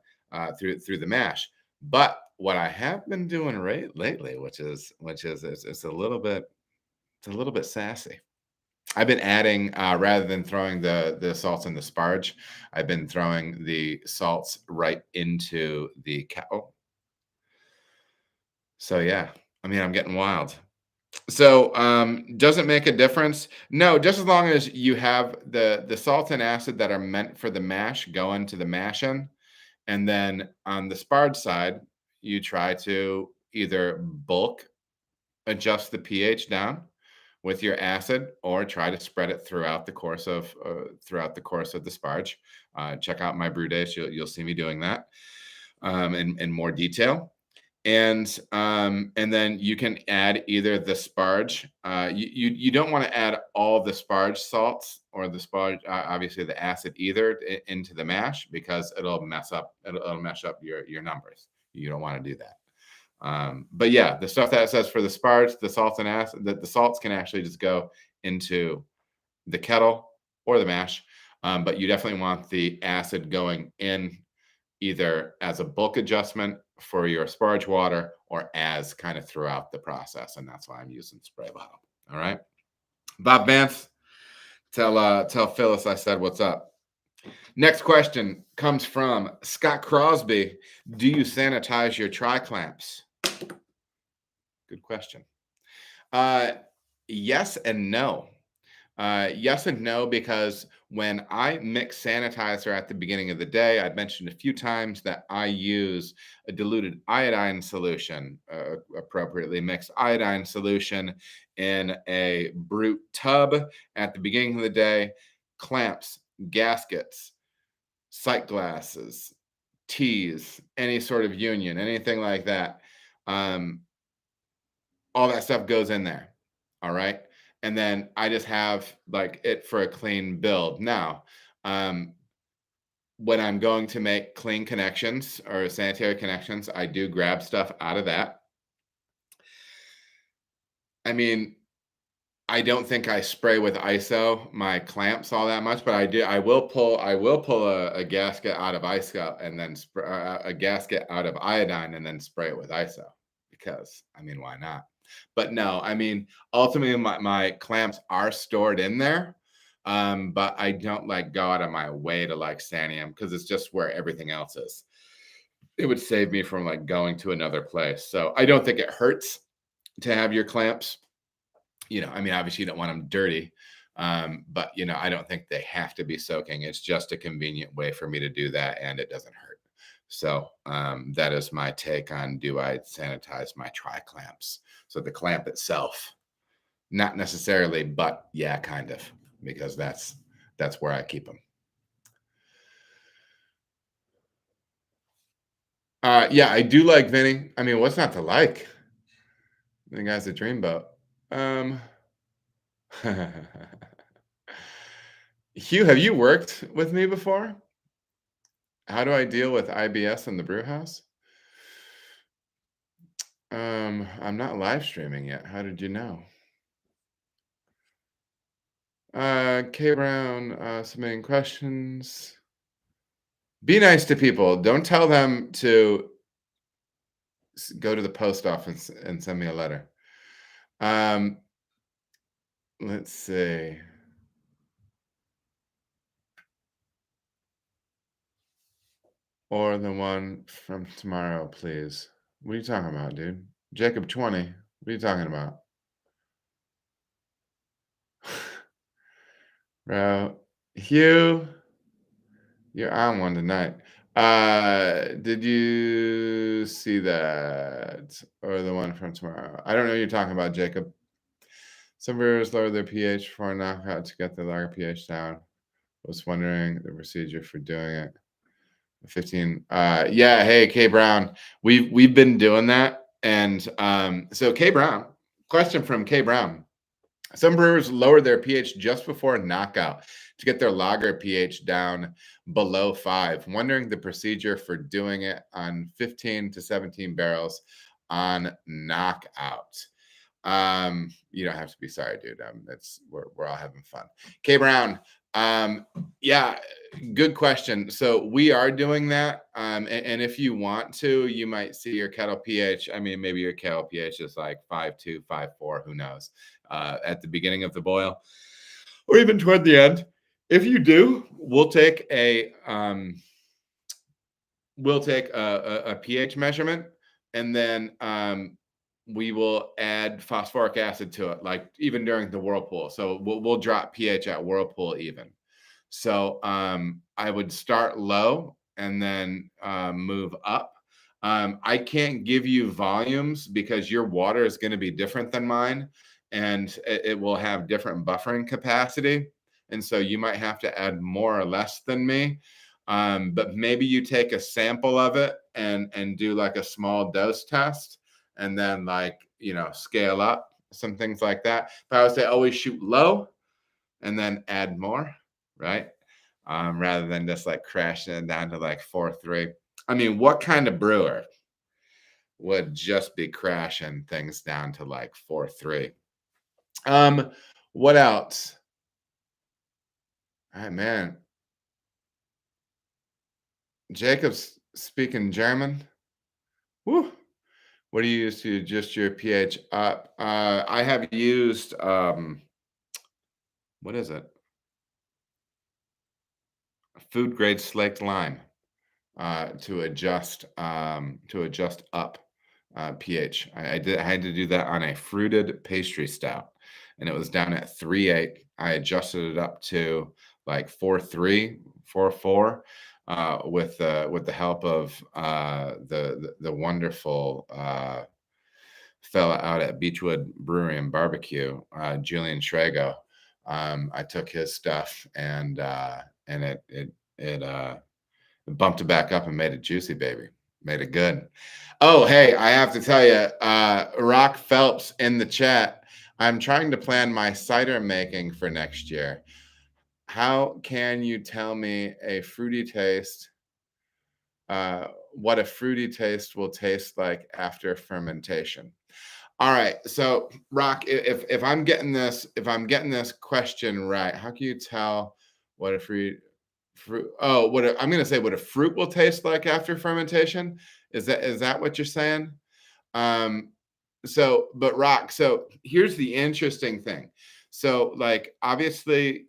through the mash. But what I have been doing lately, which is it's a little bit sassy. I've been adding, rather than throwing the salts in the sparge, I've been throwing the salts right into the kettle. So yeah, I mean, I'm getting wild. So does it make a difference? No, just as long as you have the salt and acid that are meant for the mash go into the mashing, and then on the sparge side, you try to either bulk adjust the pH down with your acid, or try to spread it throughout the course of the sparge. Check out my brew days; you'll see me doing that in more detail. And then you can add either the sparge. You don't want to add all the sparge salts or the sparge, obviously the acid either, into the mash, because it'll mess up your numbers. You don't want to do that. But yeah, the stuff that says for the sparge, the salts and acid, the salts can actually just go into the kettle or the mash. But you definitely want the acid going in either as a bulk adjustment for your sparge water, or as kind of throughout the process. And that's why I'm using spray bottle. All right. Bob Vance, tell Phyllis I said what's up. Next question comes from Scott Crosby. Do you sanitize your tri-clamps? Good question. Yes and no. Yes and no, because when I mix sanitizer at the beginning of the day, I've mentioned a few times that I use a diluted iodine solution, appropriately mixed iodine solution, in a brute tub at the beginning of the day. Clamps, gaskets, sight glasses, teas, any sort of union, anything like that. All that stuff goes in there. All right. And then I just have like it for a clean build. Now, when I'm going to make clean connections or sanitary connections, I do grab stuff out of that. I mean, I don't think I spray with ISO my clamps all that much, but I do. I will pull a gasket out of ISO and then a gasket out of iodine and then spray it with ISO because I mean, why not? But no, I mean, ultimately, my clamps are stored in there, but I don't like go out of my way to like sand them because it's just where everything else is. It would save me from like going to another place. So I don't think it hurts to have your clamps, I mean, obviously you don't want them dirty, but I don't think they have to be soaking. It's just a convenient way for me to do that, and it doesn't hurt. So that is my take on do I sanitize my tri clamps? So the clamp itself, not necessarily, but yeah, kind of, because that's where I keep them. Yeah, I do like Vinny. I mean, what's not to like? The guy's a dreamboat. Um, Hugh, have you worked with me before? How do I deal with IBS in the brew house? I'm not live streaming yet. How did you know? K Brown, submitting questions. Be nice to people. Don't tell them to go to the post office and send me a letter. Um, let's see. Or the one from tomorrow, please. What are you talking about, dude? Jacob 20. What are you talking about? Bro, Hugh, you're on one tonight. Did you see that? Or the one from tomorrow? I don't know what you're talking about, Jacob. Some brewers lower their pH before knockout to get the lager pH down. Was wondering the procedure for doing it. 15. Yeah, hey, K Brown. We've been doing that. And so K Brown, question from K Brown. Some brewers lower their pH just before knockout to get their lager pH down below 5. Wondering the procedure for doing it on 15 to 17 barrels on knockout. You don't have to be sorry, dude. We're all having fun. K Brown, yeah, good question. So we are doing that. And if you want to, you might see your kettle pH. I mean, maybe your kettle pH is like 5.2, 5.4, who knows, at the beginning of the boil or even toward the end. If you do, we'll take a pH measurement, and then we will add phosphoric acid to it, like even during the whirlpool. So we'll drop pH at whirlpool even. So I would start low and then move up. I can't give you volumes because your water is going to be different than mine, and it will have different buffering capacity. And so you might have to add more or less than me. But maybe you take a sample of it and do like a small dose test, and then scale up some things like that. But I would say always shoot low and then add more, right? Rather than just like crashing it down to like 4.3. I mean, what kind of brewer would just be crashing things down to like 4.3? What else? All right, man. Jacob's speaking German. Woo. What do you use to adjust your pH up? I have used what is it? Food grade slaked lime to adjust up pH. I had to do that on a fruited pastry stout, and it was down at 3.8. I adjusted it up to like 4.3, 4.4 with the help of the wonderful fella out at Beechwood Brewery and Barbecue, Julian Schrago. I took his stuff and it bumped it back up and made it juicy, baby. Made it good. Oh, hey, I have to tell you, Rock Phelps in the chat. I'm trying to plan my cider making for next year. How can you tell me what a fruity taste will taste like after fermentation? All right. So, Rock, if I'm getting this question right, how can you tell what a fruit? Oh, I'm going to say what a fruit will taste like after fermentation. Is that what you're saying? Um, but Rock, so here's the interesting thing. So, like, obviously,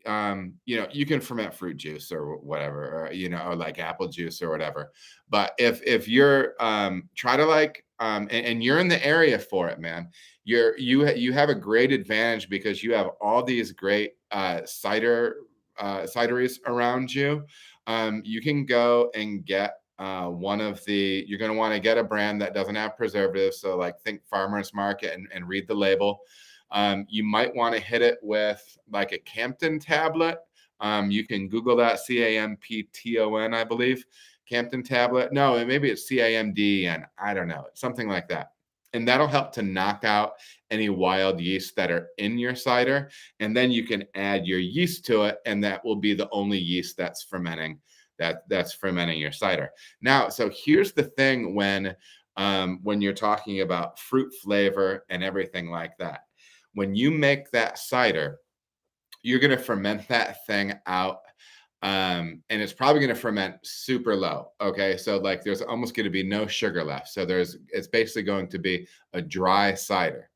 you can ferment fruit juice or whatever, or or like apple juice or whatever. But if you're try to like and you're in the area for it, man, you have a great advantage because you have all these great cideries around you. You can go and get you're going to want to get a brand that doesn't have preservatives. So, like, think farmers market and read the label. You might want to hit it with like a Campton tablet. You can Google that, Campton, I believe. Campton tablet. No, maybe it's Camden. I don't know. Something like that. And that'll help to knock out any wild yeast that are in your cider. And then you can add your yeast to it, and that will be the only yeast that's fermenting that's fermenting your cider. Now, so here's the thing when you're talking about fruit flavor and everything like that. When you make that cider, you're going to ferment that thing out, and it's probably going to ferment super low. Okay, so like there's almost going to be no sugar left. So it's basically going to be a dry cider.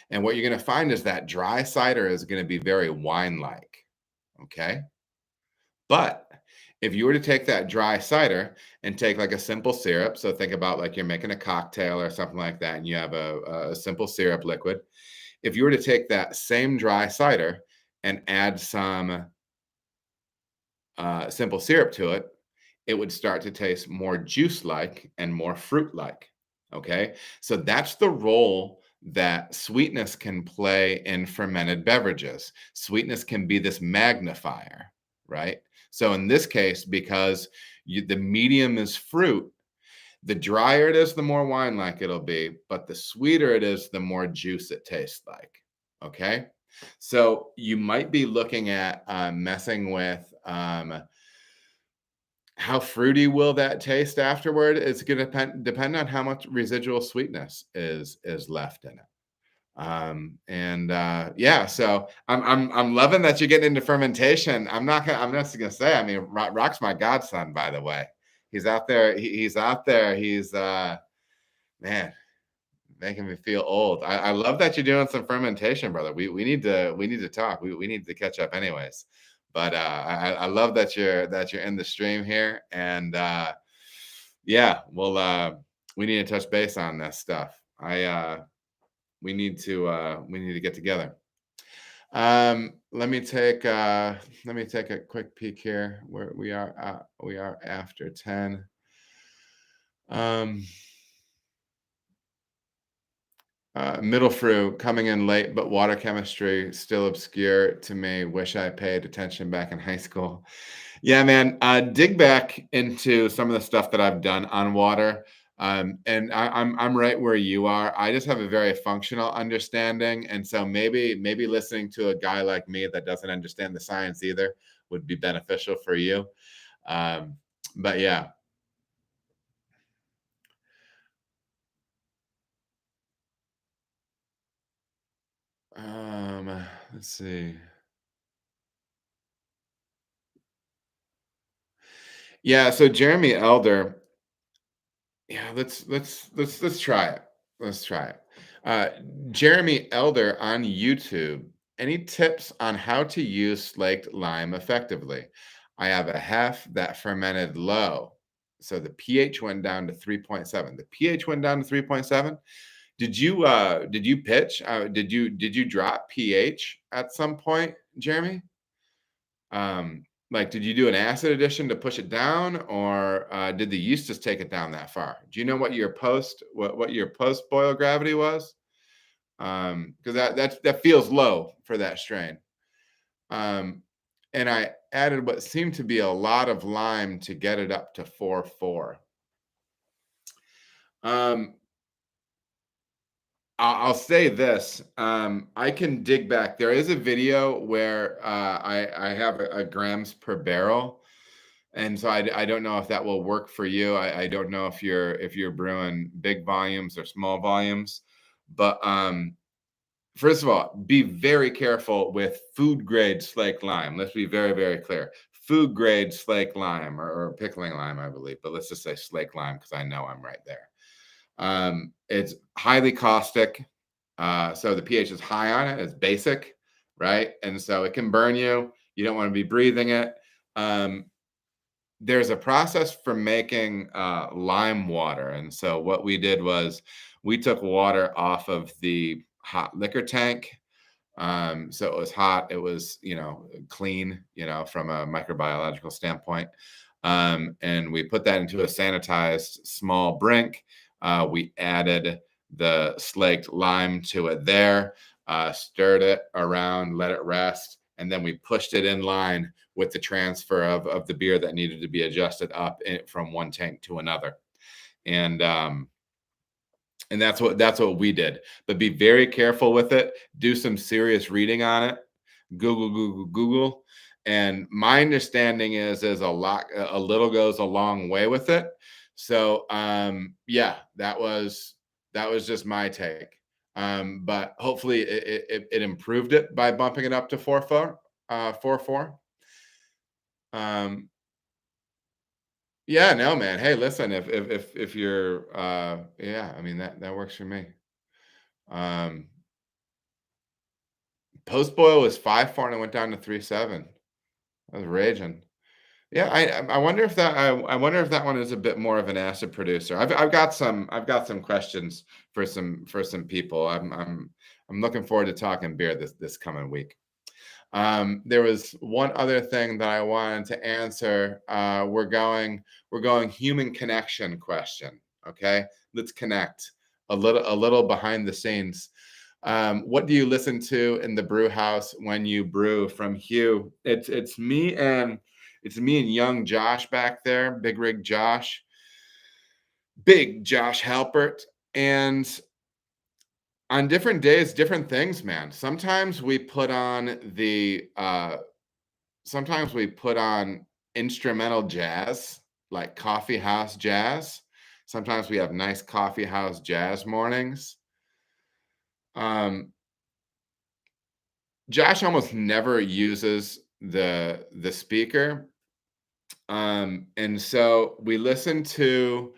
And what you're going to find is that dry cider is going to be very wine-like. Okay. But if you were to take that dry cider and take like a simple syrup, so think about like you're making a cocktail or something like that, and you have a simple syrup liquid. If you were to take that same dry cider and add some simple syrup to it, it would start to taste more juice like and more fruit like. Okay. So that's the role that sweetness can play in fermented beverages. Sweetness can be this magnifier, right? So in this case, because the medium is fruit, the drier it is, the more wine like it'll be, but the sweeter it is, the more juice it tastes like. Okay. So you might be looking at messing with how fruity will that taste afterward. It's going to depend on how much residual sweetness is left in it. And Yeah, so I'm loving that you're getting into fermentation. I'm not gonna say, I mean, Rock's my godson, by the way. He's out there, he's out there, he's man, making me feel old. I love that you're doing some fermentation, brother. We need to talk. We need to catch up anyways. But I love that you're in the stream here. And yeah, well, we need to touch base on this stuff. We need to get together. Let me take a quick peek here where we are after 10. Um, Middle through coming in late, but water chemistry still obscure to me. Wish I paid attention back in high school. Yeah, man. Dig back into some of the stuff that I've done on water. And I'm right where you are. I just have a very functional understanding, and so maybe listening to a guy like me that doesn't understand the science either would be beneficial for you. Um, but yeah, let's see. Yeah, so Jeremy Elder. Yeah, let's try it. Let's try it. Uh, Jeremy Elder on YouTube. Any tips on how to use slaked lime effectively? I have a hef that fermented low, so the pH went down to 3.7. The pH went down to 3.7. Did you pitch? Did you drop pH at some point, Jeremy? Like, did you do an acid addition to push it down, or did the yeast just take it down that far? Do you know what your post boil gravity was? Because that feels low for that strain. Um, and I added what seemed to be a lot of lime to get it up to 4.4. Um, I'll say this. I can dig back. There is a video where I have a grams per barrel. And so I don't know if that will work for you. I don't know if you're brewing big volumes or small volumes, But first of all, be very careful with food grade slake lime. Let's be very, very clear. Food grade slake lime or pickling lime, I believe, but let's just say slake lime because I know I'm right there. It's highly caustic. So the pH is high on it. It's basic, right? And so it can burn you. You don't want to be breathing it. Um, there's a process for making lime water. And so what we did was we took water off of the hot liquor tank. So it was hot, it was, clean, from a microbiological standpoint. And we put that into a sanitized small brink. We added the slaked lime to it there, stirred it around, let it rest, and then we pushed it in line with the transfer of the beer that needed to be adjusted up from one tank to another. And and that's what we did. But be very careful with it. Do some serious reading on it. Google. And my understanding is a little goes a long way with it. So yeah, that was just my take. But hopefully it improved it by bumping it up to 4.4. Um, yeah, no, man. Hey, listen, if you're yeah, I mean that works for me. Um, Post boil was 5.4 and it went down to 3.7. I was raging. Yeah, I wonder if I wonder if that one is a bit more of an acid producer. I've got some questions for some people. I'm looking forward to talking beer this coming week. There was one other thing that I wanted to answer. We're going human connection question. Okay, let's connect a little behind the scenes. What do you listen to in the brew house when you brew? From Hugh, it's me and young Josh back there, big rig Josh, big Josh Halpert, and on different days, different things, man. Sometimes we put on instrumental jazz, like coffee house jazz. Sometimes we have nice coffee house jazz mornings. Um, Josh almost never uses the speaker. And so we listened to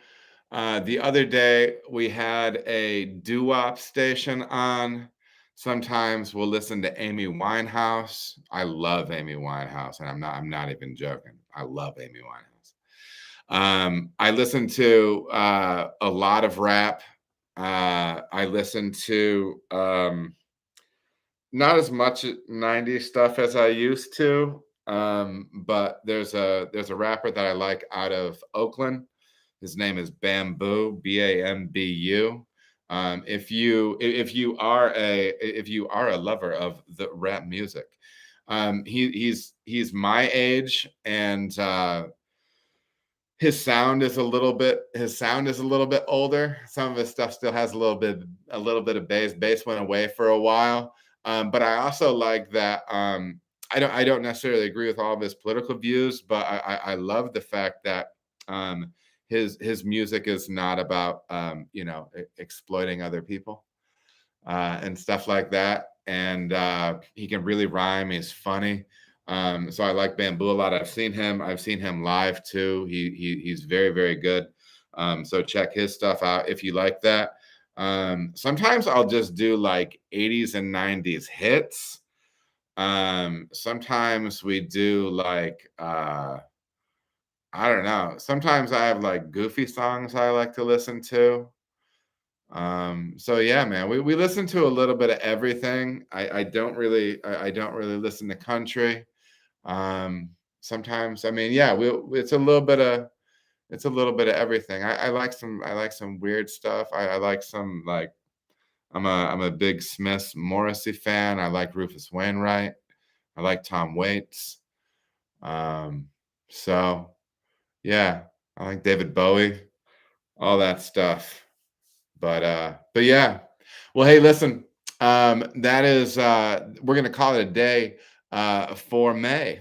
the other day we had a doo-wop station on. Sometimes we'll listen to Amy Winehouse. I love Amy Winehouse, and I'm not even joking. I love Amy Winehouse. I listen to a lot of rap. I listen to not as much 90s stuff as I used to. But there's a rapper that I like out of Oakland. His name is Bamboo, Bambu. If you are a lover of the rap music, he's my age, and his sound is a little bit older. Some of his stuff still has a little bit of bass. Bass went away for a while. But I also like that. I don't necessarily agree with all of his political views, but I love the fact that his music is not about exploiting other people and stuff like that. And he can really rhyme. He's funny. So I like Bamboo a lot. I've seen him live too. He's very, very good. So check his stuff out if you like that. Sometimes I'll just do like 80s and 90s hits. Sometimes we do like I don't know. Sometimes I have like goofy songs I like to listen to. So yeah, man, we listen to a little bit of everything. I don't really listen to country. Um, Sometimes, I mean, yeah, it's a little bit of everything. I like some weird stuff. I like some like I'm a big Smiths Morrissey fan. I like Rufus Wainwright. I like Tom Waits. Um, so yeah, I like David Bowie, all that stuff. But yeah. Well, hey, listen, that is we're gonna call it a day for May.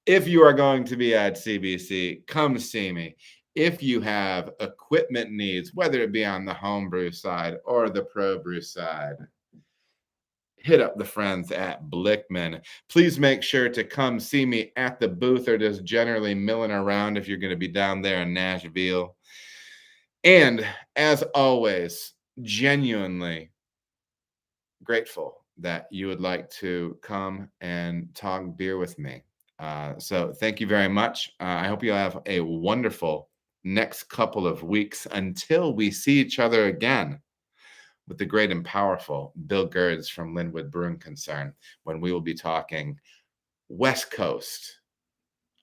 If you are going to be at CBC, come see me. If you have equipment needs, whether it be on the homebrew side or the pro brew side, hit up the friends at Blickman. Please make sure to come see me at the booth or just generally milling around if you're going to be down there in Nashville. And as always, genuinely grateful that you would like to come and talk beer with me. So thank you very much. I hope you have a wonderful next couple of weeks until we see each other again with the great and powerful Bill Gerds from Linwood Brewing Concern, when we will be talking West Coast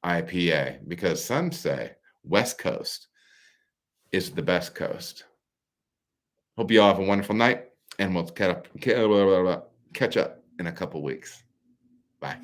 IPA, because some say West Coast is the best coast. Hope you all have a wonderful night, and we'll catch up in a couple weeks. Bye.